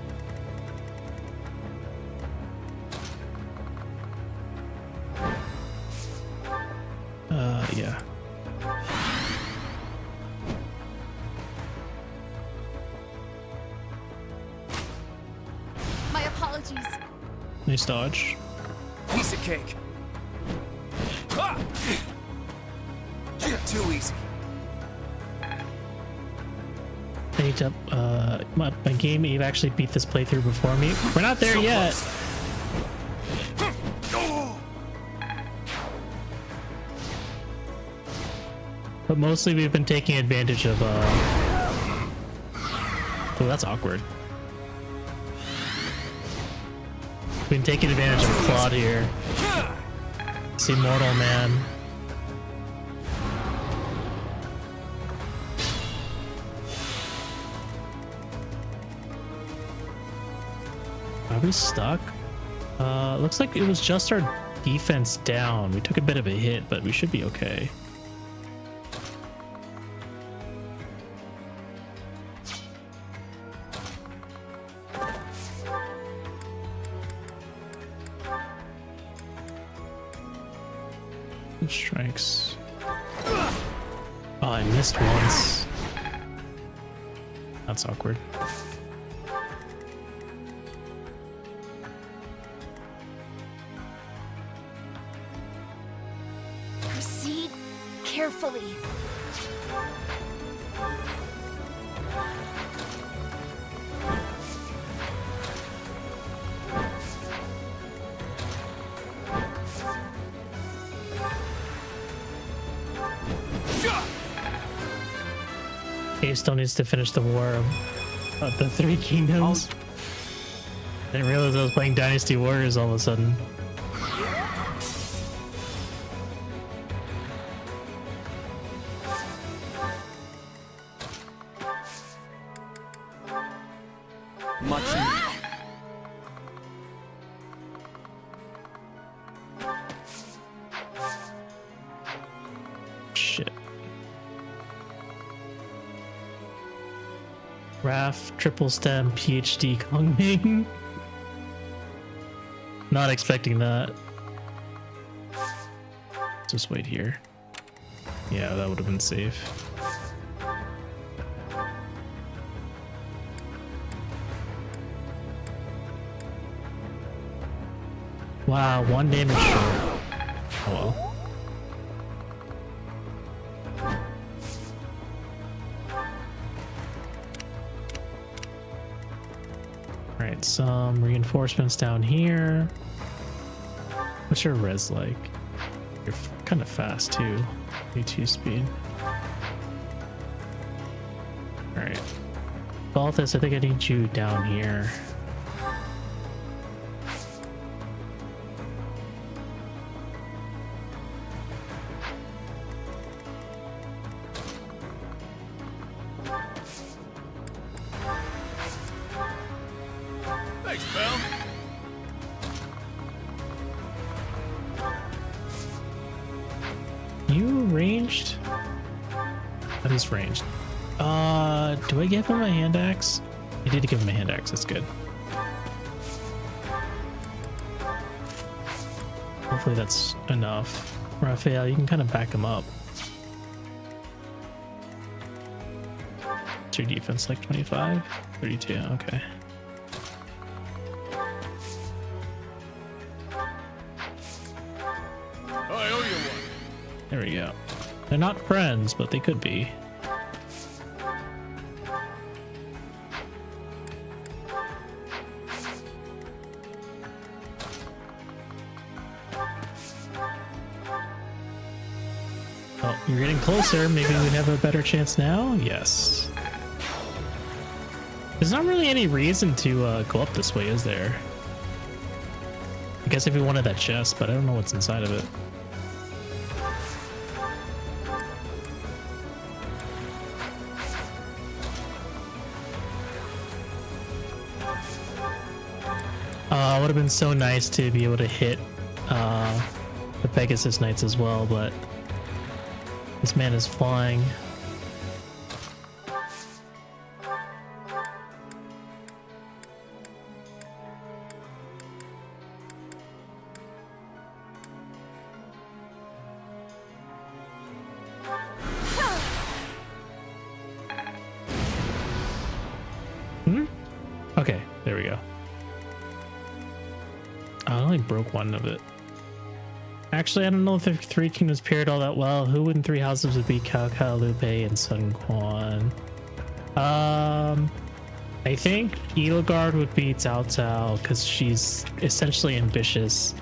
Yeah. My apologies. Nice dodge. Piece of cake. Ah! Too easy. I need to, my game Eve actually beat this playthrough before me. We're not there yet. But mostly we've been taking advantage of, oh, that's awkward. We've been taking advantage of Claude here. It's immortal, man. Are we stuck? Looks like it was just our defense down. We took a bit of a hit, but we should be okay. Strikes. Oh, I missed once. That's awkward. Proceed carefully. Still needs to finish the war of the Three Kingdoms. I didn't realize I was playing Dynasty Warriors all of a sudden. Shit. Raf, triple stem, PhD, Kongming. Not expecting that. Just wait here. Yeah, that would have been safe. Wow, 1 damage short. Oh well. Alright, some reinforcements down here. What's your res like? You're kind of fast too. UT speed. Alright. Balthus, I think I need you down here. Ranged. Do I give him a hand axe? I did give him a hand axe, that's good. Hopefully that's enough. Raphael, you can kind of back him up. What's your defense, like 25? 32, okay. I owe you one. There we go. They're not friends, but they could be. Oh, you're getting closer. Maybe we have a better chance now? Yes. There's not really any reason to go up this way, is there? I guess if we wanted that chest, but I don't know what's inside of it. It would have been so nice to be able to hit the Pegasus Knights as well, but this man is flying. Okay, there we go. I only broke one of it. Actually, I don't know if the Three Kingdoms paired all that well. Who in Three Houses would be Cao Cao, Liu Bei, and Sun Quan? I think Edelgard would be Cao Cao because she's essentially ambitious.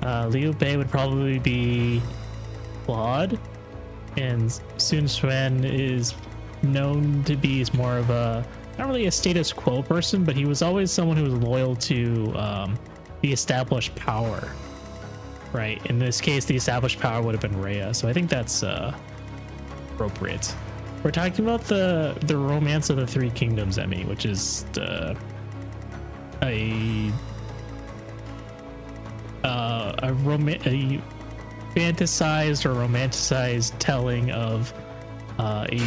Liu Bei would probably be Claude, and Sun Quan is known to be more of a, not really a status quo person, but he was always someone who was loyal to the established power, right? In this case, the established power would have been Rhea, so I think that's appropriate. We're talking about the romance of the Three Kingdoms, Emmy, which is a a fantasized or romanticized telling of a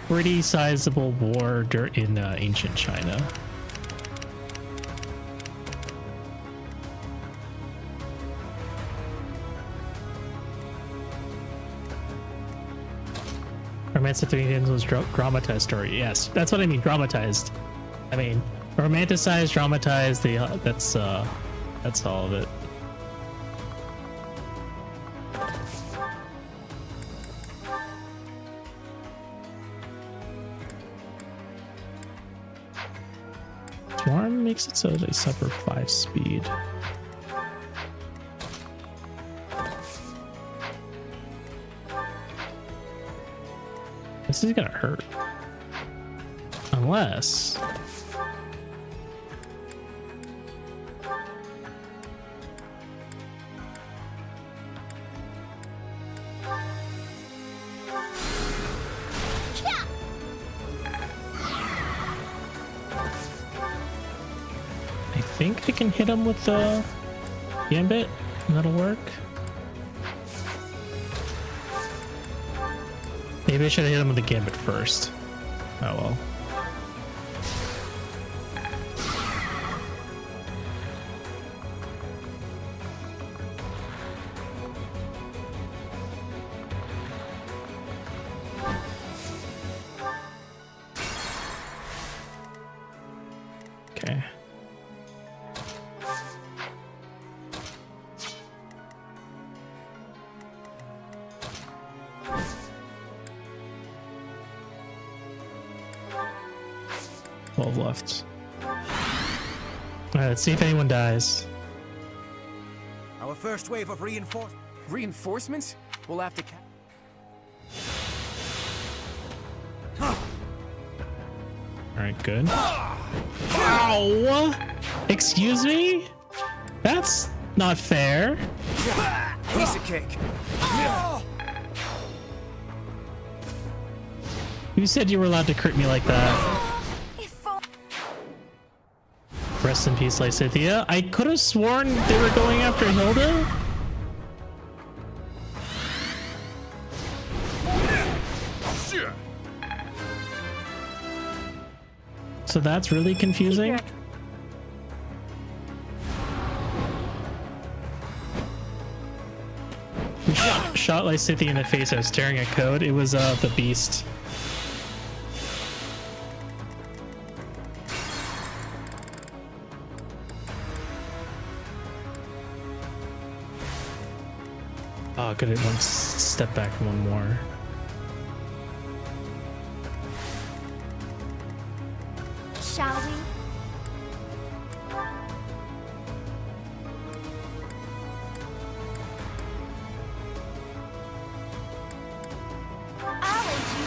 pretty sizable war in ancient China. Romance of the Indians was dramatized story. Yes, that's what I mean. Dramatized. I mean, romanticized, dramatized. That's all of it. Swarm makes it so they suffer 5 speed. This is gonna hurt. Unless... I think I can hit him with the gambit, and that'll work. Maybe I should have hit him with the gambit first. Oh well. Okay. Left. Alright, let's see if anyone dies. Our first wave of Reinforcements? We'll have to Alright, good. Ow! Excuse me? That's not fair. piece of cake. Who said you were allowed to crit me like that? Rest in peace, Lysithea. I could have sworn they were going after Hilda. So that's really confusing. We shot Lysithea in the face. I was staring at code. It was the beast. Oh, good. It went step back one more. Shall we? I'll aid you.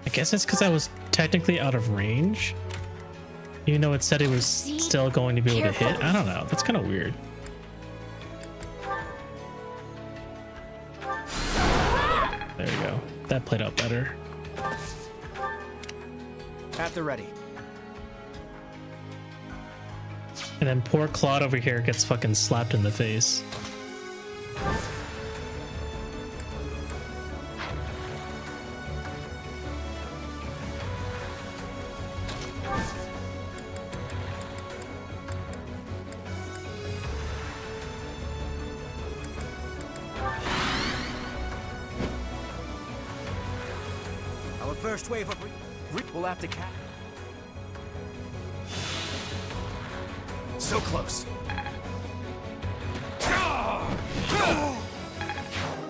I guess it's because I was technically out of range. Even though it said it was still going to be able to hit. I don't know. That's kind of weird. There you go. That played out better. At the ready. And then poor Claude over here gets fucking slapped in the face. First wave of we'll have to so close.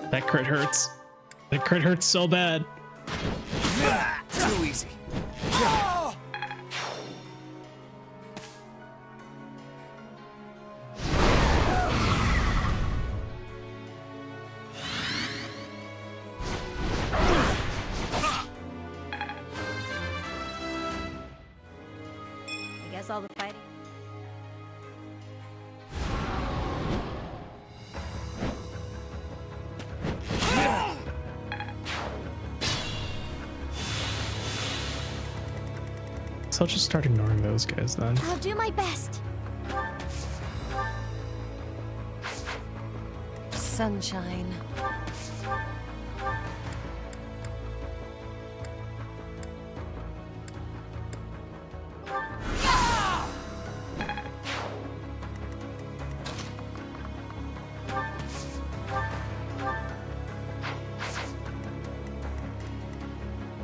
That crit hurts. That crit hurts so bad. Too easy. All the fighting. So I'll just start ignoring those guys then. I'll do my best. Sunshine.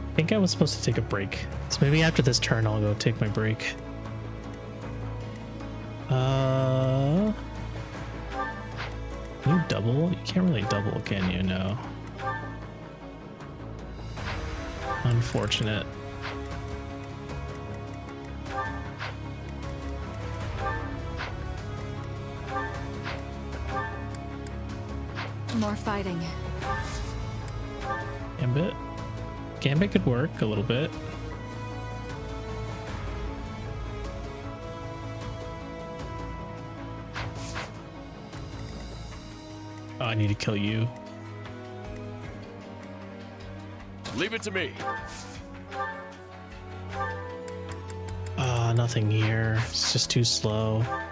I think I was supposed to take a break. So maybe after this turn I'll go take my break. Can you double? You can't really double, can you? No. Unfortunate. More fighting. Gambit. Gambit could work a little bit. Oh, I need to kill you. Leave it to me. Nothing here. It's just too slow. Oh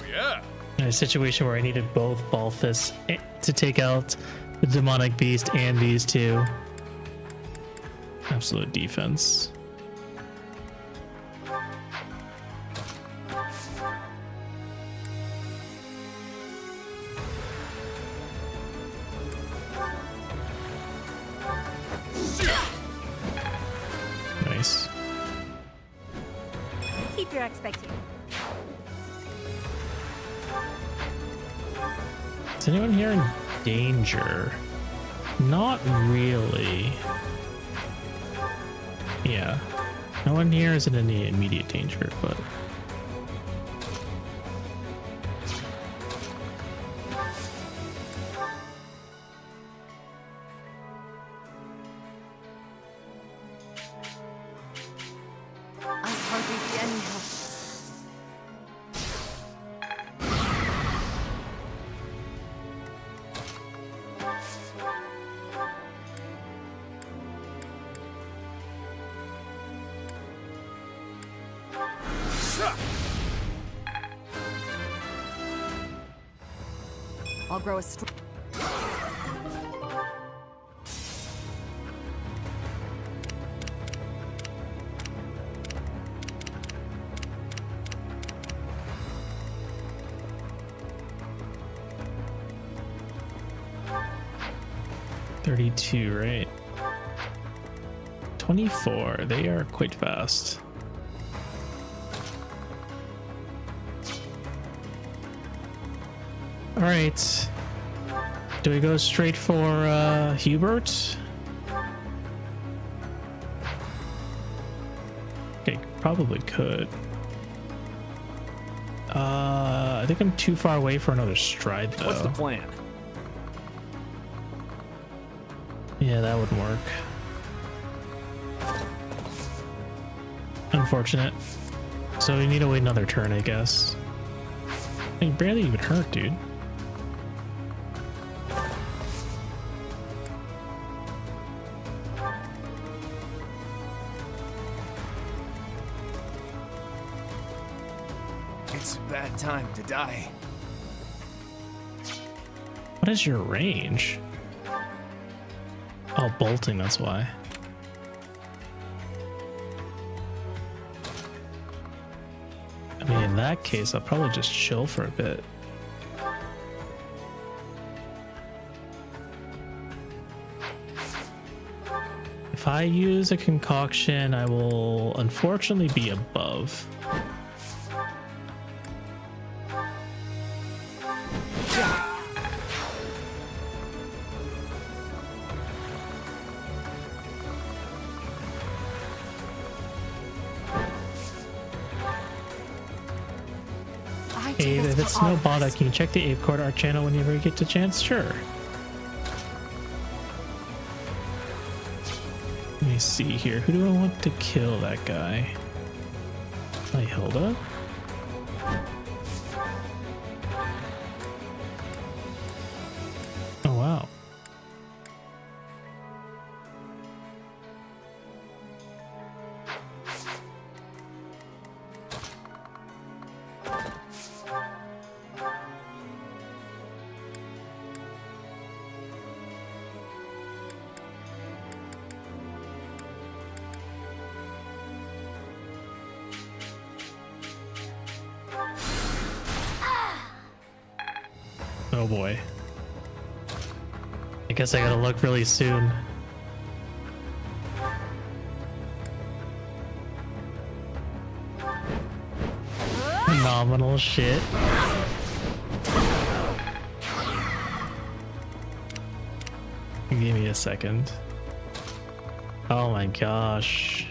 yeah. In a situation where I needed both Balthus to take out the demonic beast and these two. Absolute defense. Nice. Keep your expectations. Is anyone here in danger? Not really. Yeah. No one here is in any immediate danger, but... I hardly see any help. I'll grow a strong. Right? 24. They are quite fast. All right. Do we go straight for Hubert? Okay, probably could. I think I'm too far away for another stride though. What's the plan? Yeah, that would work. Unfortunate. So we need to wait another turn, I guess. I barely even hurt, dude. It's a bad time to die. What is your range? Oh, bolting, that's why. I mean, in that case, I'll probably just chill for a bit. If I use a concoction, I will unfortunately be above. Abe, if it's no bother, can you check the Abe Court Art channel whenever you get the chance? Sure. Let me see here. Who do I want to kill that guy? Like Hilda? Oh, wow. Oh boy. I guess I gotta look really soon. Phenomenal shit. Give me a second. Oh my gosh.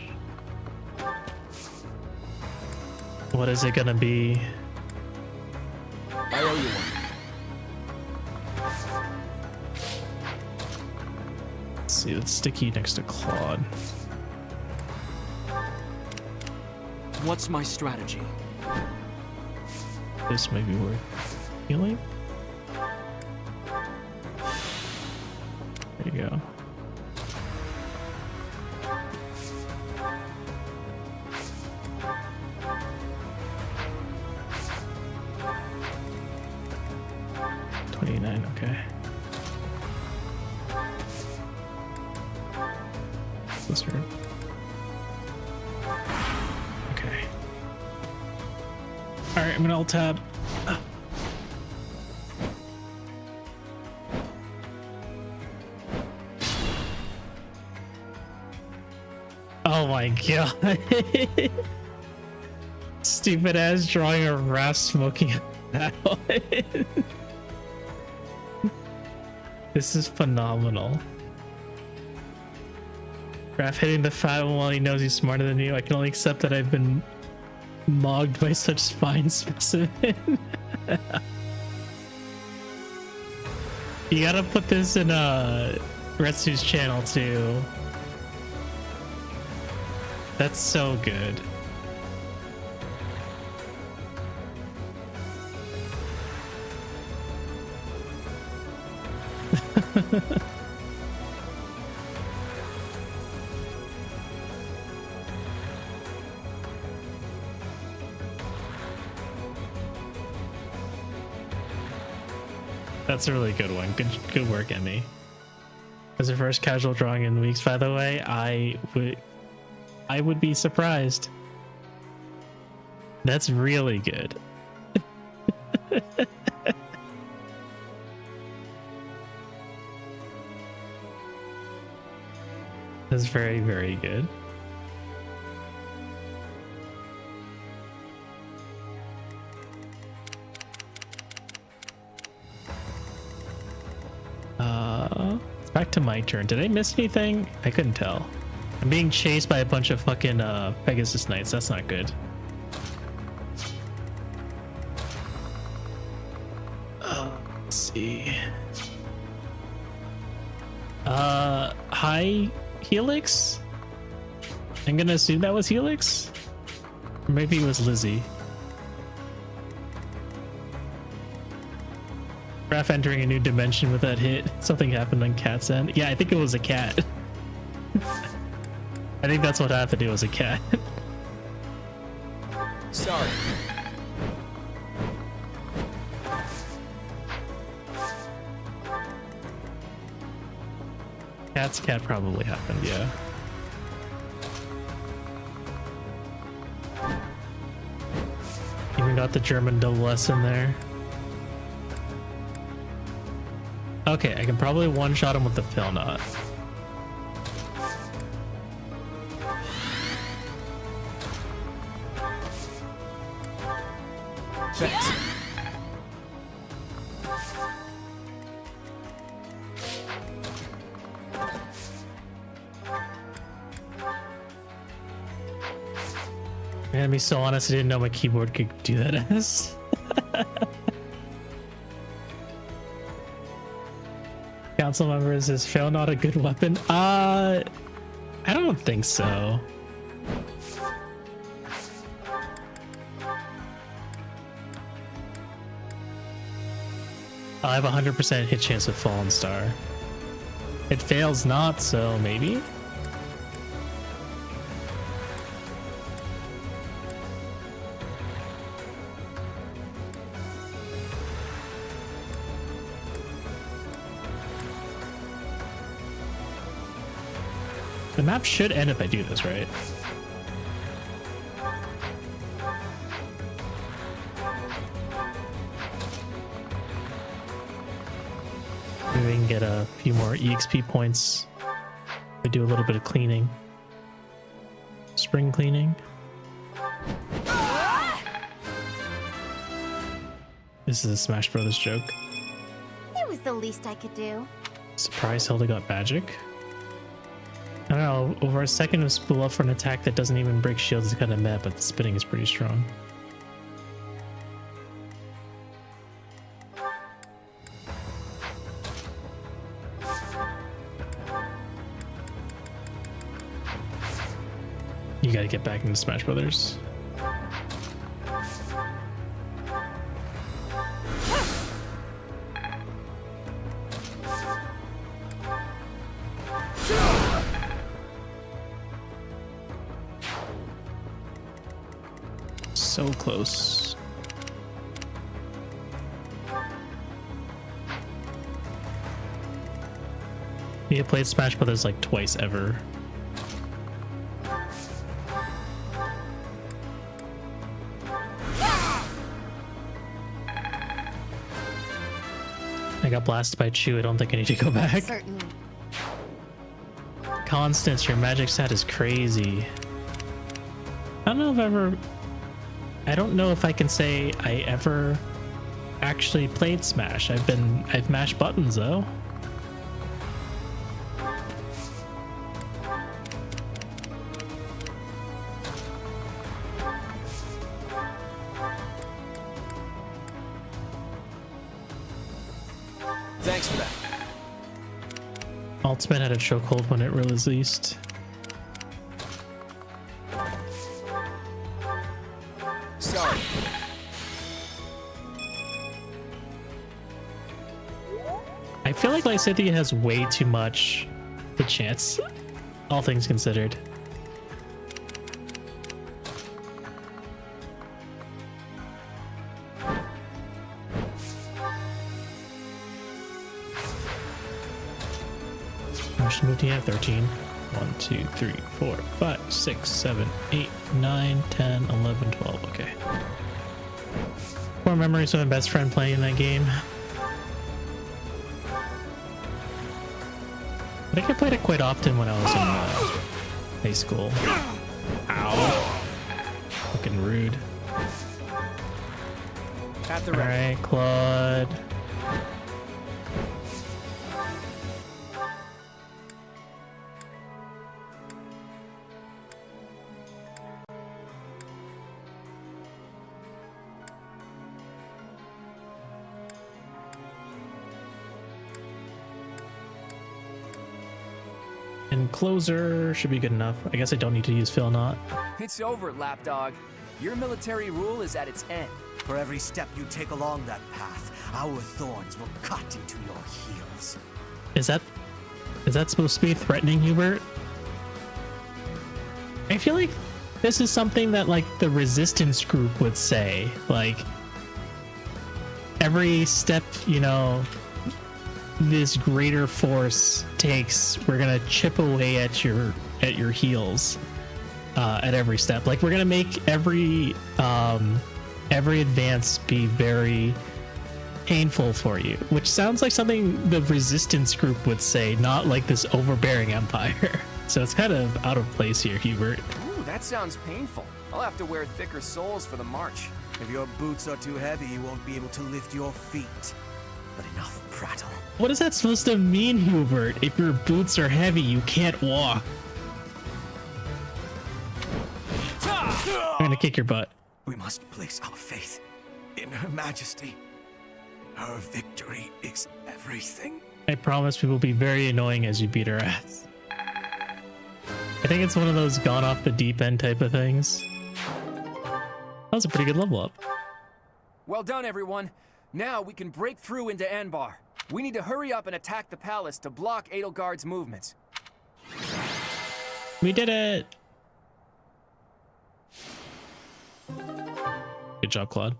What is it gonna be? I owe you one. Let's see, let's stick you next to Claude. What's my strategy? This may be worth healing. There you go. Okay. This hurt. Okay. Alright, I'm gonna alt tab. Oh my god. Stupid ass drawing a rat smoking that one. This is phenomenal. Raph hitting the fat one while he knows he's smarter than you. I can only accept that I've been mogged by such fine specimen. You gotta put this in Retsu's channel too. That's so good. That's a really good one. Good work, Emmy. As the first casual drawing in weeks, by the way, I would be surprised. That's really good. That's very, very good. It's back to my turn. Did I miss anything? I couldn't tell. I'm being chased by a bunch of fucking Pegasus Knights. That's not good. Let's see. Hi, Helix? I'm gonna assume that was Helix? Or maybe it was Lizzie. Raph entering a new dimension with that hit. Something happened on Cat's end. Yeah, I think it was a cat. I think that's what happened. It was a cat. Sorry. Cat's cat probably happened, yeah. Even got the German double S in there. Okay, I can probably one-shot him with the Fill Knot. Thanks. Man, to be so honest, I didn't know my keyboard could do that as. Council members, is Fail not a good weapon? I don't think so. I have 100% hit chance with Fallen Star. It fails not, so maybe? The map should end if I do this, right? Maybe we can get a few more EXP points. We do a little bit of cleaning. Spring cleaning. This is a Smash Brothers joke. It was the least I could do. Surprise Hilda got magic. I don't know, over a second of spool up for an attack that doesn't even break shields is kind of meh, but the spinning is pretty strong. You gotta get back into Smash Brothers. So close. We have played Smash Brothers like twice ever. I got blasted by Chew. I don't think I need to go back. Certainly. Constance, your magic stat is crazy. I don't know if I don't know if I can say I ever actually played Smash. I've mashed buttons though. Thanks for that. Ultimate had a chokehold when it released. Sorry. I feel like Lysithea has way too much the chance, all things considered. How much move do you have? 13. 1, 2, 3, 4, 5, 6, 7, 8, 9, 10, 11, 12. Okay. Core memories of my best friend playing that game. I think I played it quite often when I was in high school. Ow. Fucking rude. Alright, Claude. And closer should be good enough. I guess I don't need to use Phil Knot. It's over, lapdog. Your military rule is at its end. For every step you take along that path, our thorns will cut into your heels. Is that supposed to be threatening, Hubert? I feel like this is something that like the resistance group would say. Like every step, you know, this greater force takes, we're gonna chip away at your heels at every step. Like we're gonna make every advance be very painful for you, which sounds like something the resistance group would say, not like this overbearing empire. So it's kind of out of place here, Hubert. Ooh, that sounds painful. I'll have to wear thicker soles for the march. If your boots are too heavy, you won't be able to lift your feet. But enough prattle. What is that supposed to mean, Hubert? If your boots are heavy, you can't walk. I'm gonna kick your butt. We must place our faith in Her Majesty. Her victory is everything. I promise we will be very annoying as you beat our ass. I think it's one of those gone off the deep end type of things. That was a pretty good level up. Well done, everyone. Now we can break through into Anbar. We need to hurry up and attack the palace to block Edelgard's movements. We did it! Good job, Claude.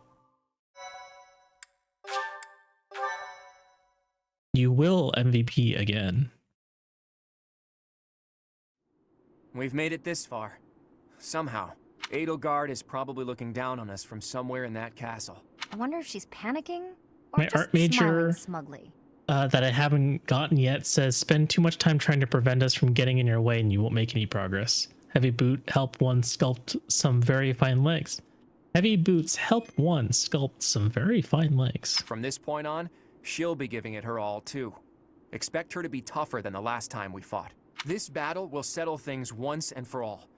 You will MVP again. We've made it this far. Somehow. Edelgard is probably looking down on us from somewhere in that castle. I wonder if she's panicking or My just art major smiling smugly. that I haven't gotten yet says, spend too much time trying to prevent us from getting in your way and you won't make any progress. Heavy boot help one sculpt some very fine legs. Heavy boots help one sculpt some very fine legs. From this point on, she'll be giving it her all too. Expect her to be tougher than the last time we fought. This battle will settle things once and for all.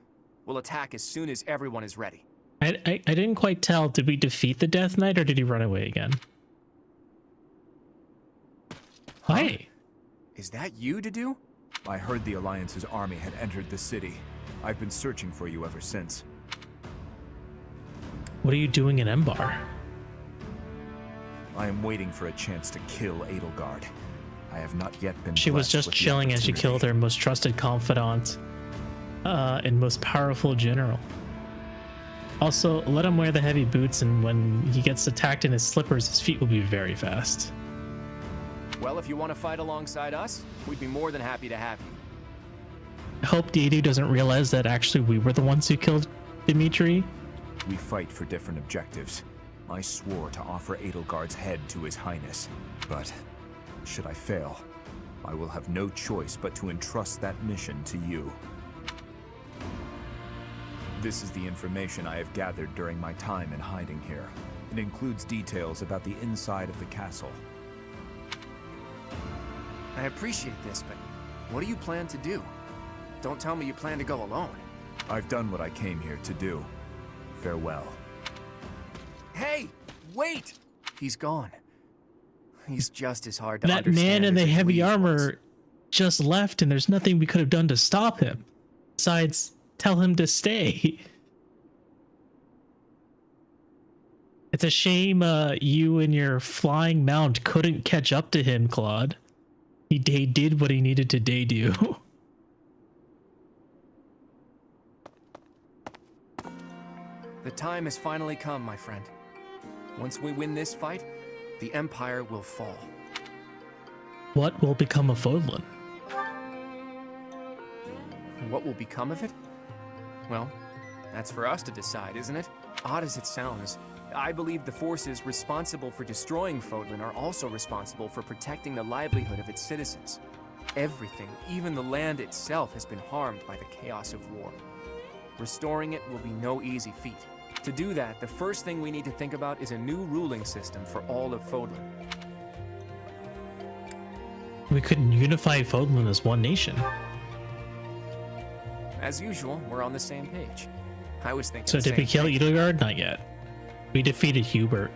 We'll attack as soon as everyone is ready. I didn't quite tell. Did we defeat the Death Knight or did he run away again? Hi. Is that you, Dedu? I heard the Alliance's army had entered the city. I've been searching for you ever since. What are you doing in Embar? I am waiting for a chance to kill Edelgard. I have not yet been. She was blessed just with the chilling as she opportunity. killed her most trusted confidant and most powerful general. Also, let him wear the heavy boots, and when he gets attacked in his slippers, his feet will be very fast. Well, if you want to fight alongside us, we'd be more than happy to have you. I hope Dedu doesn't realize that actually we were the ones who killed Dimitri. We fight for different objectives. I swore to offer Edelgard's head to His Highness, but should I fail, I will have no choice but to entrust that mission to you. This is the information I have gathered during my time in hiding here. It includes details about the inside of the castle. I appreciate this, but what do you plan to do? Don't tell me you plan to go alone. I've done what I came here to do. Farewell. Hey, wait! He's gone. He's just as hard to That understand man in as the his heavy liege armor was. just left, and there's nothing we could have done to stop him. Besides, tell him to stay. It's a shame you and your flying mount couldn't catch up to him, Claude. He did what he needed to do. The time has finally come, my friend. Once we win this fight, the Empire will fall. What will become of Fodlan? What will become of it? Well, that's for us to decide, isn't it? Odd as it sounds, I believe the forces responsible for destroying Fodlan are also responsible for protecting the livelihood of its citizens. Everything, even the land itself, has been harmed by the chaos of war. Restoring it will be no easy feat. To do that, the first thing we need to think about is a new ruling system for all of Fodlan. We couldn't unify Fodlan as one nation. As usual, we're on the same page. I was thinking So the did we same kill thing. Edelgard? Not yet. We defeated Hubert.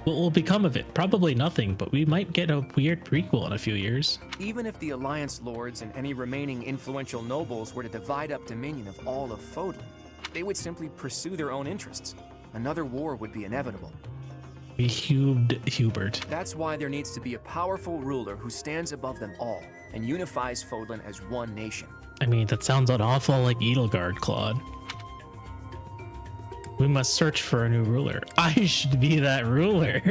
What will become of it? Probably nothing, but we might get a weird prequel in a few years. Even if the Alliance lords and any remaining influential nobles were to divide up dominion of all of Fodlan, they would simply pursue their own interests. Another war would be inevitable. We hubed Hubert. That's why there needs to be a powerful ruler who stands above them all and unifies Fodlan as one nation. I mean, that sounds an awful like Edelgard, Claude. We must search for a new ruler. I should be that ruler.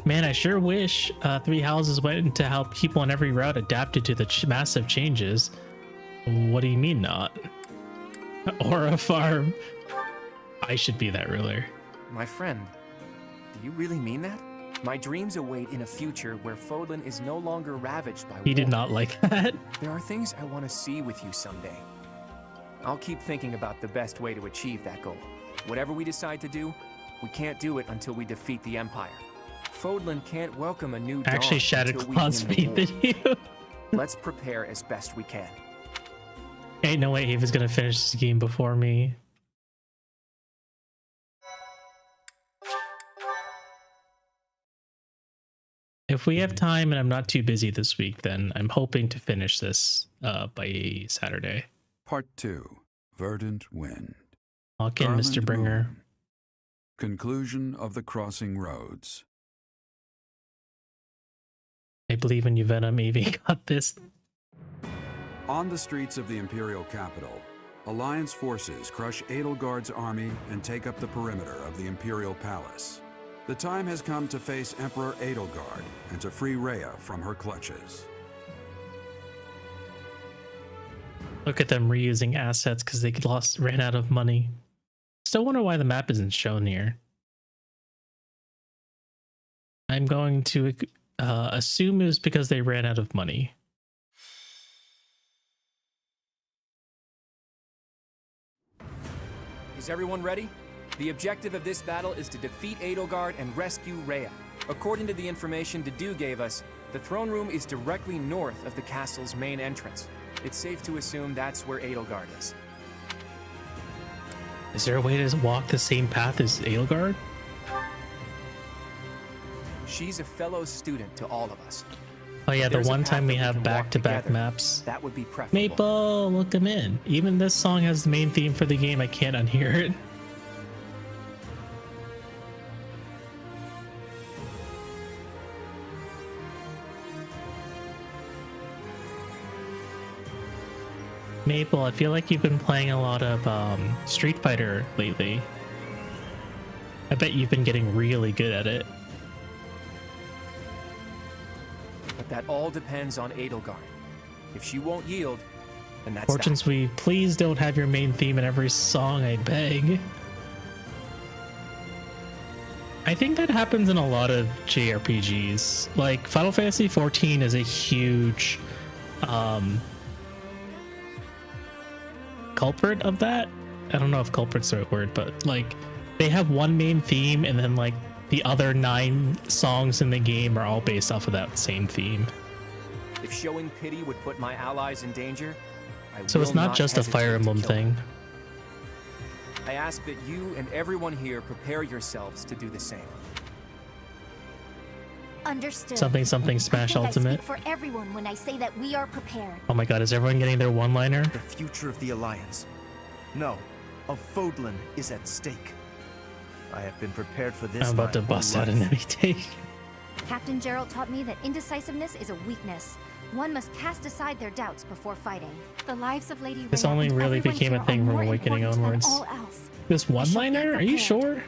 Man, I sure wish Three Houses went into how people on every route adapted to the massive changes. What do you mean not? Or a farm. I should be that ruler. My friend, do you really mean that? My dreams await in a future where Fodlan is no longer ravaged by war. He did not like that. There are things I want to see with you someday. I'll keep thinking about the best way to achieve that goal. Whatever we decide to do, we can't do it until we defeat the Empire. Fodlan can't welcome a new dawn Actually shattered until we Claude's win the faith war. in you. Let's prepare as best we can. Ain't no way he was gonna finish this game before me. If we have time and I'm not too busy this week, then I'm hoping to finish this by Saturday. Part 2. Verdant Wind. Lock in, Garland Mr. Bringer. Moon. Conclusion of the Crossing Roads. I believe in you, Venom. Evie got this. On the streets of the Imperial capital, Alliance forces crush Edelgard's army and take up the perimeter of the Imperial Palace. The time has come to face Emperor Edelgard and to free Rhea from her clutches. Look at them reusing assets because they ran out of money. Still wonder why the map isn't shown here. I'm going to assume it was because they ran out of money. Is everyone ready? The objective of this battle is to defeat Edelgard and rescue Rhea. According to the information Dedu gave us, the throne room is directly north of the castle's main entrance. It's safe to assume that's where Edelgard is. Is there a way to walk the same path as Edelgard? She's a fellow student to all of us. Oh yeah, the There's a one path time we that have can walk back-to-back together. maps. That would be preferable. Maple, look him in. Even this song has the main theme for the game. I can't unhear it. Maple, I feel like you've been playing a lot of Street Fighter lately. I bet you've been getting really good at it. But that all depends on Edelgard. If she won't yield, then that's Fortune that. Sweet, please don't have your main theme in every song, I beg. I think that happens in a lot of JRPGs. Like, Final Fantasy XIV is a huge culprit of that. I don't know if culprit's the right word, but like, they have one main theme and then like the other 9 songs in the game are all based off of that same theme. If showing pity would put my allies in danger, So it's not just a hesitate Fire to Emblem kill thing. them. I ask that you and everyone here prepare yourselves to do the same. Understood. Something I Smash think Ultimate. I speak for everyone when I say that we are prepared. Oh my god, is everyone getting their one-liner? The future of the Alliance. No, of Fodlan is at stake. I have been prepared for this. I'm about to my whole bust out life. an enemy take. Captain Gerald taught me that indecisiveness is a weakness. One must cast aside their doubts before fighting. The lives of Lady This Rhea only and really everyone became a here thing are from more Awakening important than onwards. all else. This one-liner? Are you sure?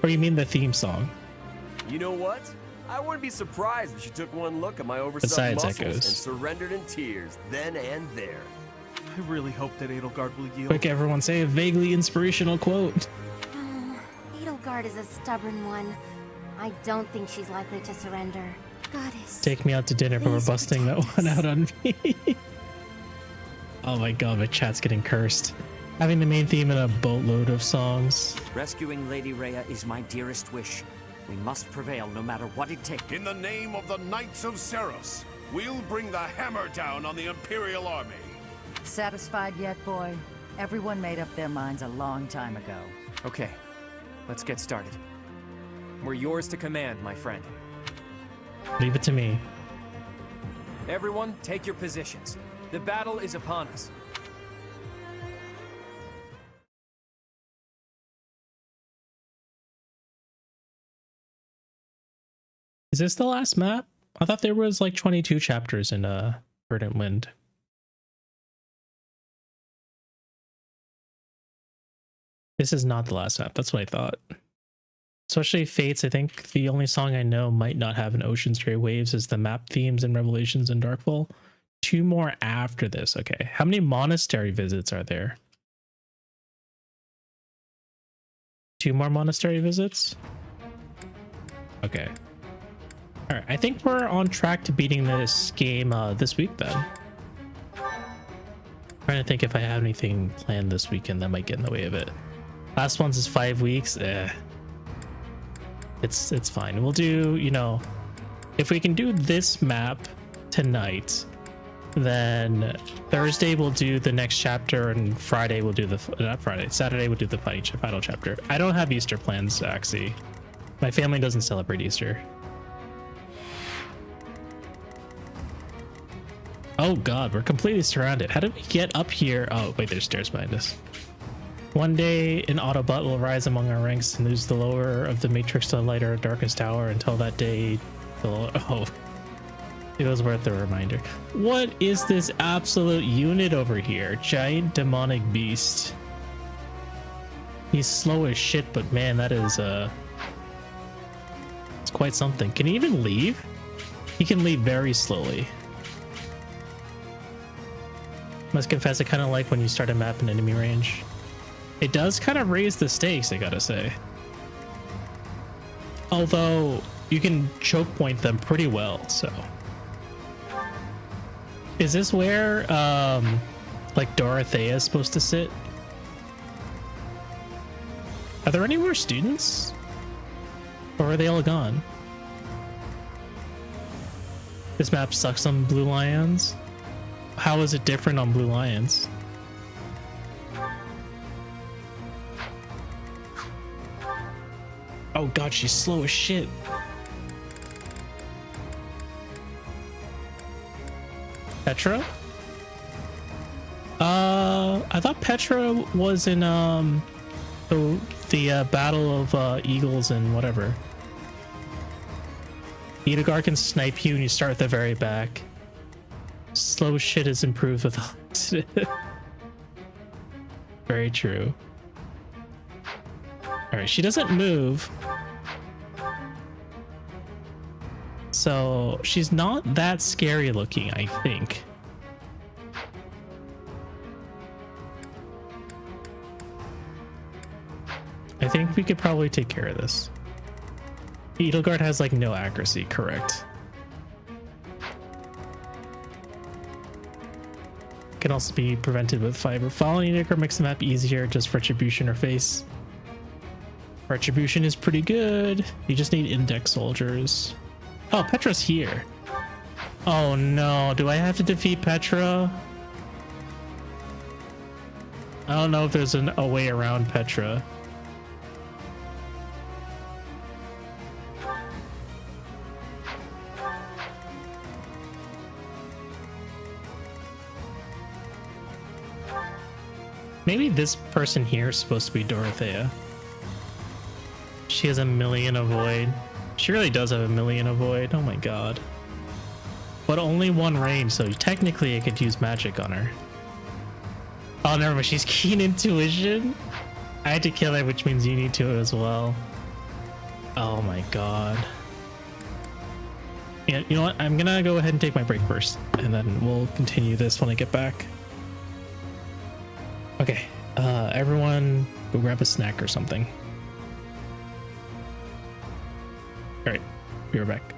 Or you mean the theme song? You know what? I wouldn't be surprised if she took one look at my overstuffed Besides muscles and Echoes. surrendered in tears, then and there. I really hope that Edelgard will yield. Quick, everyone say a vaguely inspirational quote. Oh, Edelgard is a stubborn one. I don't think she's likely to surrender. Goddess. Take me out to dinner, but we're Please busting that protect one us. out on me. Oh my god, my chat's getting cursed. Having the main theme in a boatload of songs. Rescuing Lady Rhea is my dearest wish. We must prevail no matter what it takes. In the name of the Knights of Ceros, we'll bring the hammer down on the Imperial Army. Satisfied yet, boy? Everyone made up their minds a long time ago. Okay, let's get started. We're yours to command, my friend. Leave it to me. Everyone, take your positions. The battle is upon us. Is this the last map? I thought there was like 22 chapters in Verdant Wind. This is not the last map. That's what I thought. Especially Fates, I think the only song I know might not have an Ocean's Grey Waves is the map themes and Revelations and Darkfall. 2 more after this. Okay. How many monastery visits are there? 2 more monastery visits? Okay. All right, I think we're on track to beating this game this week then. Trying to think if I have anything planned this weekend that might get in the way of it. Last one's is 5 weeks. It's fine. We'll do, you know, if we can do this map tonight, then Thursday we'll do the next chapter, and Friday we'll do Saturday we'll do the final chapter. I don't have Easter plans, actually. My family doesn't celebrate Easter. Oh god, we're completely surrounded. How did we get up here? Oh, wait, there's stairs behind us. One day, an Autobot will rise among our ranks and lose the lower of the Matrix to the lighter, darkest hour. Until that day, oh, it was worth the reminder. What is this absolute unit over here? Giant demonic beast. He's slow as shit, but man, that is it's quite something. Can he even leave? He can leave very slowly. Must confess, I kind of like when you start a map in enemy range. It does kind of raise the stakes, I gotta say. Although, you can choke point them pretty well. So, is this where like Dorothea is supposed to sit? Are there any more students, or are they all gone? This map sucks on Blue Lions. How is it different on Blue Lions? Oh god, she's slow as shit. Petra? I thought Petra was in the Battle of Eagles and whatever. Edelgard can snipe you and you start at the very back. Slow shit is improved with very true. Alright, she doesn't move. So she's not that scary looking, I think. I think we could probably take care of this. Edelgard has like no accuracy, correct? Can also be prevented with fiber. Following Edelgard makes the map easier, just retribution or face. Retribution is pretty good. You just need index soldiers. Oh, Petra's here. Oh no, do I have to defeat Petra? I don't know if there's a way around Petra. Maybe this person here is supposed to be Dorothea. She has a million avoid. She really does have a million avoid. Oh my god. But only one range, so technically I could use magic on her. Oh, never mind. She's keen intuition. I had to kill her, which means you need to as well. Oh my god. Yeah, you know what? I'm gonna go ahead and take my break first, and then we'll continue this when I get back. Okay, everyone go grab a snack or something. All right, be right back.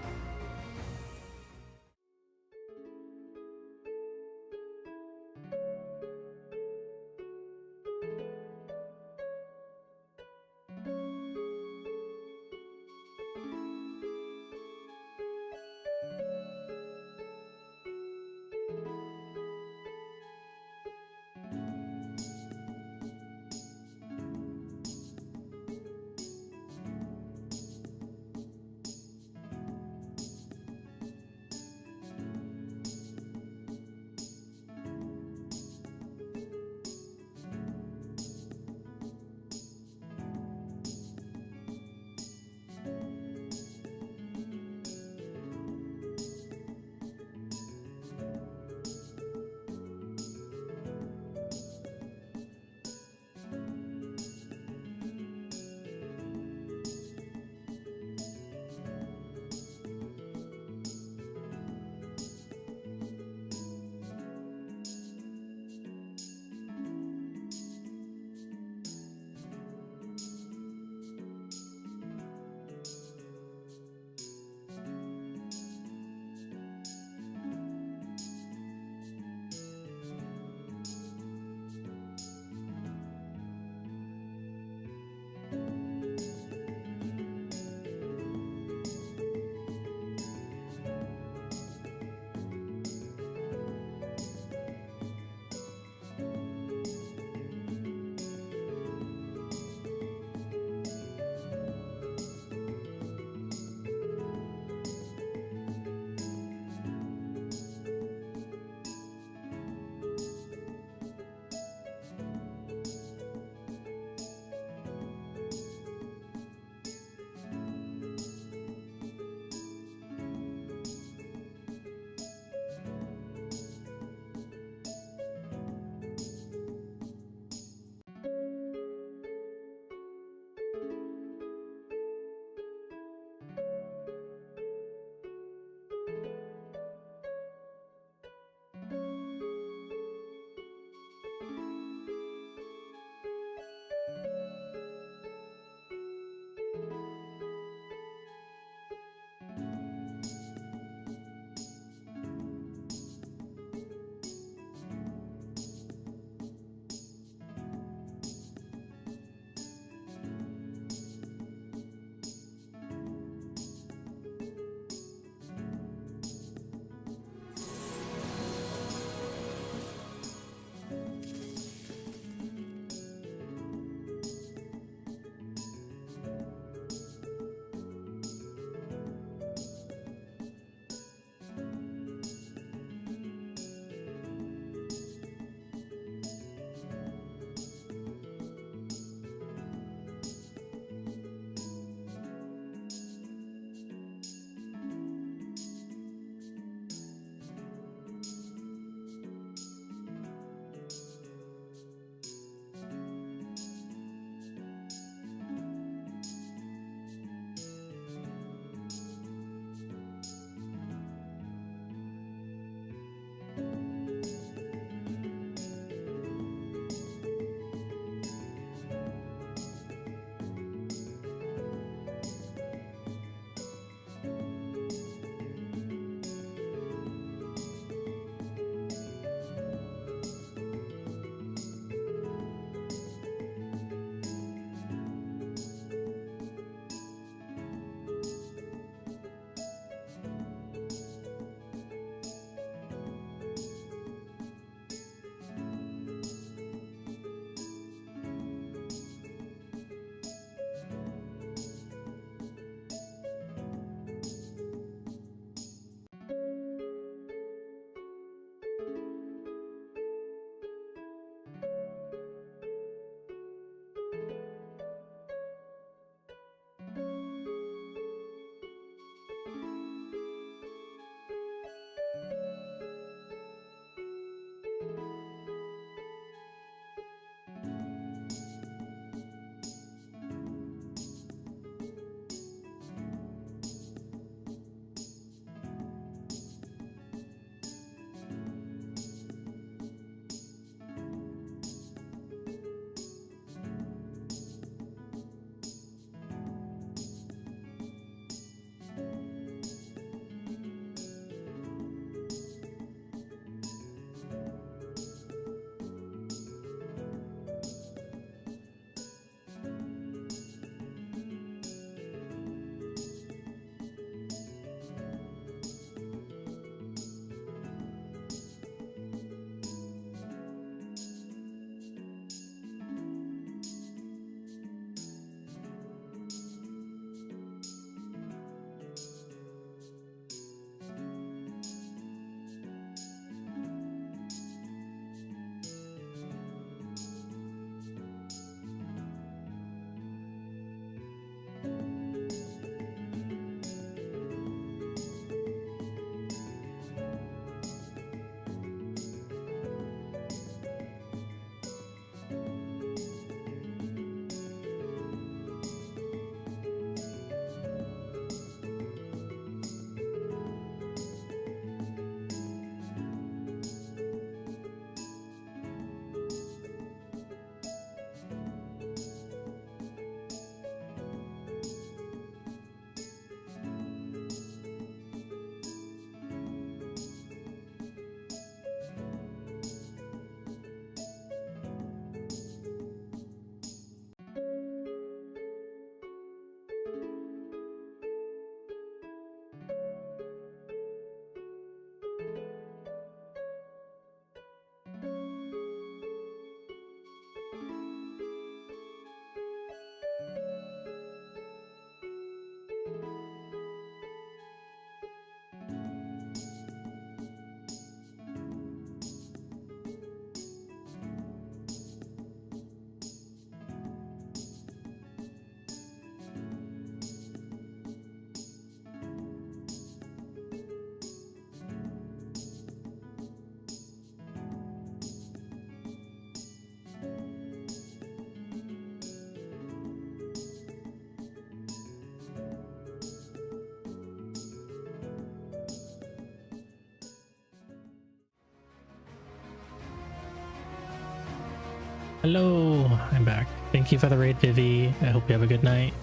Hello, I'm back. Thank you for the raid, Vivi. I hope you have a good night.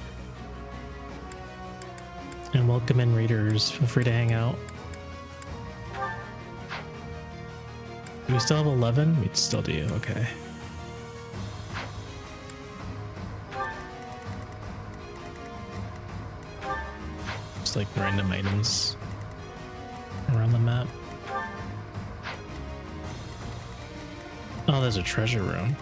And welcome in, readers. Feel free to hang out. Do we still have 11? We still do, okay. Just like random items around the map. Oh, there's a treasure room.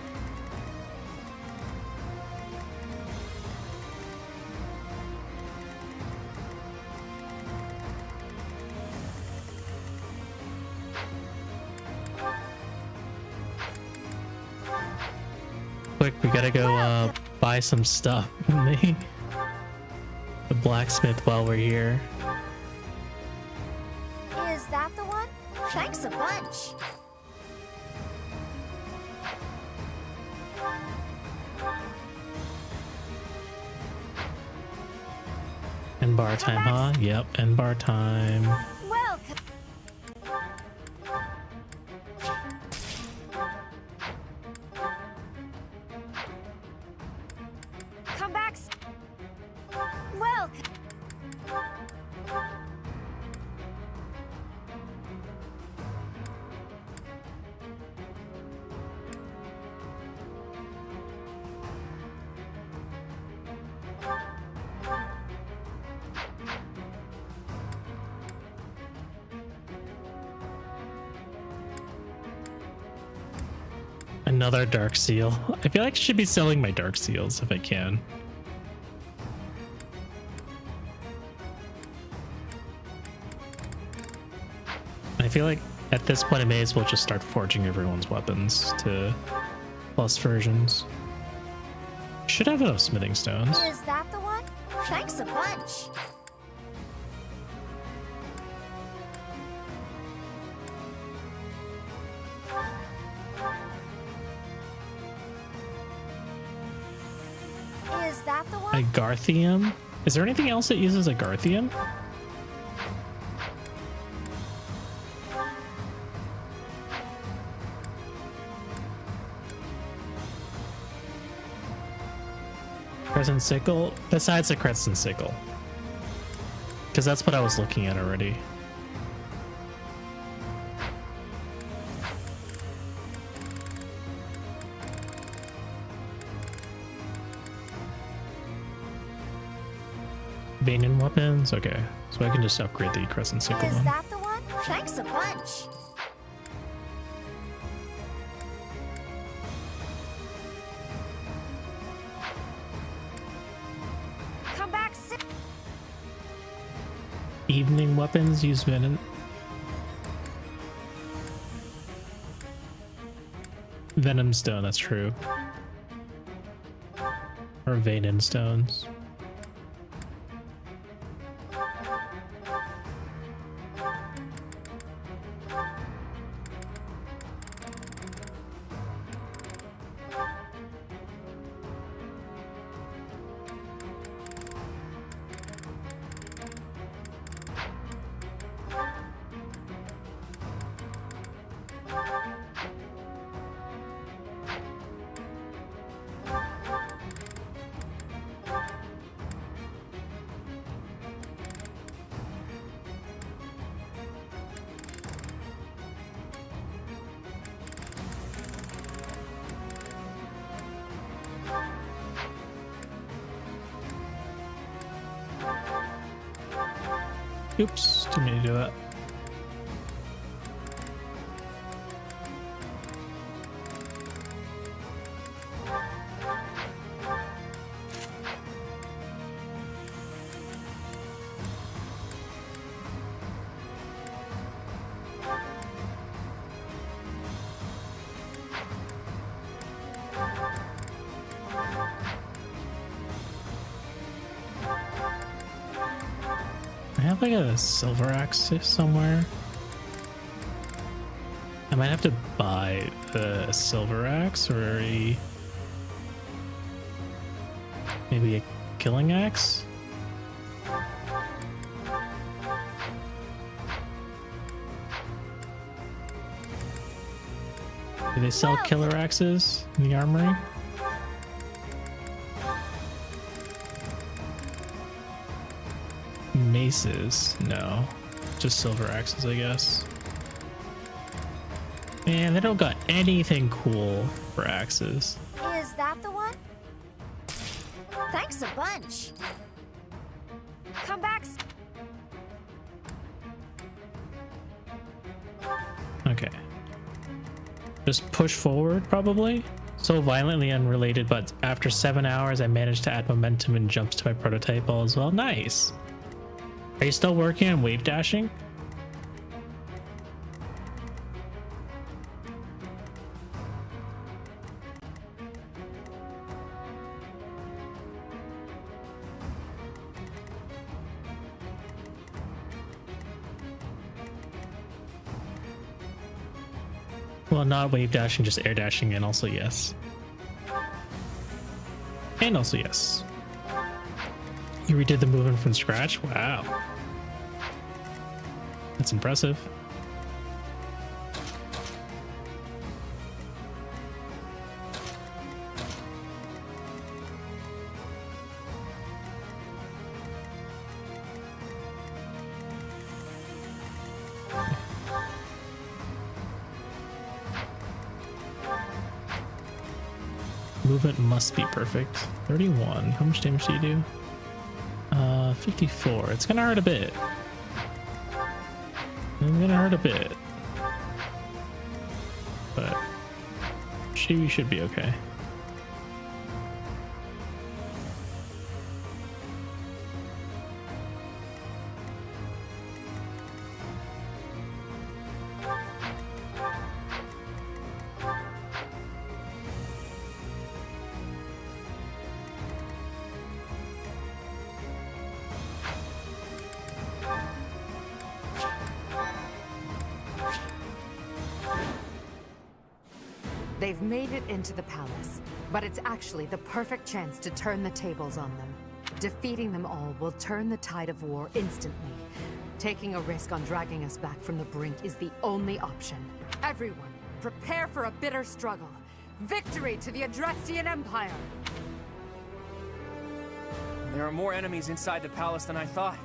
Quick, we gotta go buy some stuff from the blacksmith while we're here. Is that the one? Thanks a bunch. End bar time, huh? Yep, end bar time. Welcome. Come back. Welcome. Another dark seal. I feel like I should be selling my dark seals if I can. I feel like at this point I may as well just start forging everyone's weapons to plus versions. Should have enough smithing stones. Is that the one? Thanks a bunch. Is that the one? A Garthium? Is there anything else that uses a Garthium? Crescent sickle? Besides the crescent sickle. Because that's what I was looking at already. Vein and weapons? Okay. So I can just upgrade the crescent sickle Is one. that the one? Thanks a bunch. Come back. Evening weapons use venom. Venom stone, that's true. Or vein stones. Oops, didn't mean to do that. I have like a silver axe somewhere. I might have to buy a silver axe or maybe a killing axe. Do they sell killer axes in the armory? Maces? No. Just silver axes, I guess. Man, they don't got anything cool for axes. Is that the one? Thanks a bunch. Come back. Okay. Just push forward, probably. So violently unrelated, but after 7 hours, I managed to add momentum and jumps to my prototype all as well. Nice. Are you still working on wave dashing? Well, not wave dashing, just air dashing, and also yes. And also yes. You redid the movement from scratch? Wow. That's impressive. Movement must be perfect. 31. How much damage do you do? 54. It's gonna hurt a bit. It's gonna hurt a bit. But she should be okay. They've made it into the palace, but it's actually the perfect chance to turn the tables on them. Defeating them all will turn the tide of war instantly. Taking a risk on dragging us back from the brink is the only option. Everyone, prepare for a bitter struggle. Victory to the Adrestian Empire! There are more enemies inside the palace than I thought.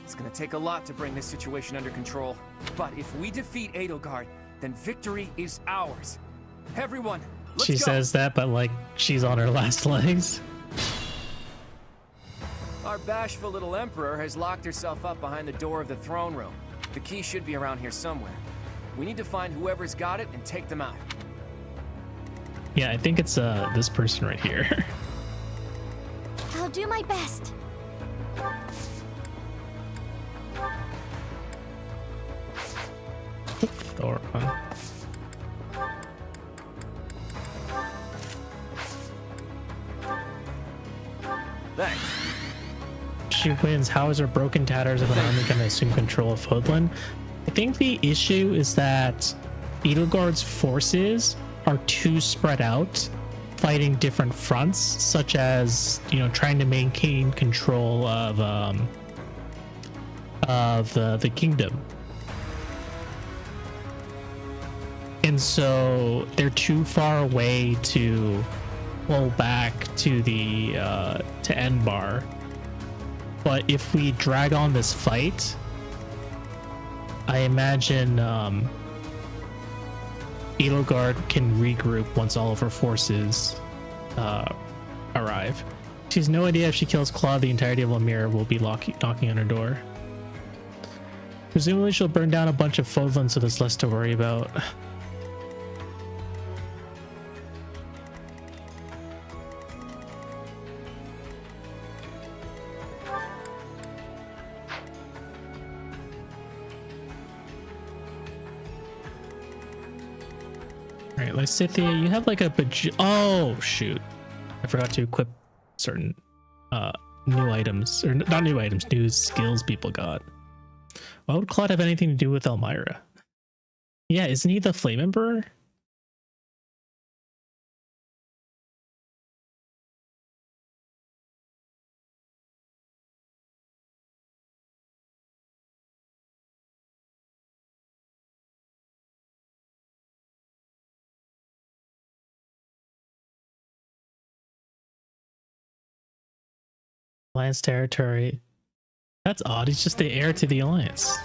It's gonna take a lot to bring this situation under control. But if we defeat Edelgard, then victory is ours. Everyone, let's She go. says that, but like she's on her last legs. Our bashful little emperor has locked herself up behind the door of the throne room. The key should be around here somewhere. We need to find whoever's got it and take them out. Yeah, I think it's this person right here. I'll do my best. Thoron. Thanks. She wins. How is her broken tatters of an army going to assume control of Hoodland? I think the issue is that Edelgard's forces are too spread out, fighting different fronts, such as, you know, trying to maintain control of the kingdom. And so they're too far away to pull back to the to Enbar. But if we drag on this fight, I imagine Edelgard can regroup once all of her forces arrive. She has no idea if she kills Claude, the entirety of Lemire will be knocking on her door. Presumably she'll burn down a bunch of Fodlan, so there's less to worry about. Alright, Lysithia, you have like a oh shoot. I forgot to equip certain new items, or not new items, new skills people got. Why would Claude have anything to do with Elmira? Yeah, isn't he the Flame Emperor? Alliance territory. That's odd. He's just the heir to the Alliance.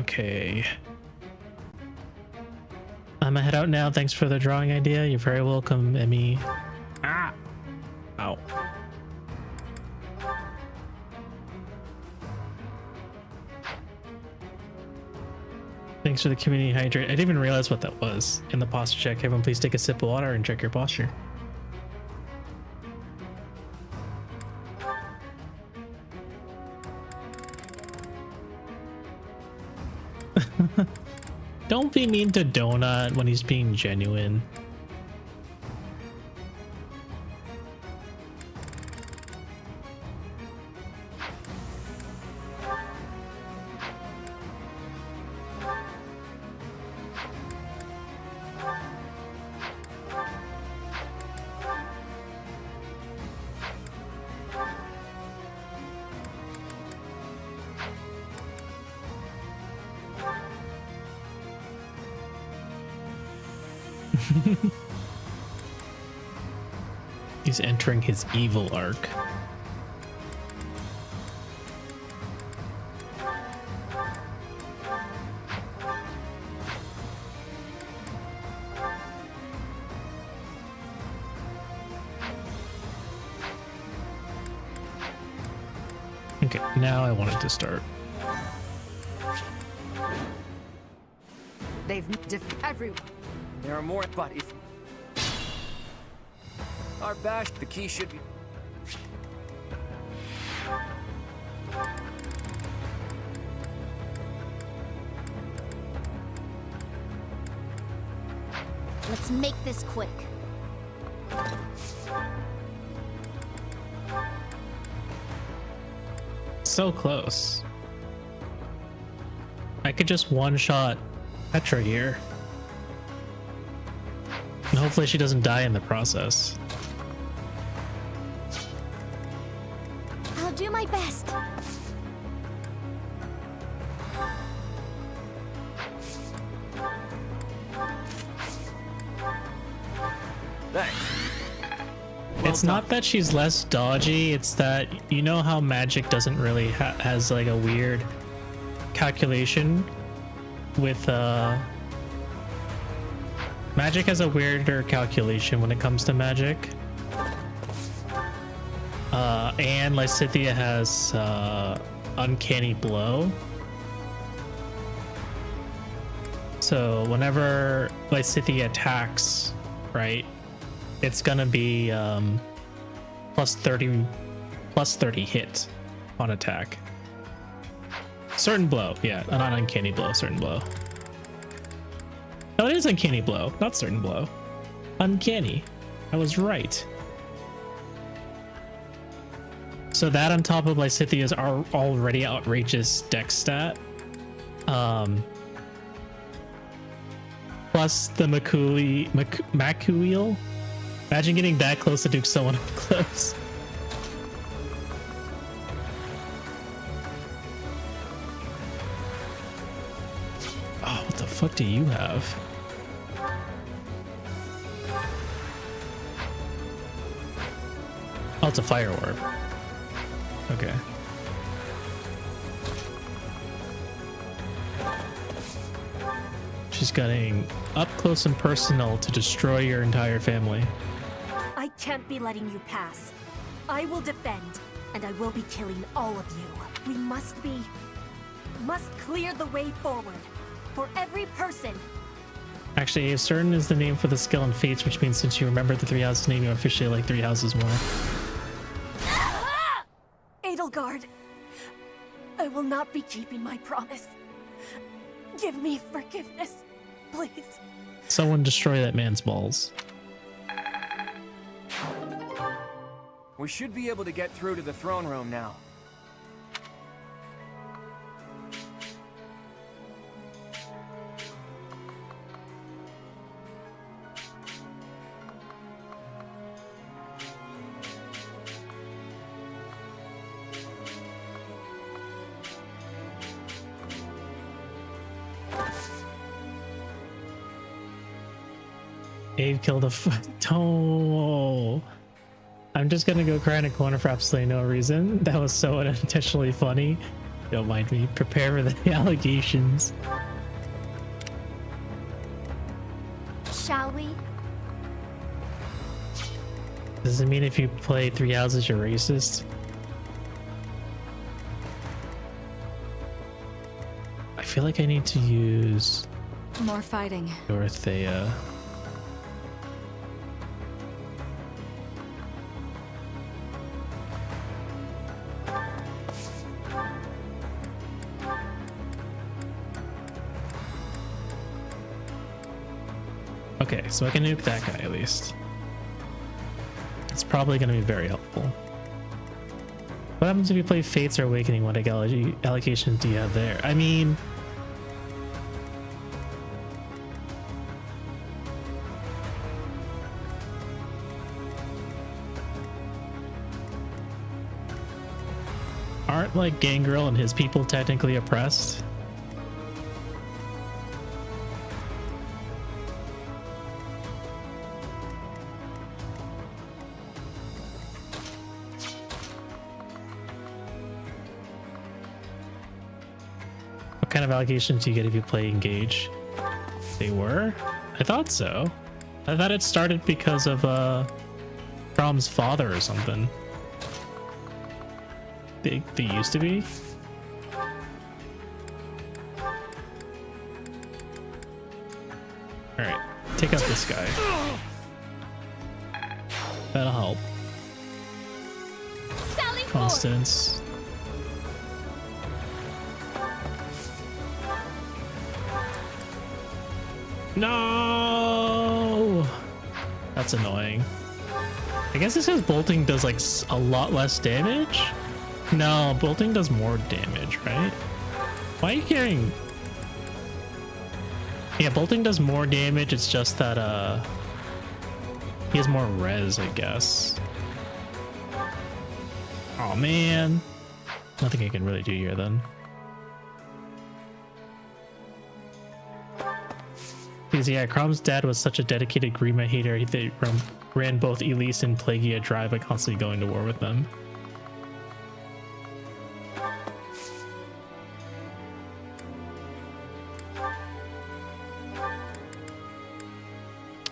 Okay. I'm gonna head out now. Thanks for the drawing idea. You're very welcome, Emmy. Ah! Ow. Thanks for the community hydrate. I didn't even realize what that was in the posture check. Everyone, please take a sip of water and check your posture. Don't be mean to Donut when he's being genuine. He's entering his evil arc. Okay, now I want it to start. They've everyone. There are more, but if our bash, the key should be. Let's make this quick. So close. I could just one-shot Petra here. And hopefully she doesn't die in the process. I'll do my best. It's not that she's less dodgy, it's that you know how magic doesn't really has like a weird calculation with magic has a weirder calculation when it comes to magic. And Lysithea has uncanny blow. So whenever Lysithea attacks, right, it's gonna be plus 30 hit on attack. Certain blow, yeah, not uncanny blow, certain blow. No, it is uncanny blow, not certain blow. Uncanny. I was right. So that on top of Lysithea's already outrageous dex stat. Plus the Macuil. Imagine getting that close to Duke someone up close. Oh, what the fuck do you have? Oh, it's a fire orb. Okay. She's getting up close and personal to destroy your entire family. I can't be letting you pass. I will defend, and I will be killing all of you. We must clear the way forward. For every person. Actually, certain is the name for the skill and fates, which means since you remember the 3 houses name, you officially like 3 houses more. Edelgard, I will not be keeping my promise. Give me forgiveness, please. Someone destroy that man's balls. We should be able to get through to the throne room now. Dave killed a don't. I'm just gonna go cry in a corner for absolutely no reason. That was so unintentionally funny. Don't mind me. Prepare for the allegations. Shall we? Does it mean if you play 3 houses you're racist? I feel like I need to use More fighting. Dorothea. Okay, so I can nuke that guy at least. It's probably going to be very helpful. What happens if you play Fates or Awakening? What allocations do you have there? I mean... aren't like Gangrel and his people technically oppressed? What kind of allegations do you get if you play Engage? They were? I thought so. I thought it started because of Brom's father or something. They used to be? Alright, take out this guy. That'll help. Sally Constance. No! That's annoying. I guess it says bolting does like a lot less damage? No, bolting does more damage, right? Why are you carrying? Yeah, bolting does more damage. It's just that he has more res, I guess. Oh man, nothing I can really do here then. Because yeah, Crom's dad was such a dedicated Grima hater. He ran both Elise and Plagueia dry by constantly going to war with them.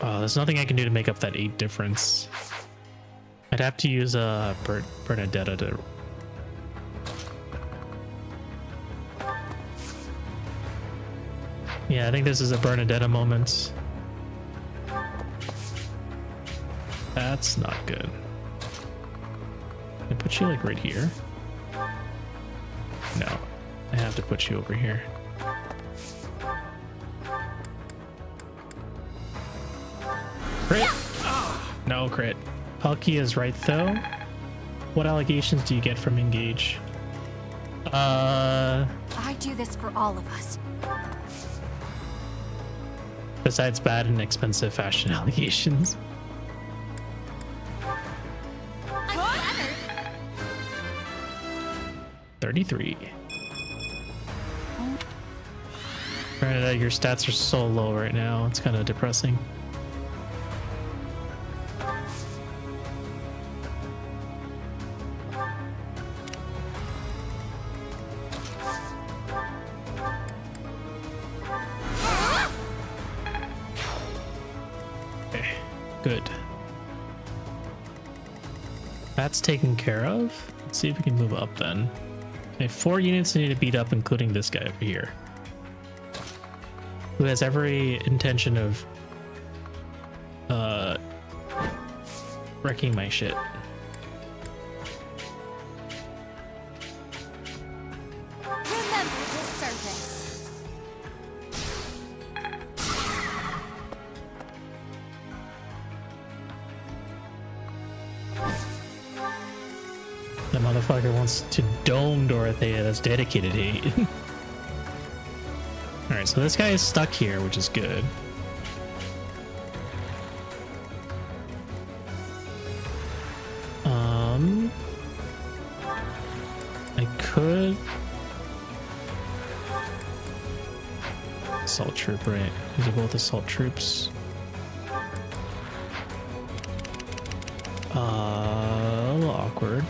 Oh, there's nothing I can do to make up that 8 difference. I'd have to use Bernadetta to... Yeah, I think this is a Bernadetta moment. That's not good. Can I put you like right here? No, I have to put you over here. Crit! No crit. Palkia is right though. What allegations do you get from Engage? I do this for all of us. Besides bad and expensive fashion allegations. I'm flattered. 33. Bernadette, your stats are so low right now. It's kind of depressing. Good. That's taken care of. Let's see if we can move up then. I have 4 units I need to beat up, including this guy over here, who has every intention of wrecking my shit. Remember this service. The motherfucker wants to dome Dorothea. That's dedicated hate. Alright, so this guy is stuck here, which is good. I could assault troop, right? These are both assault troops. awkward.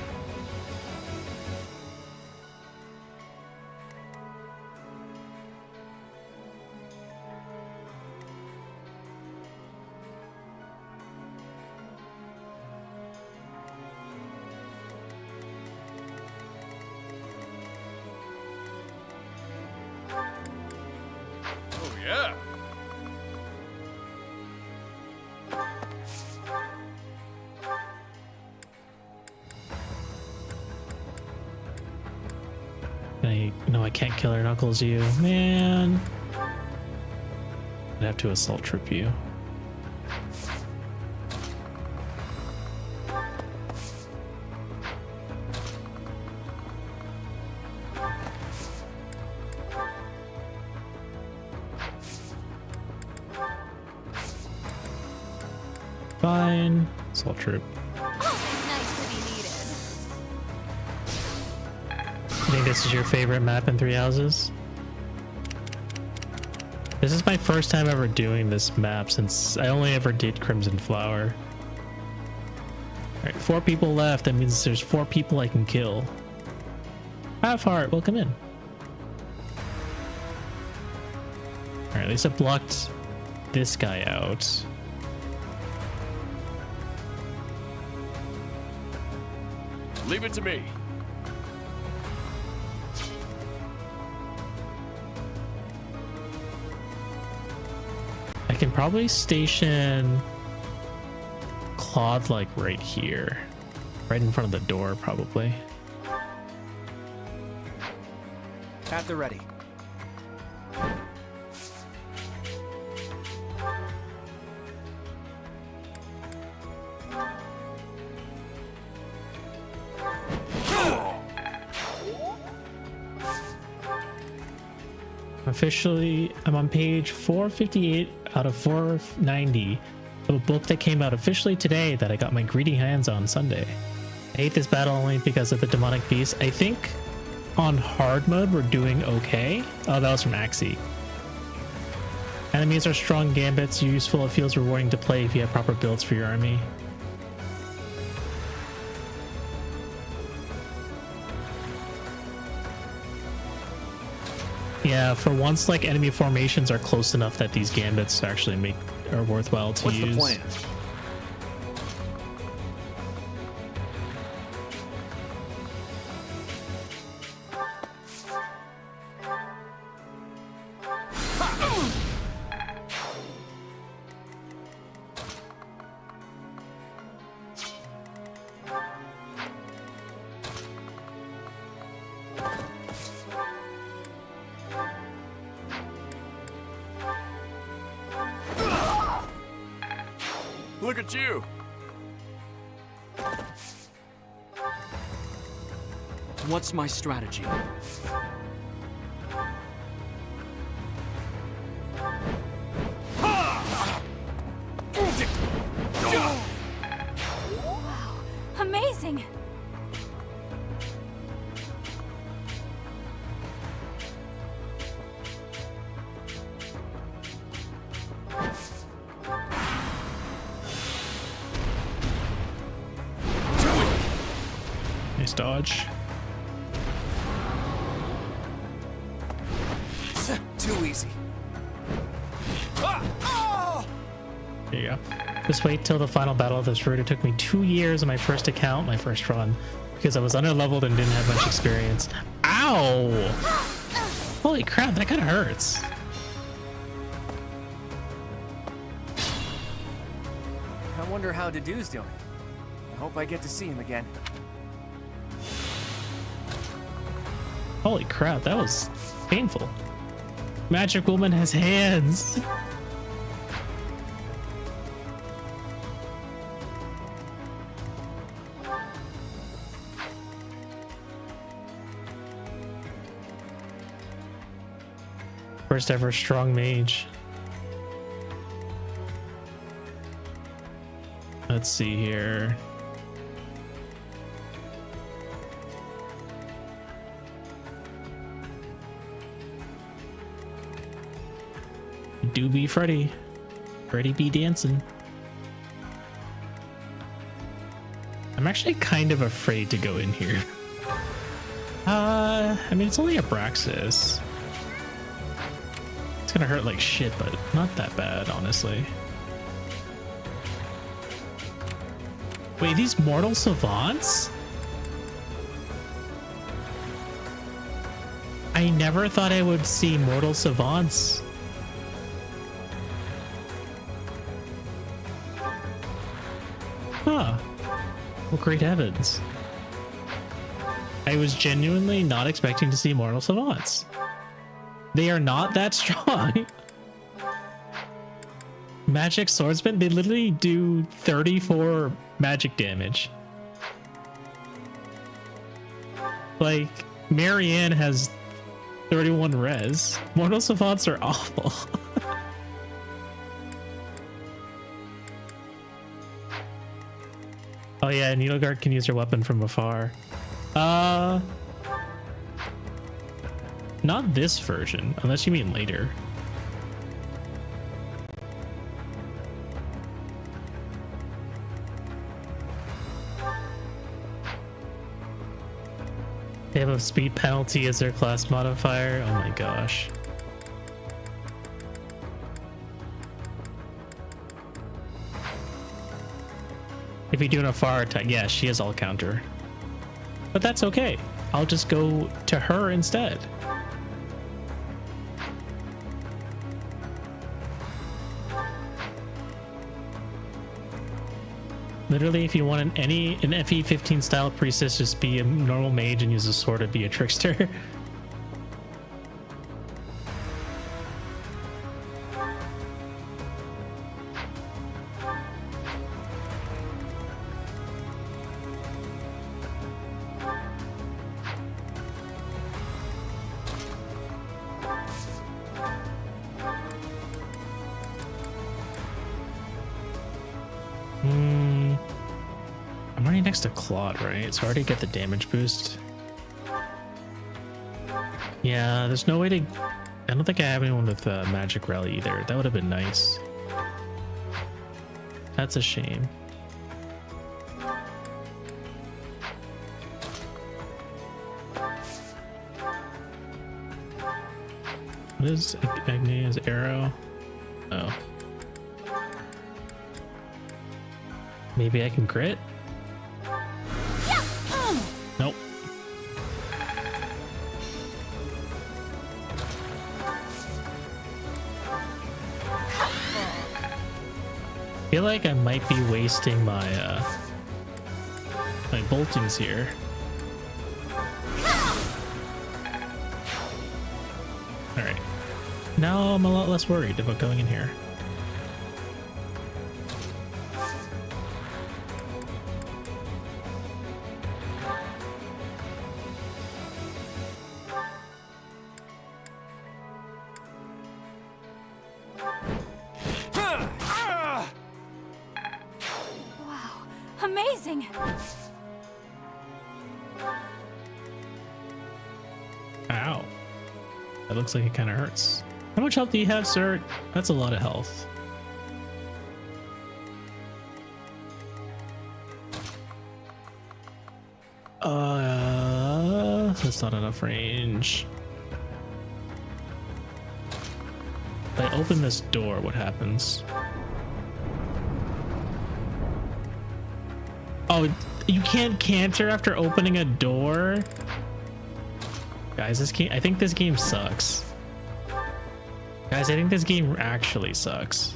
Oh, yeah. No, I can't Killer Knuckles you, man. I'd have to assault trip you. Fine, assault troop. I think this is your favorite map in Three Houses? This is my first time ever doing this map since I only ever did Crimson Flower. Alright, 4 people left. That means there's 4 people I can kill. Half-Heart, welcome in. Alright, at least I blocked this guy out. Leave it to me. I can probably station Claude like right here. Right in front of the door, probably. At the ready. Officially, I'm on page 458 out of 490 of a book that came out officially today that I got my greedy hands on Sunday. I hate this battle only because of the demonic beast. I think on hard mode we're doing okay. Oh, that was from Axie. Enemies are strong gambits, useful. It feels rewarding to play if you have proper builds for your army. Yeah, for once, like, enemy formations are close enough that these gambits actually are worthwhile to use. What's the plan? Look at you! What's my strategy? Wow, amazing! Nice dodge. Too easy. There you go. Just wait till the final battle of this route. It took me 2 years on my first account, my first run, because I was underleveled and didn't have much experience. Ow! Holy crap, that kind of hurts. I wonder how Dedue's doing. I hope I get to see him again. Holy crap, that was painful. Magic Woman has hands. First ever strong mage. Let's see here. Do be Freddy. Freddy be dancing. I'm actually kind of afraid to go in here. I mean, it's only Abraxas. It's gonna hurt like shit, but not that bad, honestly. Wait, these mortal savants? I never thought I would see mortal savants. Huh. Well, great heavens. I was genuinely not expecting to see mortal savants. They are not that strong. Magic swordsmen, they literally do 34 magic damage. Like, Marianne has 31 res. Mortal savants are awful. Oh yeah, Needleguard can use her weapon from afar. Not this version, unless you mean later. They have a speed penalty as their class modifier. Oh my gosh. If you're doing a far attack, yeah, she has all counter. But that's okay. I'll just go to her instead. Literally, if you want an FE15 style priestess, just be a normal mage and use a sword to be a trickster. I'm running next to Claude, right? So I already get the damage boost. Yeah, there's no way to... I don't think I have anyone with Magic Rally either. That would have been nice. That's a shame. What is Agnia's arrow? Oh. Maybe I can crit? Nope. I feel like I might be wasting my my boltings here. All right. Now I'm a lot less worried about going in here. Amazing! Ow. That looks like it kind of hurts. How much health do you have, sir? That's a lot of health. That's not enough range. If I open this door, what happens? Oh, you can't canter after opening a door? Guys, this game, I think this game sucks. Guys, I think this game actually sucks.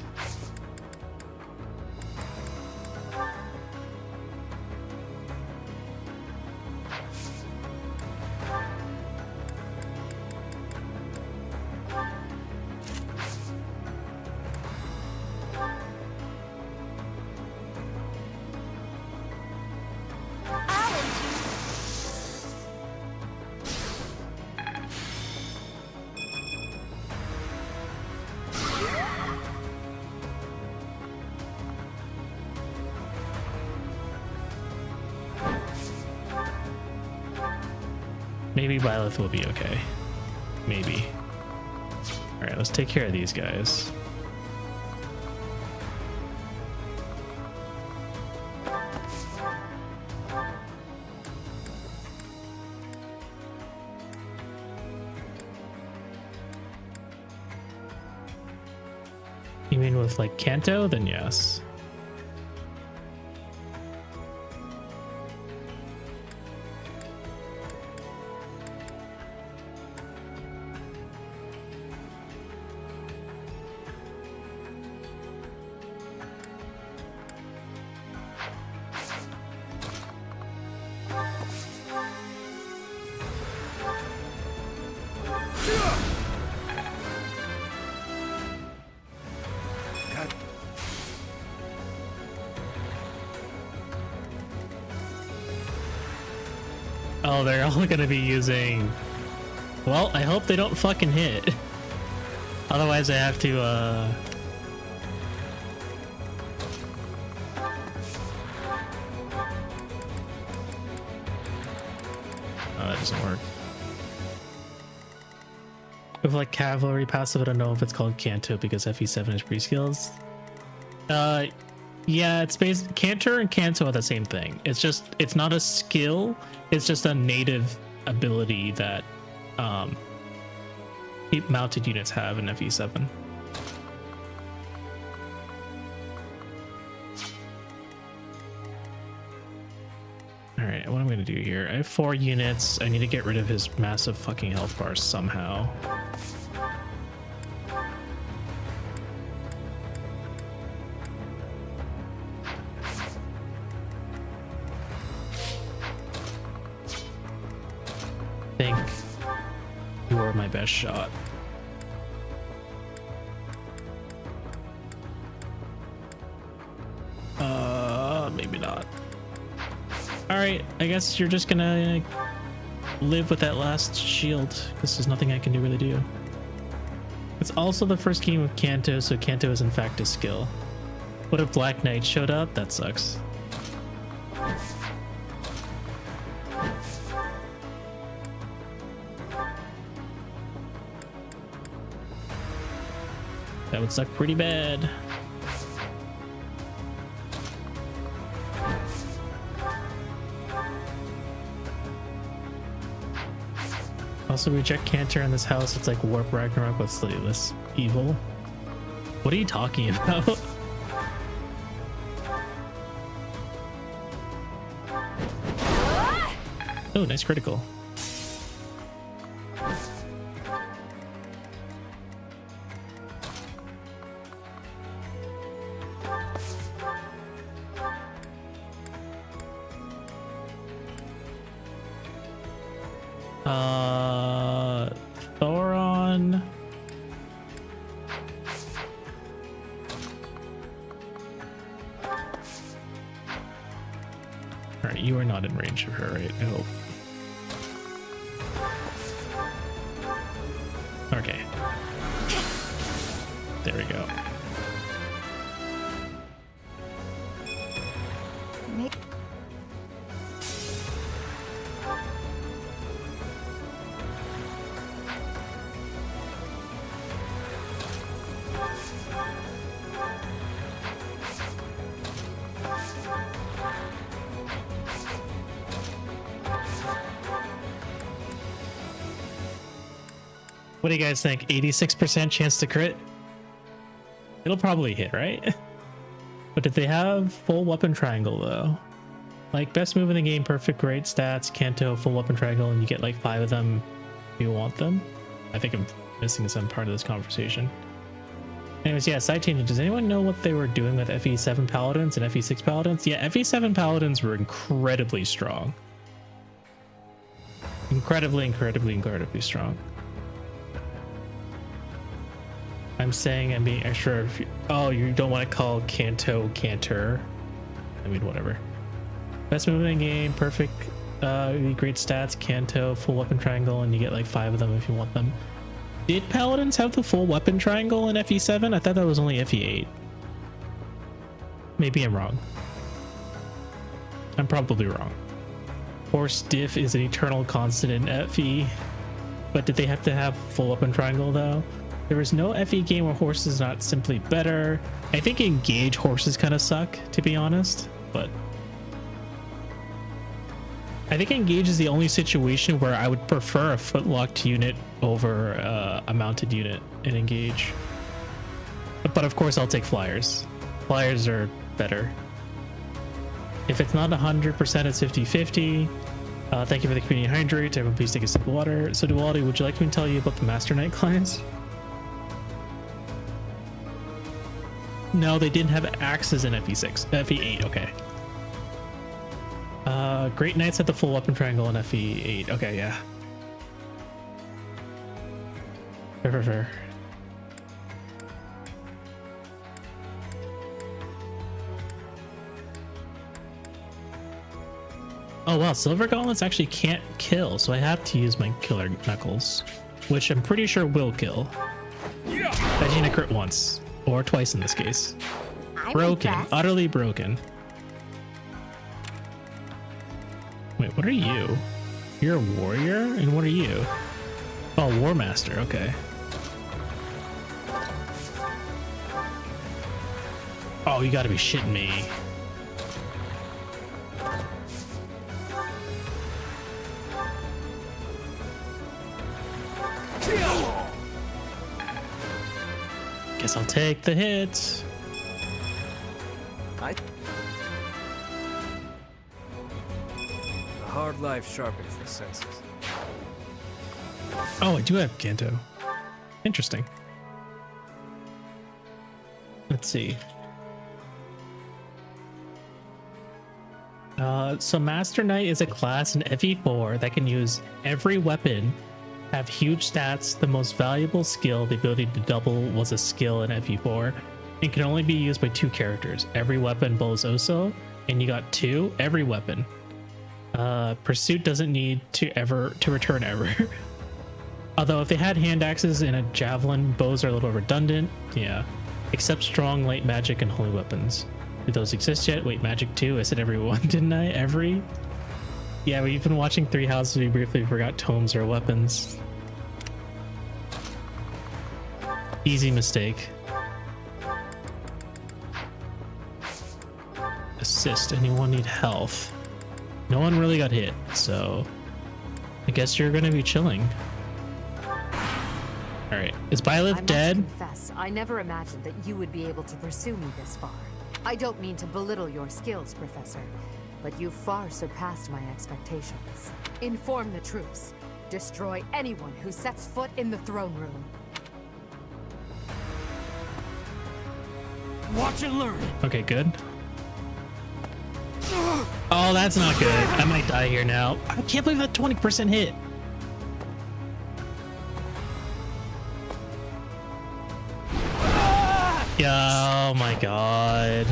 Maybe Byleth will be okay. Maybe. All right, let's take care of these guys. You mean with like Kanto? Then yes. Oh, they're all gonna be using... Well, I hope they don't fucking hit. Otherwise I have to, Oh, that doesn't work. With like cavalry passive, I don't know if it's called Kanto because FE7 is pre-skills. Yeah, it's based... Cantor and Kanto are the same thing. It's just, it's not a skill, it's just a native ability that mounted units have in FE7. Alright, what I'm gonna do here, I have 4 units. I need to get rid of his massive fucking health bars somehow. I think you are my best shot. Maybe not. Alright, I guess you're just gonna live with that last shield because there's nothing I can really do. It's also the first game with Kanto, so Kanto is in fact a skill. What if Black Knight showed up? That sucks. That would suck pretty bad. Also, reject Cantor in this house. It's like Warp Ragnarok with slightly less evil. What are you talking about? Oh, nice critical. Thoron. Alright, you are not in range of her, right? I hope. Okay. There we go. What do you guys think? 86% chance to crit? It'll probably hit, right? But if they have full weapon triangle though, like best move in the game, perfect, great stats, Kanto, full weapon triangle, and you get like 5 of them if you want them. I think I'm missing some part of this conversation. Anyways, yeah, side tangent. Does anyone know what they were doing with FE7 Paladins and FE6 Paladins? Yeah, FE7 Paladins were incredibly strong. Incredibly strong. I'm saying I'm being extra. Oh, you don't want to call Kanto Cantor. I mean, whatever. Best move in the game, perfect, great stats, Kanto, full weapon triangle, and you get like 5 of them if you want them. Did Paladins have the full weapon triangle in FE7? I thought that was only FE8. Maybe I'm wrong. I'm probably wrong. Horse diff is an eternal constant in FE. But did they have to have full weapon triangle though? There is no FE game where horse is not simply better. I think engage horses kind of suck, to be honest, but I think engage is the only situation where I would prefer a footlocked unit over a mounted unit in engage. But of course I'll take flyers. Flyers are better. If it's not 100%, it's 50-50. Thank you for the community hydrate. Everyone please take a sip of water. So Duality, would you like me to tell you about the Master Knight clients? No, they didn't have axes in FE6. FE8, okay. Great Knights had the full weapon triangle in FE8. Okay, yeah. Fair. Oh wow, Silver Gauntlets actually can't kill, so I have to use my Killer Knuckles, which I'm pretty sure will kill. I need to crit once, or twice in this case. Broken, utterly broken. Wait, what are you? You're a warrior? And what are you? Oh, War Master, okay. Oh, you gotta be shitting me. Guess I'll take the hit. A hard life sharpens the senses. Oh, I do have Kanto. Interesting. Let's see. So Master Knight is a class in FE4 that can use every weapon, have huge stats, the most valuable skill, the ability to double was a skill in FE4, and can only be used by 2 characters. Every weapon bows also, and you got 2, every weapon. Pursuit doesn't need to return ever. Although if they had hand axes and a javelin, bows are a little redundant. Yeah. Except strong, light magic, and holy weapons. Do those exist yet? Wait, magic 2? I said everyone, didn't I? Every? Yeah, we've been watching 3 Houses. We briefly forgot tomes or weapons. Easy mistake. Assist. Anyone need health? No one really got hit, so I guess you're gonna be chilling. All right, is Byleth dead? I must confess, I never imagined that you would be able to pursue me this far. I don't mean to belittle your skills, Professor, but you far surpassed my expectations. Inform the troops. Destroy anyone who sets foot in the throne room. Watch and learn. Okay, good. Oh, that's not good. I might die here now. I can't believe that 20% hit. Yeah, oh my god.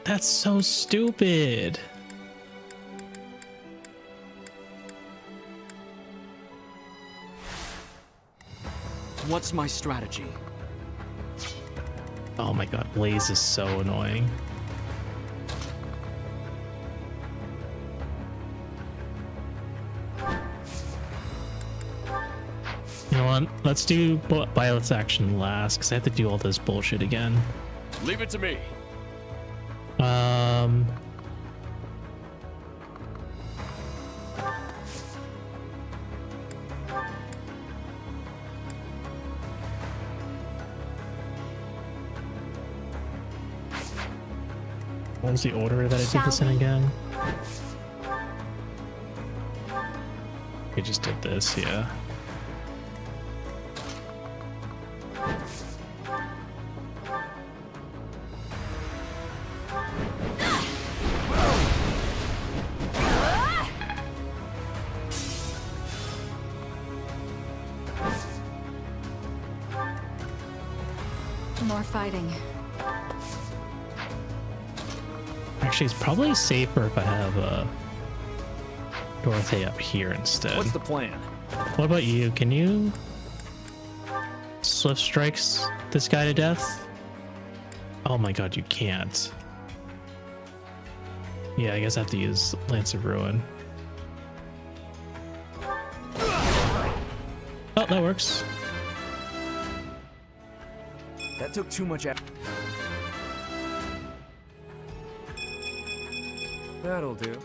That's so stupid. What's my strategy? Oh my god, Blaze is so annoying. You know what? Let's do Violet's action last, because I have to do all this bullshit again. Leave it to me. What was the order that I did this in again? We just did this, yeah. More fighting. Actually, it's probably safer if I have Dorothy up here instead. What's the plan? What about you? Can you swift strikes this guy to death? Oh my god, you can't. Yeah, I guess I have to use Lance of Ruin. Oh, that works. That took too much effort. That'll do.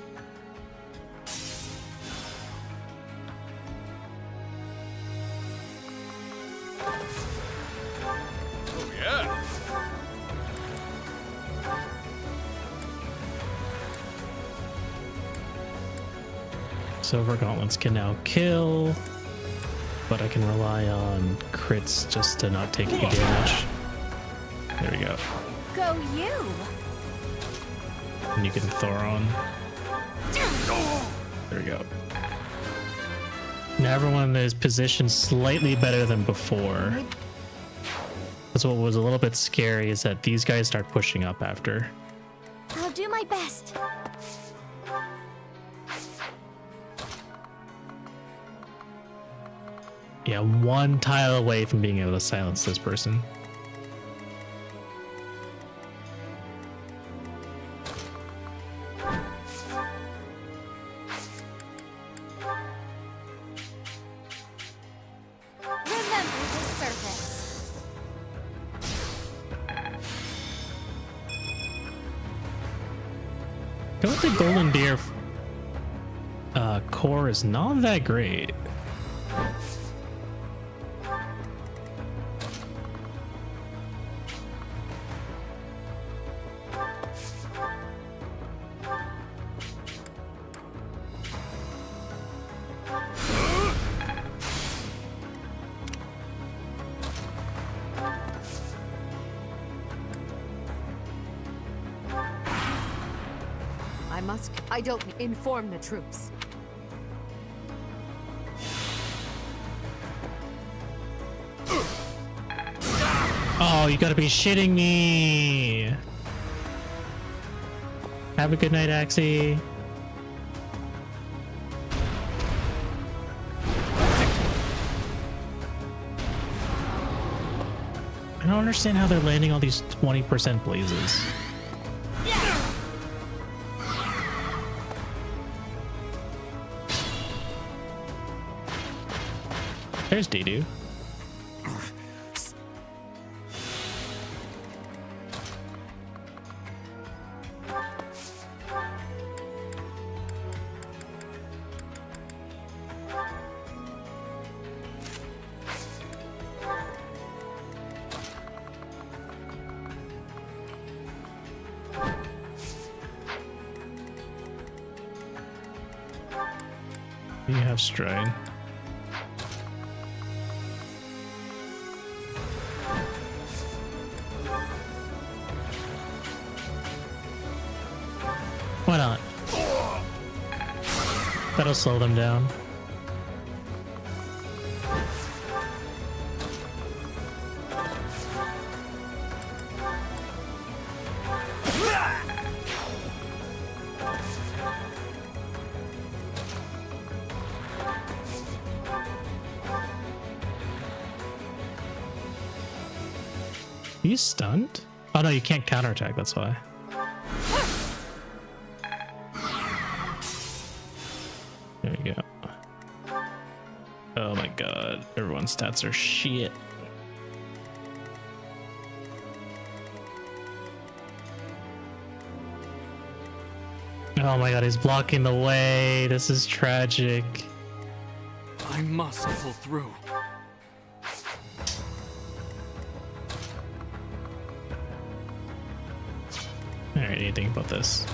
Silver gauntlets can now kill, but I can rely on crits just to not take any damage. There we go. Go you! And you can Thoron. There we go. Now everyone is positioned slightly better than before. That's what was a little bit scary, is that these guys start pushing up after. I'll do my best. Yeah, one tile away from being able to silence this person. Remember this service. I feel like the Golden Deer core is not that great. I don't inform the troops. Oh, you gotta be shitting me. Have a good night, Axie. I don't understand how they're landing all these 20% blazes. There's Dedu. You have Stride. Why not? That'll slow them down. Are you stunned? Oh no, you can't counterattack, that's why. There you go. Oh my god, everyone's stats are shit. Oh my god, he's blocking the way. This is tragic. I must pull through. Alright, anything about this?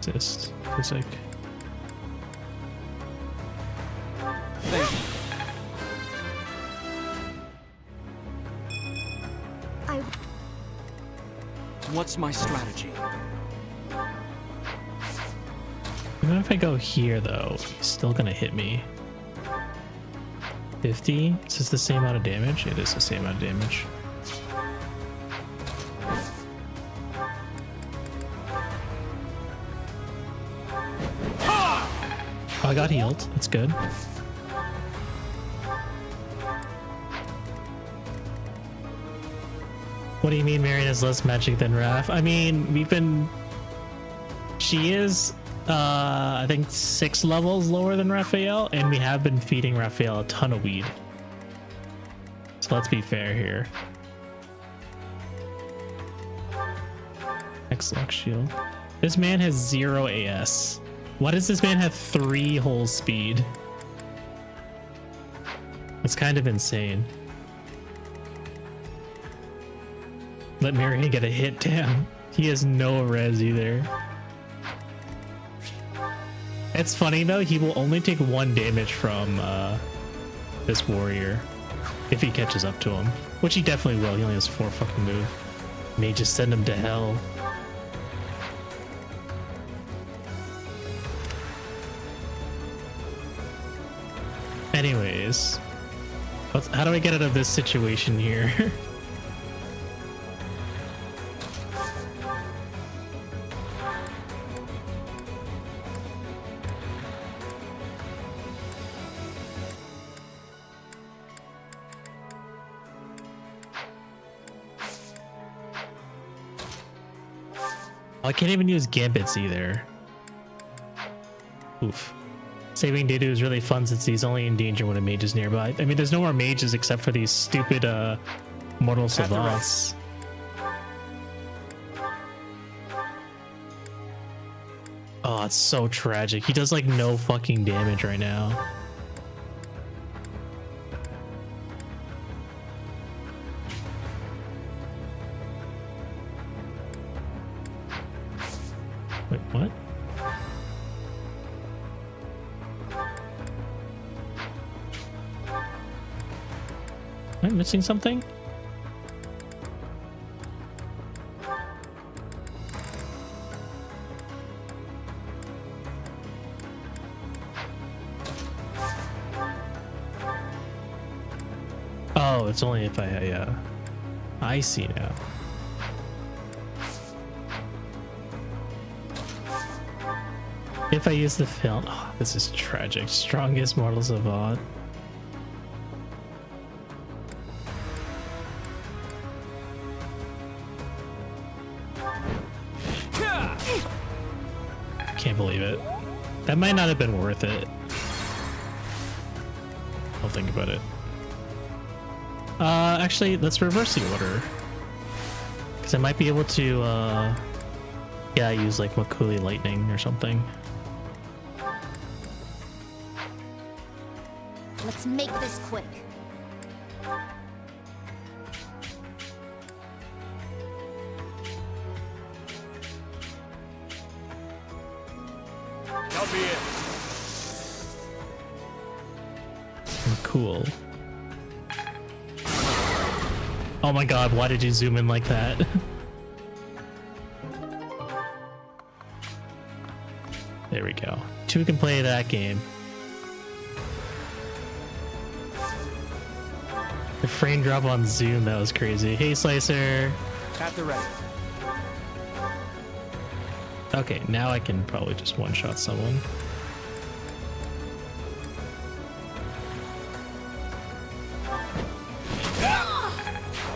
Just physic. Thank you. What's my strategy? Even if I go here though, he's still gonna hit me. 50? Is this the same amount of damage? It is the same amount of damage. Oh, I got healed. That's good. What do you mean Marion is less magic than Raph? I mean, we've been... She is, I think 6 levels lower than Raphael, and we have been feeding Raphael a ton of weed. So let's be fair here. 6 lock shield. This man has 0 AS. Why does this man have 3 whole speed? It's kind of insane. Let Marion get a hit down. He has no res either. It's funny though, he will only take 1 damage from this warrior if he catches up to him, which he definitely will. He only has 4 fucking move. May just send him to hell. Anyways, how do I get out of this situation here? I can't even use gambits either. Oof. Saving Dedu is really fun since he's only in danger when a mage is nearby. I mean, there's no more mages except for these stupid mortal savants. Oh, it's so tragic. He does like no fucking damage right now. Wait, what? Am I missing something? Oh, it's only if I see now. If I use the film, oh, this is tragic. Strongest mortal savant. Can't believe it. That might not have been worth it. I'll think about it. Actually, let's reverse the order. Because I might be able to, yeah, use like Makuli Lightning or something. Let's make this quick. Copy it. Cool. Oh my god, why did you zoom in like that? There we go. 2 can play that game. The frame drop on Zoom, that was crazy. Hey, Slicer. At the ready. Okay, now I can probably just one-shot someone.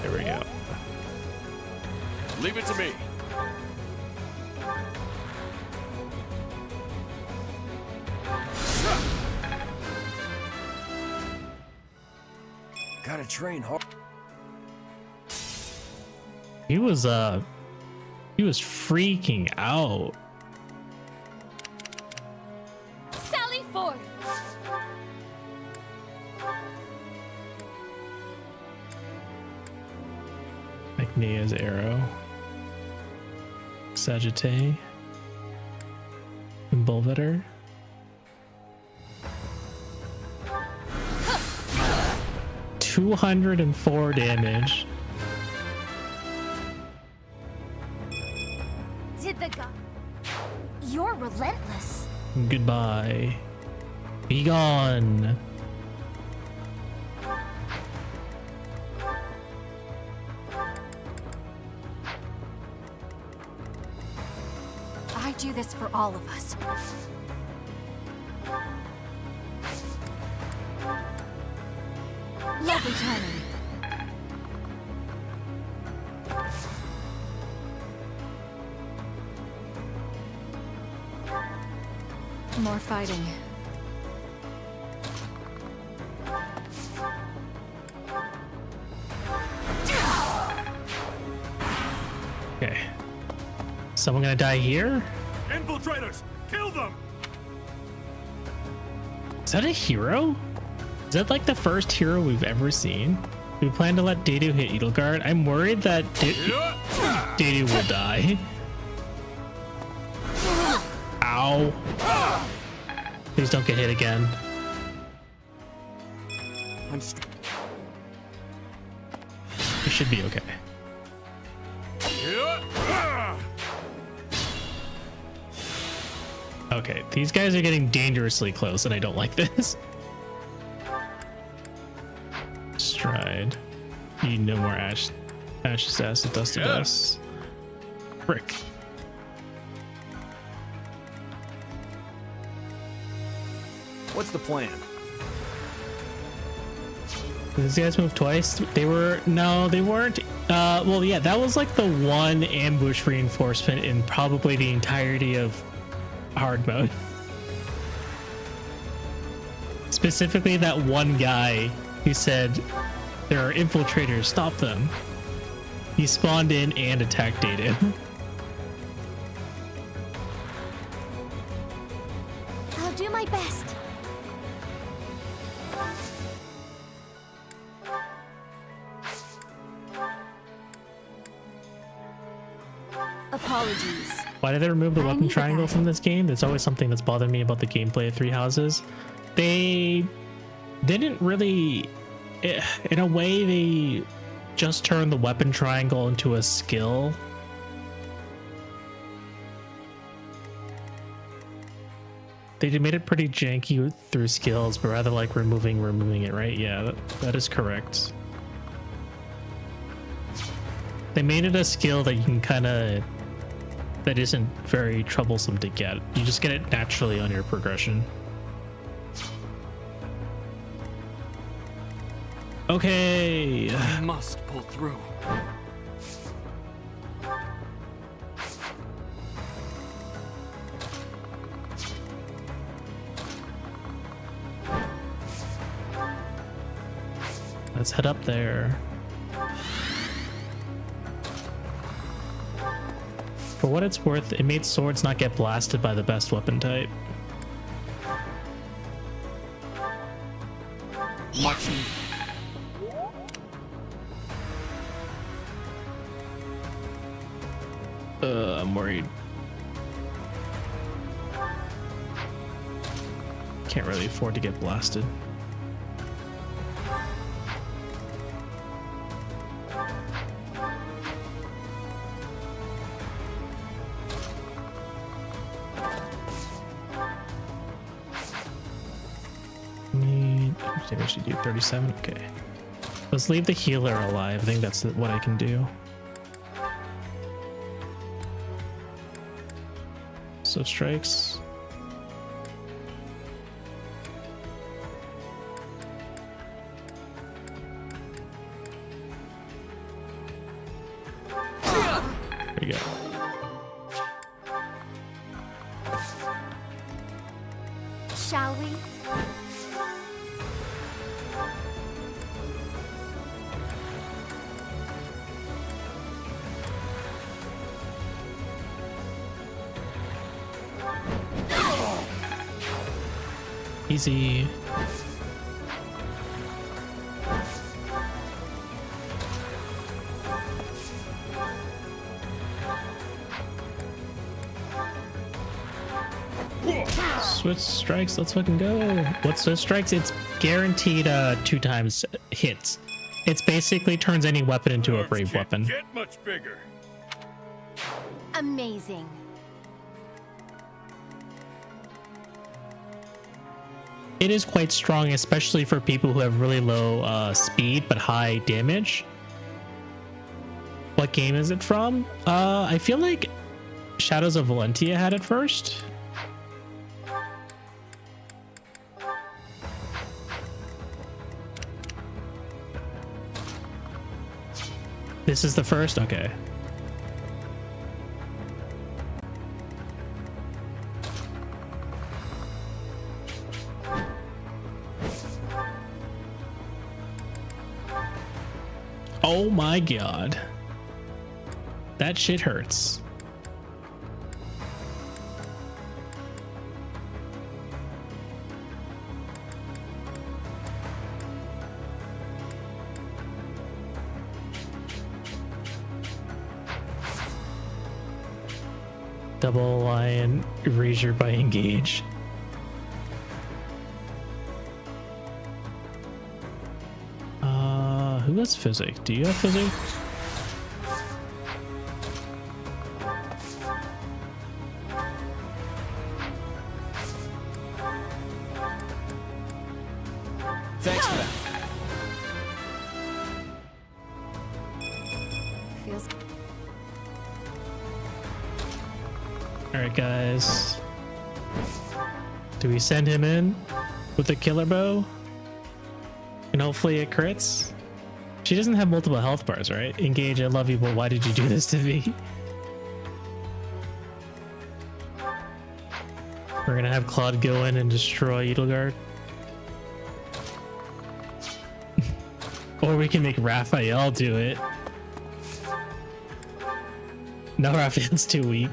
There we go. Leave it to me. Gotta train hard. He was freaking out. Sally forth! Magnea's arrow. Sagittae. And Bulveter. Huh. 204 damage. Did the god... You're relentless. Goodbye. Be gone. I do this for all of us. Lovely timing. More fighting. Someone gonna die here? Infiltrators! Kill them! Is that a hero? Is that like the first hero we've ever seen? We plan to let Dedu hit Edelgard. I'm worried that Dedu will die. Ow. Please don't get hit again. You should be okay. Okay, these guys are getting dangerously close and I don't like this. Stride. You need no more ash. Ashes, acid, dust to dust. Frick. What's the plan? These guys moved twice. They were no, they weren't. Well, yeah, that was like the one ambush reinforcement in probably the entirety of hard mode. Specifically, that one guy who said there are infiltrators, stop them. He spawned in and attacked Dedu. I'll do my best. Apologies. Why did they remove the weapon triangle from this game? That's always something that's bothered me about the gameplay of Three Houses. They didn't really, in a way, they just turned the weapon triangle into a skill. They made it pretty janky through skills, but rather like removing it, right? Yeah, that is correct. They made it a skill that you can kind of, that isn't very troublesome to get. You just get it naturally on your progression. Okay. I must pull through. Let's head up there. For what it's worth, it made swords not get blasted by the best weapon type. Much needed. I'm worried. Can't really afford to get blasted. I think I should do 37. Okay. Let's leave the healer alive. I think that's what I can do. So strikes. There we go. Shall we? Easy. Switch strikes, let's fucking go. What's switch strikes? It's guaranteed 2 times hits. It's basically turns any weapon into a brave weapon. Get much bigger. Amazing. It is quite strong, especially for people who have really low speed but high damage. What game is it from? I feel like Shadows of Valentia had it first. This is the first? Okay. Oh my god. That shit hurts. Double lion erasure by engage. Who has physic? Do you have physic? Thanks for that. Feels. Alright, guys. Do we send him in with a killer bow? And hopefully it crits? She doesn't have multiple health bars, right? Engage, I love you, but why did you do this to me? We're gonna have Claude go in and destroy Edelgard. Or we can make Raphael do it. No, Raphael's too weak.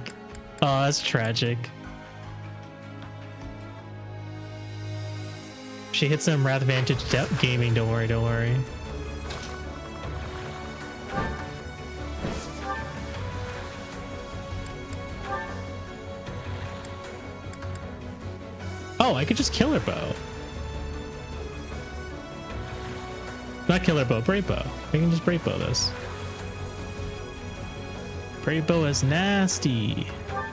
Oh, that's tragic. She hits him Wrath Vantage Gaming, don't worry, don't worry. Oh, I could just kill her bow. Not kill her bow, brave bow. I can just brave bow this. Brave bow is nasty.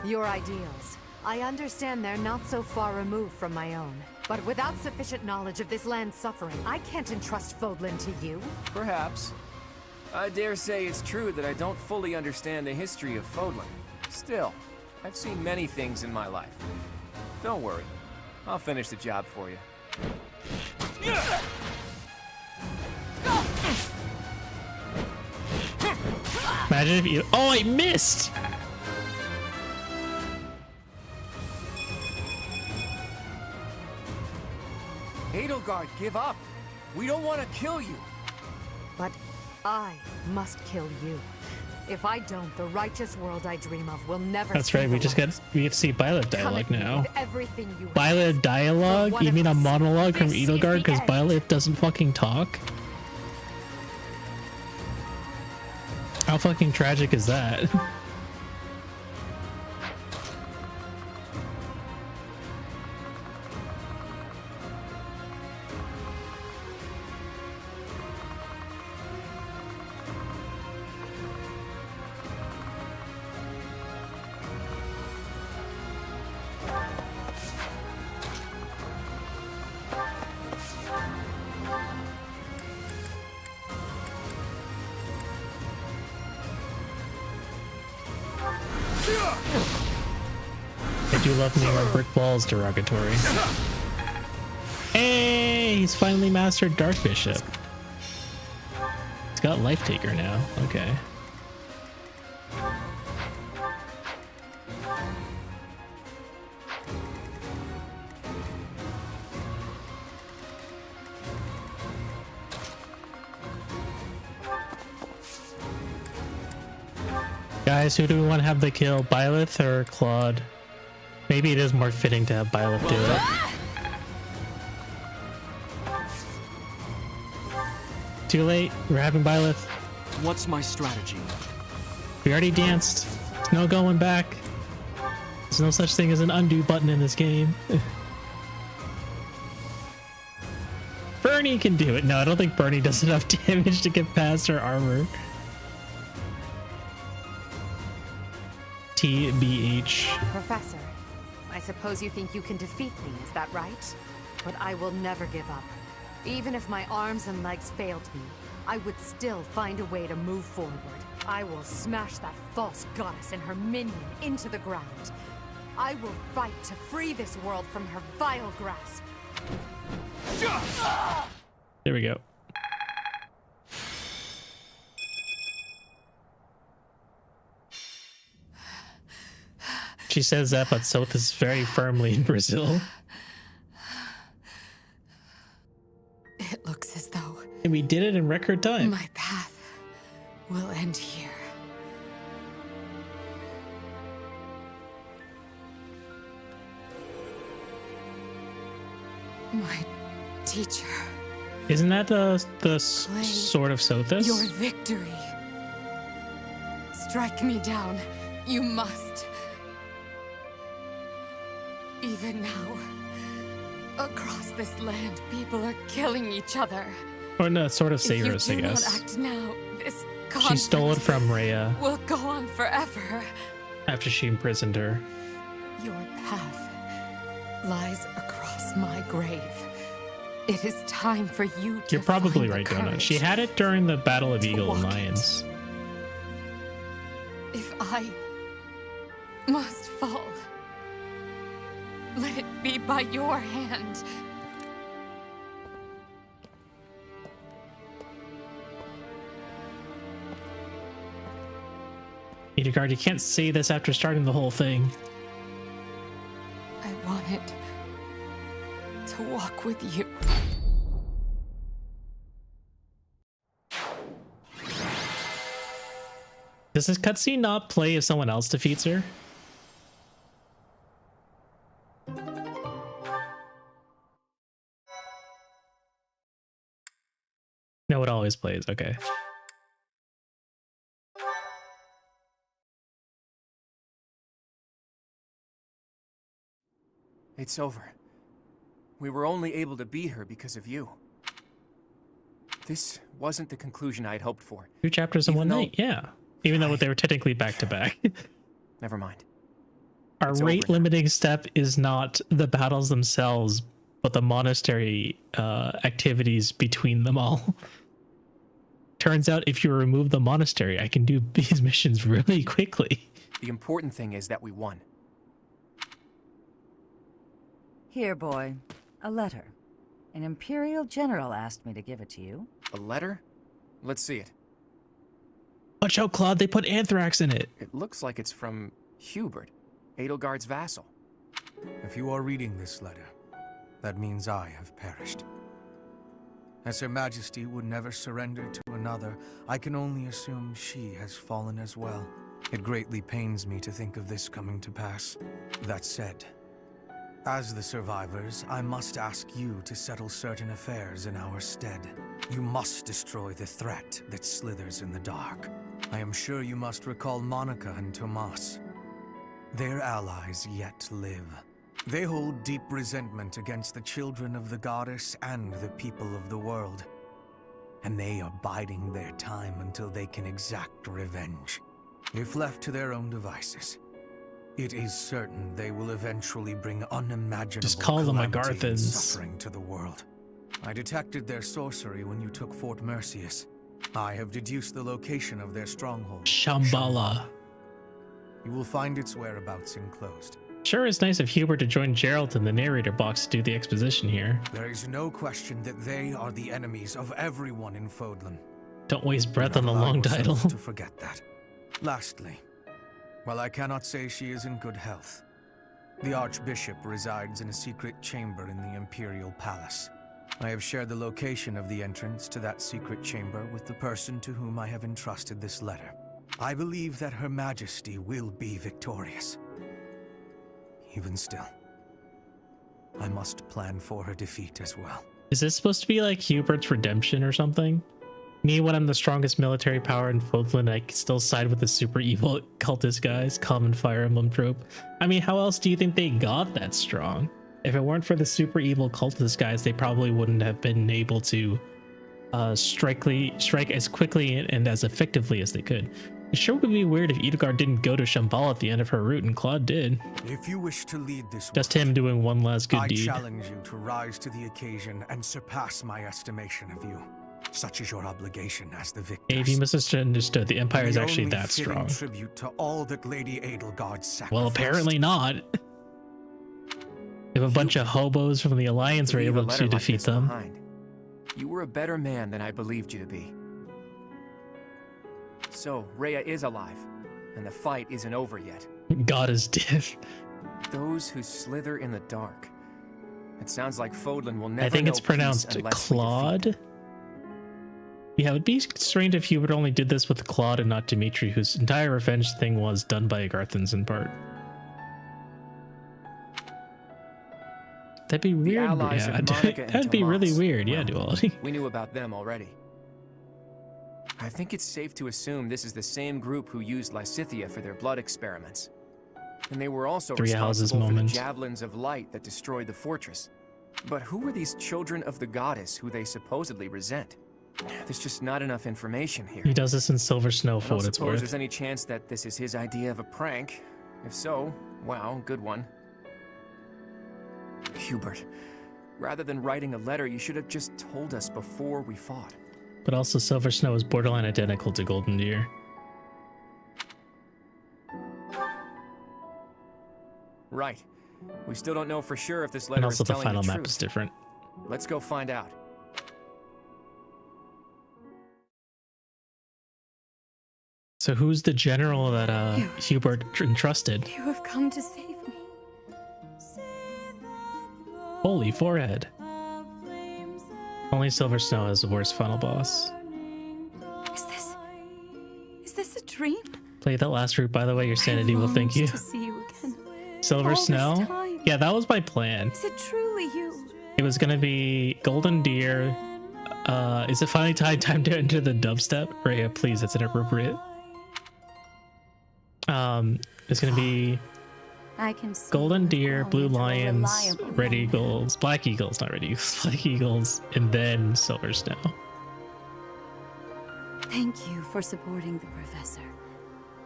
Your ideals. I understand they're not so far removed from my own. But without sufficient knowledge of this land's suffering, I can't entrust Fodlan to you. Perhaps. I dare say it's true that I don't fully understand the history of Fodlan. Still, I've seen many things in my life. Don't worry. I'll finish the job for you. Imagine if you... Oh, I missed! Edelgard, give up! We don't want to kill you! But I must kill you. If I don't, the righteous world I dream of will never. That's see right, the we just light. got... We have to see Byleth Come dialogue at me now. with everything you have. Byleth dialogue? For You one mean a of us, monologue from this is Edelgard the because end. Byleth doesn't fucking talk? How fucking tragic is that? I do love naming our brick walls derogatory. Hey, he's finally mastered Dark Bishop. He's got Life Taker now. Okay. Guys, who do we want to have the kill? Byleth or Claude? Maybe it is more fitting to have Byleth do it. Too late. We're having Byleth. What's my strategy? We already danced. There's no going back. There's no such thing as an undo button in this game. Bernie can do it. No, I don't think Bernie does enough damage to get past her armor. TBH. Professor, I suppose you think you can defeat me, is that right? But I will never give up. Even if my arms and legs failed me, I would still find a way to move forward. I will smash that false goddess and her minion into the ground. I will fight to free this world from her vile grasp. There we go. She says that, but South is very firmly in Brazil. It looks as though And we did it in record time. my path will end here. My teacher. Isn't that the sword of Sothis? Your victory. Strike me down. You must. Even now, across this land, people are killing each other. Or no, sort of If you Sayrus, I do not guess. act now, this She stole it conflict from Rhea will go on forever. after she imprisoned her. Your path lies across my grave. It is time for you to You're probably find the right, Donut. She courage. had it during the Battle of Eagle and walk it. Lions. If I must fall, let it be by your hand. Edelgard, you can't say this after starting the whole thing. I wanted to walk with you. Does this cutscene not play if someone else defeats her? No, it always plays. Okay. It's over. We were only able to beat her because of you. This wasn't the conclusion I'd hoped for. 2 chapters in Even one though- night, yeah. Even though they were technically back to back. Never mind. Our It's rate over now. limiting step is not the battles themselves, but the monastery activities between them all. Turns out if you remove the monastery, I can do these missions really quickly. The important thing is that we won. Here, boy. A letter. An Imperial General asked me to give it to you. A letter? Let's see it. Watch out, Claude, they put anthrax in it. It looks like it's from Hubert, Edelgard's vassal. If you are reading this letter, that means I have perished. As Her Majesty would never surrender to another, I can only assume she has fallen as well. It greatly pains me to think of this coming to pass. That said, as the survivors, I must ask you to settle certain affairs in our stead. You must destroy the threat that slithers in the dark. I am sure you must recall Monica and Tomas. Their allies yet live. They hold deep resentment against the children of the goddess and the people of the world. And they are biding their time until they can exact revenge. If left to their own devices, it is certain they will eventually bring unimaginable Just call them calamity and Agarthans. suffering to the world. I detected their sorcery when you took Fort Mercius. I have deduced the location of their stronghold. Shambhala. You will find its whereabouts enclosed. Sure is nice of Hubert to join Geralt in the narrator box to do the exposition here. There is no question that they are the enemies of everyone in Fodlan. Don't waste breath on the Allow long yourself title. to forget that. Lastly, while I cannot say she is in good health, the Archbishop resides in a secret chamber in the Imperial Palace. I have shared the location of the entrance to that secret chamber with the person to whom I have entrusted this letter. I believe that Her Majesty will be victorious. Even still, I must plan for her defeat as well. Is this supposed to be like Hubert's redemption or something? Me, when I'm the strongest military power in Fodlan, I can still side with the super evil cultist guys, common Fire Emblem trope. I mean, how else do you think they got that strong? If it weren't for the super evil cultist guys, they probably wouldn't have been able to strike as quickly and as effectively as they could. It sure would be weird if Edelgard didn't go to Shambhala at the end of her route, and Claude did. If you wish to lead this Just him doing one last good I deed. challenge you to rise to the occasion and surpass my estimation of you. Such is your obligation as the victor. If you misunderstood, the Empire is actually that strong. Tribute to all that Lady Edelgard sacrificed. Well, apparently not. If a bunch of hobos from the Alliance were Leave a able letter to like defeat this them. behind. You were a better man than I believed you to be. So, Rhea is alive, and the fight isn't over yet. God is dead. Those who slither in the dark. It sounds like Fodlan will never I think know it's peace pronounced unless we defeat Claude. Yeah, it would be strange if Hubert only did this with Claude and not Dimitri, whose entire revenge thing was done by Agarthans in part. That'd be weird. allies Yeah, of Monica and that'd be really Tomas. weird. Yeah, Well, Duality. We knew about them already. I think it's safe to assume this is the same group who used Lysithea for their blood experiments. And they were also Three Houses responsible for the moment. javelins of light that destroyed the fortress. But who are these children of the goddess who they supposedly resent? There's just not enough information here. He does this in Silver Snow I for don't what it's suppose worth. there's any chance that this is his idea of a prank. If so, wow, good one. Hubert, rather than writing a letter, you should have just told us before we fought. But also Silver Snow is borderline identical to Golden Deer. Right. We still don't know for sure if this And letter also is the telling final the map truth. is different. Let's go find out. So who's the general that Hubert entrusted? You have come to save me. Holy forehead. Only Silver Snow has the worst final boss. Is this a dream? Play that last route, by the way, your sanity will thank you. To see you again. Silver All this Snow? time. Yeah, that was my plan. Is it truly you? It was gonna be Golden Deer. Is it finally time to enter the dubstep? Rhea, please, it's inappropriate. It's gonna be I can see Golden you have Deer, grown Blue into a Lions, reliable Red young Eagles, Black Eagles, not Red Eagles, Black Eagles, and then Silver Snow. Thank you for supporting the professor.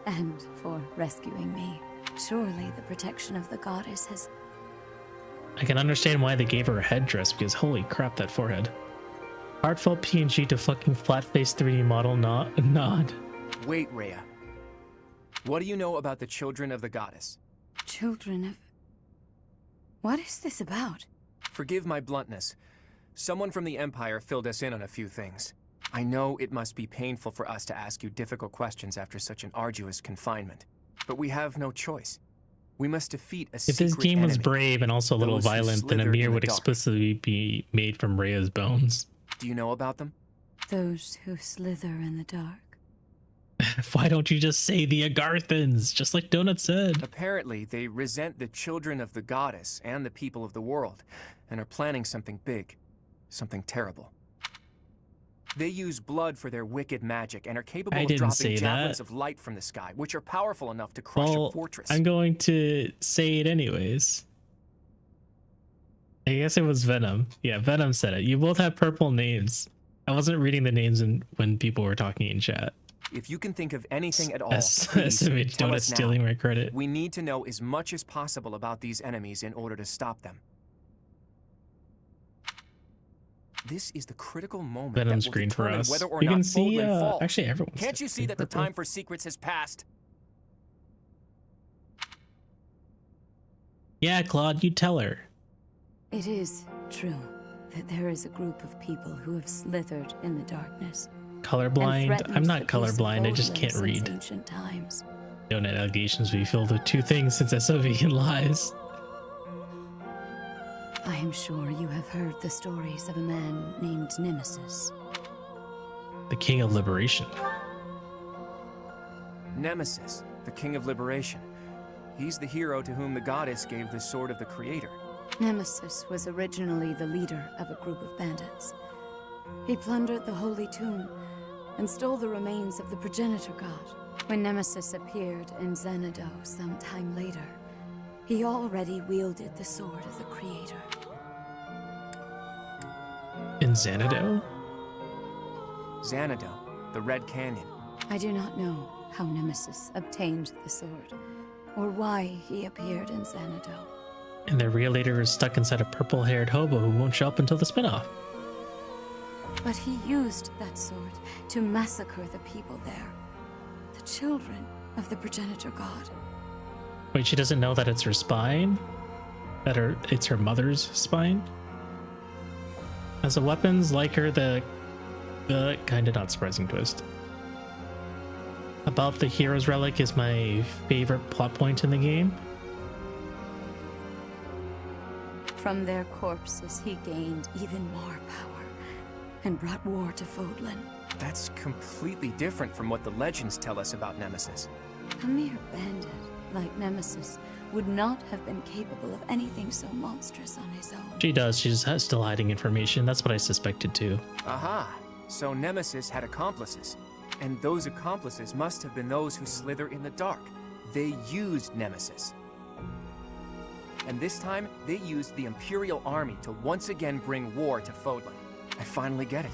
And for rescuing me. Surely the protection of the goddess has... I can understand why they gave her a headdress, because holy crap, that forehead. Heartfelt PNG to fucking flat-face 3D model nod. Wait, Rhea. What do you know about the children of the goddess? Children of... What is this about? Forgive my bluntness. Someone from the Empire filled us in on a few things. I know it must be painful for us to ask you difficult questions after such an arduous confinement, but we have no choice. We must defeat a secret If this game was enemy. brave and also a little Those who violent, then slither Amir in the would dark. explicitly be made from Rhea's bones. Do you know about them? Those who slither in the dark. Why don't you just say the Agarthans, just like Donut said? Apparently, they resent the children of the goddess and the people of the world, and are planning something big, something terrible. They use blood for their wicked magic and are capable I of didn't dropping say javelins that. of light from the sky, which are powerful enough to crush a Well, fortress. I'm going to say it anyways. I guess it was Venom. Yeah, Venom said it. You both have purple names. I wasn't reading the names when people were talking in chat. If you can think of anything at all, As please if tell Donut us now. stealing my credit. We need to know as much as possible about these enemies in order to stop them. This is the critical moment Venom's that will green for determine us. whether or You not can see, Fodlan falls. actually everyone's Can't you see green that the purple. time for secrets has passed? Yeah, Claude, you tell her. It is true that there is a group of people who have slithered in the darkness. and Colorblind? threatened I'm the not peace of colorblind, I just Fodlan can't since read. ancient times. Donut allegations be filled with two things since SOV and lies. I am sure you have heard the stories of a man named Nemesis. The King of Liberation. Nemesis, the King of Liberation. He's the hero to whom the goddess gave the Sword of the Creator. Nemesis was originally the leader of a group of bandits. He plundered the Holy Tomb and stole the remains of the progenitor god. When Nemesis appeared in Xanadu some time later, he already wielded the Sword of the Creator. In Xanadu? Xanadu, the Red Canyon. I do not know how Nemesis obtained the sword, or why he appeared in Xanadu. And the real leader is stuck inside a purple-haired hobo who won't show up until the spinoff. But he used that sword to massacre the people there, the children of the progenitor god. Wait, she doesn't know that it's her spine? It's her mother's spine? As the weapons, like her, the kinda not surprising twist. About the hero's relic is my favorite plot point in the game. From their corpses, he gained even more power and brought war to Fodlan. That's completely different from what the legends tell us about Nemesis. A mere bandit like Nemesis would not have been capable of anything so monstrous on his own. She does, she's still hiding information. That's what I suspected too. Aha! So Nemesis had accomplices. And those accomplices must have been those who slither in the dark. They used Nemesis. And this time, they used the Imperial Army to once again bring war to Fodlan. I finally get it.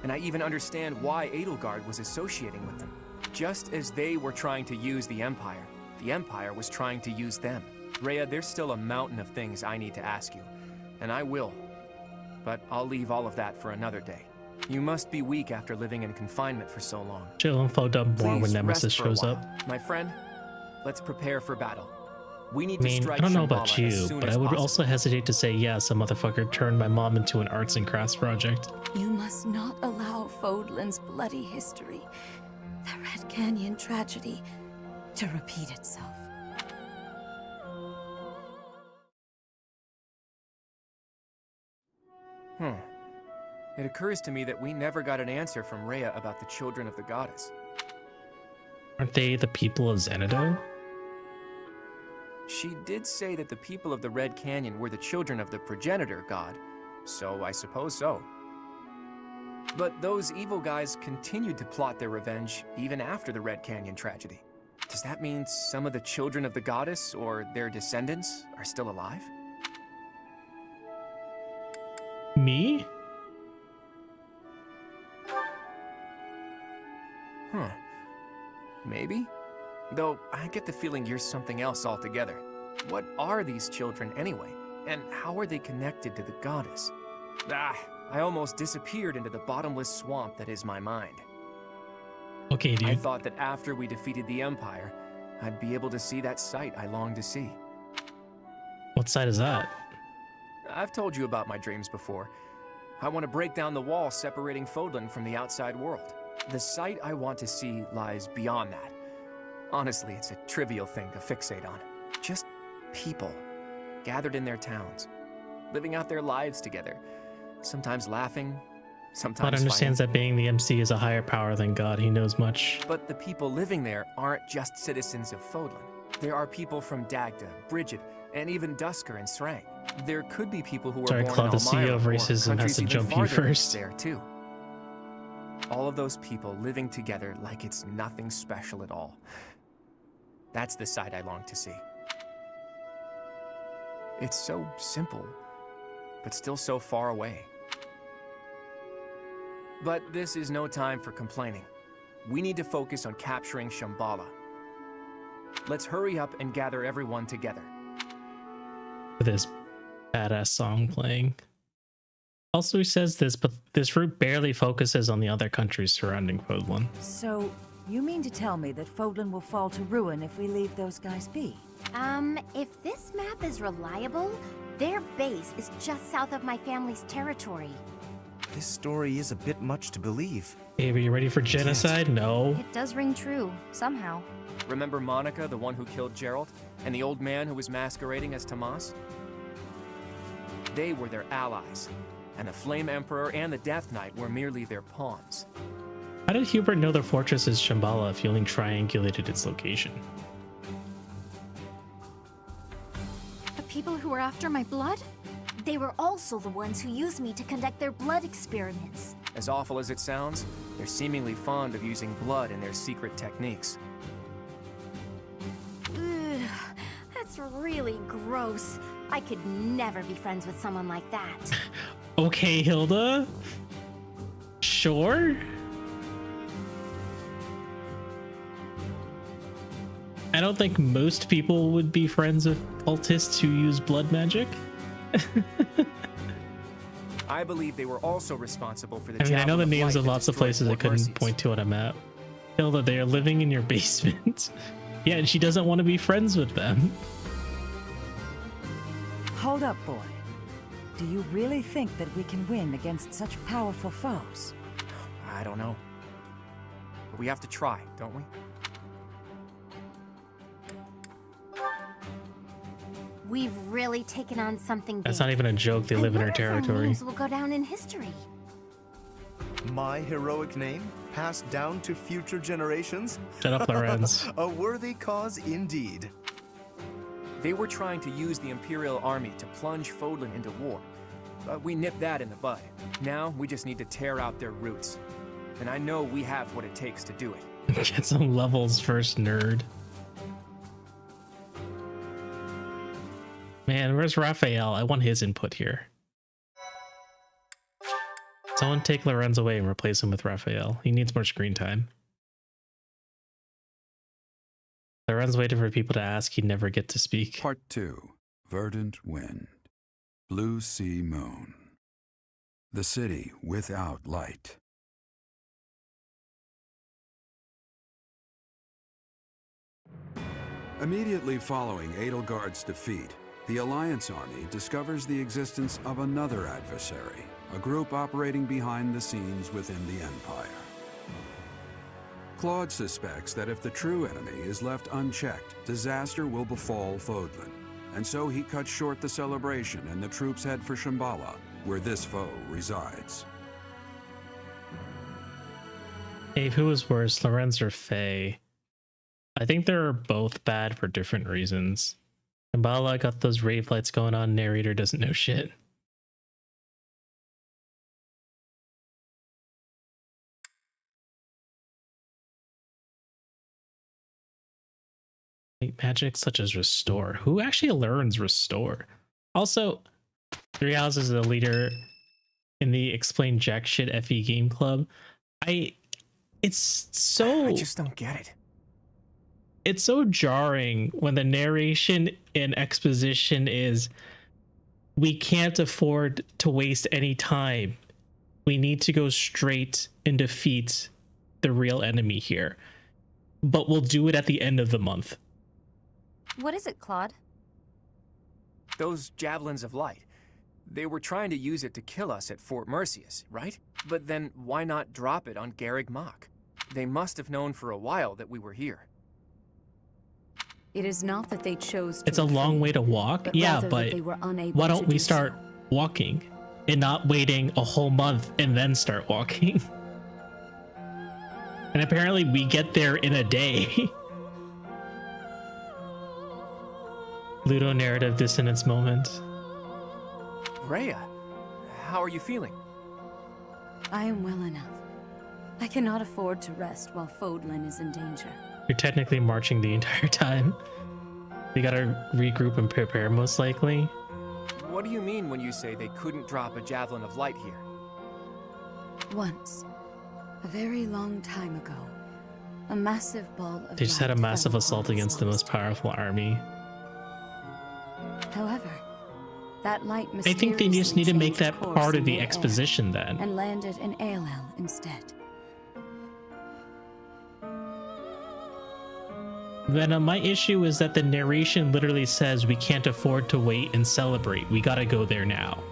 And I even understand why Edelgard was associating with them. Just as they were trying to use the Empire was trying to use them. Rhea, there's still a mountain of things I need to ask you. And I will. But I'll leave all of that for another day. You must be weak after living in confinement for so long. Chill and fold up more when Please Nemesis rest for a shows while. up. My friend, let's prepare for battle. We need I mean, to strike I don't know Shambhala about as you, soon but as I would possible. also hesitate to say, yeah, some motherfucker turned my mom into an arts and crafts project. You must not allow Fodlan's bloody history, the Red Canyon tragedy, to repeat itself. It occurs to me that we never got an answer from Rhea about the children of the goddess. Aren't they the people of Xanadu? She did say that the people of the Red Canyon were the children of the progenitor god, so I suppose so. But those evil guys continued to plot their revenge even after the Red Canyon tragedy. Does that mean some of the children of the goddess or their descendants are still alive? Me? Maybe? Though I get the feeling you're something else altogether. What are these children anyway? And how are they connected to the goddess? I almost disappeared into the bottomless swamp that is my mind. Okay, dude. I thought that after we defeated the Empire, I'd be able to see that sight I longed to see. What side is that? I've told you about my dreams before. I want to break down the wall separating Fodlan from the outside world. The sight I want to see lies beyond that. Honestly, it's a trivial thing to fixate on. Just people, gathered in their towns, living out their lives together, sometimes laughing, sometimes God understands fighting. that being the MC is a higher power than God. He knows much. But the people living there aren't just citizens of Fodlan. There are people from Dagda, Bridget, and even Dusker and Srang. There could be people who were Sorry, born Claude, in the CEO of Elmira or racism has countries to even jump you farther first. there too. All of those people living together like it's nothing special at all. That's the side I long to see. It's so simple, but still so far away. But this is no time for complaining. We need to focus on capturing Shambhala. Let's hurry up and gather everyone together. With this badass song playing. Also, he says this, but this route barely focuses on the other countries surrounding Fodlan. So, you mean to tell me that Fodlan will fall to ruin if we leave those guys be? If this map is reliable, their base is just south of my family's territory. This story is a bit much to believe. Hey, are you ready for genocide? No. It does ring true, somehow. Remember Monica, the one who killed Geralt, and the old man who was masquerading as Tomas? They were their allies, and the Flame Emperor and the Death Knight were merely their pawns. How did Hubert know the fortress is Shambhala if he only triangulated its location? The people who were after my blood? They were also the ones who used me to conduct their blood experiments. As awful as it sounds, they're seemingly fond of using blood in their secret techniques. Ugh, that's really gross. I could never be friends with someone like that. Okay, Hilda. Sure. I don't think most people would be friends with cultists who use blood magic. I believe they were also responsible for the I mean, I know the Javelin names Flight of that lots of destroyed places I Fort couldn't Mercy's. point to on a map. Hilda, they are living in your basement. Yeah, and she doesn't want to be friends with them. Hold up, boy. Do you really think that we can win against such powerful foes? I don't know. But we have to try, don't we? We've really taken on something big. That's not even a joke. They live in her territory. Names will go down in history. My heroic name, passed down to future generations? Shut up, Lorenz. A worthy cause indeed. They were trying to use the Imperial Army to plunge Fodlan into war, but we nipped that in the bud. Now we just need to tear out their roots, and I know we have what it takes to do it. Get some levels first, nerd. Man, where's Raphael? I want his input here. Someone take Lorenz away and replace him with Raphael. He needs more screen time. Lorenz waited for people to ask, he'd never get to speak. Part 2. Verdant Wind. Blue Sea Moon. The city without light. Immediately following Edelgard's defeat, the Alliance army discovers the existence of another adversary, a group operating behind the scenes within the Empire. Claude suspects that if the true enemy is left unchecked, disaster will befall Fodlan, and so he cuts short the celebration and the troops head for Shambhala, where this foe resides. Dave, who was worse, Lorenz or Faye? I think they're both bad for different reasons. Shambhala got those rave lights going on, narrator doesn't know shit. Magic such as Restore. Who actually learns Restore? Also, Three Houses is a leader in the Explain Jack Shit FE Game Club. It's so... I just don't get it. It's so jarring when the narration and exposition is, we can't afford to waste any time. We need to go straight and defeat the real enemy here. But we'll do it at the end of the month. What is it, Claude? Those javelins of light. They were trying to use it to kill us at Fort Mercius, right? But then why not drop it on Garrig Mach? They must have known for a while that we were here. It is not that they chose to It's a long way to walk. Yeah, but why don't we start walking and not waiting a whole month and then start walking? And apparently we get there in a day. Ludo narrative dissonance moment. Rhea, how are you feeling? I am well enough. I cannot afford to rest while Fodlan is in danger. You're technically marching the entire time. We gotta regroup and prepare, most likely. What do you mean when you say they couldn't drop a javelin of light here? Once, a very long time ago, a massive ball of They just had a light massive fell assault upon against the most powerful army. However, that light I think they just need to make that course part of in the midair exposition then. and landed in Aelel instead. Then my issue is that the narration literally says we can't afford to wait and celebrate. We gotta go there now.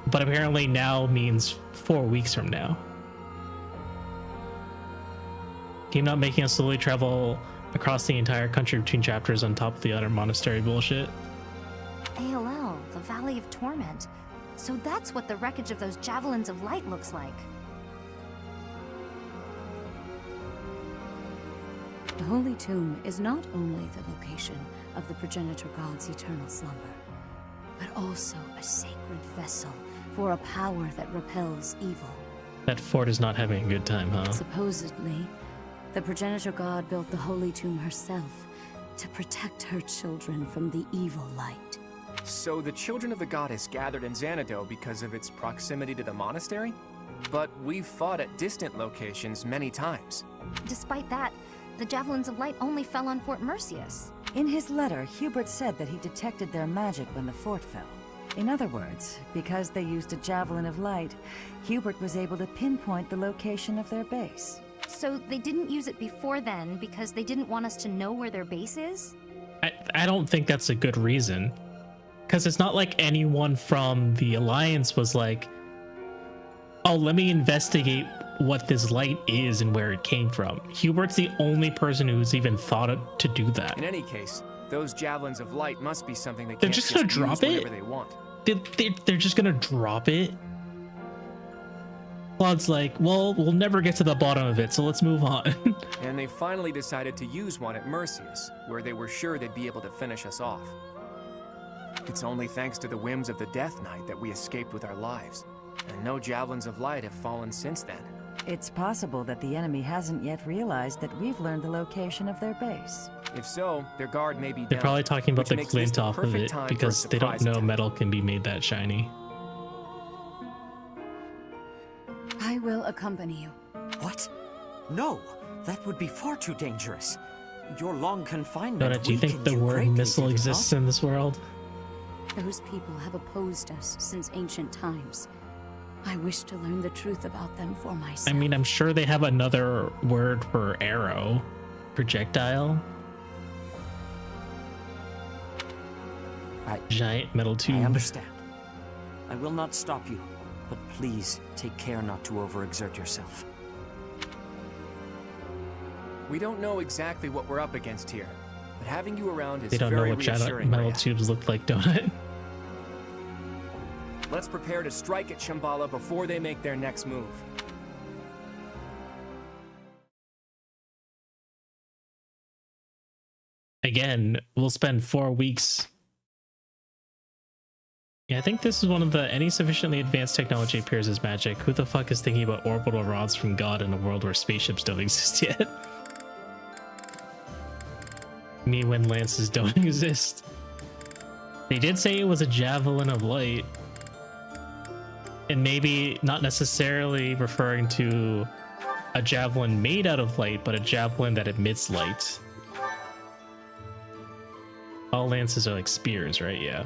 But apparently now means 4 weeks from now. Game not making us slowly travel across the entire country between chapters on top of the other monastery bullshit. ALL, the Valley of Torment. So that's what the wreckage of those javelins of light looks like. The Holy Tomb is not only the location of the progenitor god's eternal slumber, but also a sacred vessel for a power that repels evil. That fort is not having a good time, huh? Supposedly, the progenitor god built the Holy Tomb herself to protect her children from the evil light. So the children of the goddess gathered in Xanadu because of its proximity to the monastery? But we've fought at distant locations many times. Despite that, the javelins of light only fell on Fort Mercius. In his letter, Hubert said that he detected their magic when the fort fell. In other words, because they used a javelin of light, Hubert was able to pinpoint the location of their base. So they didn't use it before then because they didn't want us to know where their base is? I don't think that's a good reason. Because it's not like anyone from the Alliance was like, oh, let me investigate what this light is and where it came from. Hubert's the only person who's even thought to do that. In any case, those javelins of light must be something they They're can't just gonna drop it? whenever they want. They're just gonna drop it? Claude's like, well, we'll never get to the bottom of it, so let's move on. And they finally decided to use one at Mercius, where they were sure they'd be able to finish us off. It's only thanks to the whims of the Death Knight that we escaped with our lives, and no javelins of light have fallen since then. It's possible that the enemy hasn't yet realized that we've learned the location of their base. If so, their guard may be They're down, probably talking about which the makes this glint the off of perfect it time for a because they don't surprise know attack. metal can be made that shiny. I will accompany you. What? No, that would be far too dangerous. Your long confinement. Donna, do you think weakened the you word greatly, missile did it exists not? in this world? Those people have opposed us since ancient times. I wish to learn the truth about them for myself. I mean, I'm sure they have another word for arrow. Projectile. Giant metal tube. I understand. I will not stop you, but please take care not to overexert yourself. We don't know exactly what we're up against here, but having you around is They don't know very what giant reassuring. metal Rhea. tubes look like, don't it? Let's prepare to strike at Shambhala before they make their next move. Again, we'll spend 4 weeks. Yeah, I think this is one of the any sufficiently advanced technology appears as magic. Who the fuck is thinking about orbital rods from God in a world where spaceships don't exist yet? Me when lances don't exist. They did say it was a javelin of light. And maybe not necessarily referring to a javelin made out of light, but a javelin that emits light. All lances are like spears, right? Yeah.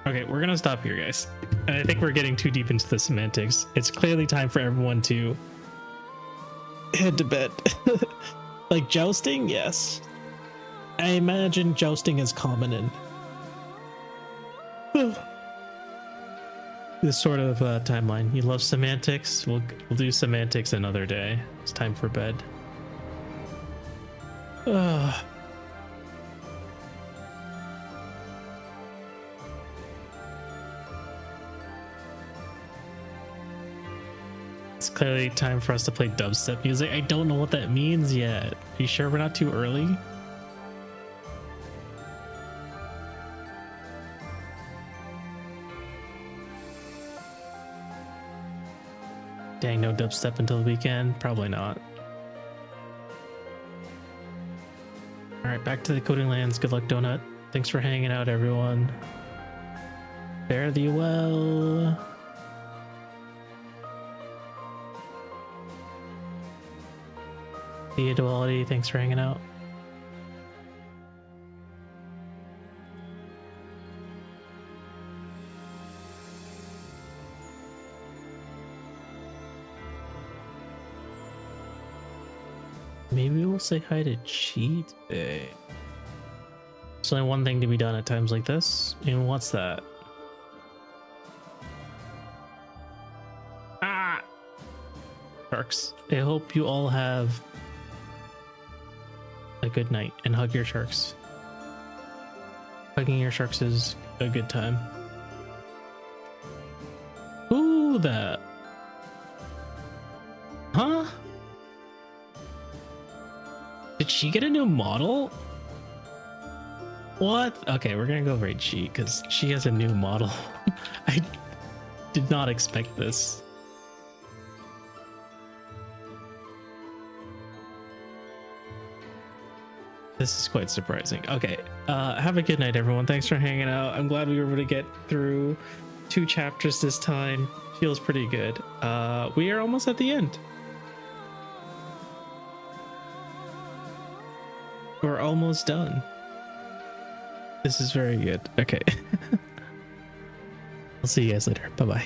Okay, we're gonna stop here, guys. And I think we're getting too deep into the semantics. It's clearly time for everyone to head to bed. Like jousting? Yes. I imagine jousting is common in this sort of timeline. You love semantics? We'll do semantics another day. It's time for bed. It's clearly time for us to play dubstep music. I don't know what that means yet. Are you sure we're not too early? Dang, no dubstep until the weekend? Probably not. Alright, back to the coding lands. Good luck, Donut. Thanks for hanging out, everyone. Fare thee well. See you, Duality. Thanks for hanging out. Maybe we'll say hi to Chi today. There's only one thing to be done at times like this. And what's that? Ah! Sharks. I hope you all have a good night and hug your sharks. Hugging your sharks is a good time. Ooh, that. Huh? Did she get a new model? What? Okay, we're gonna go raid Chi because she has a new model. I did not expect this. This is quite surprising. Okay, have a good night, everyone. Thanks for hanging out. I'm glad we were able to get through 2 chapters this time. Feels pretty good. We are almost at the end. We're almost done. This is very good. Okay. I'll see you guys later. Bye-bye.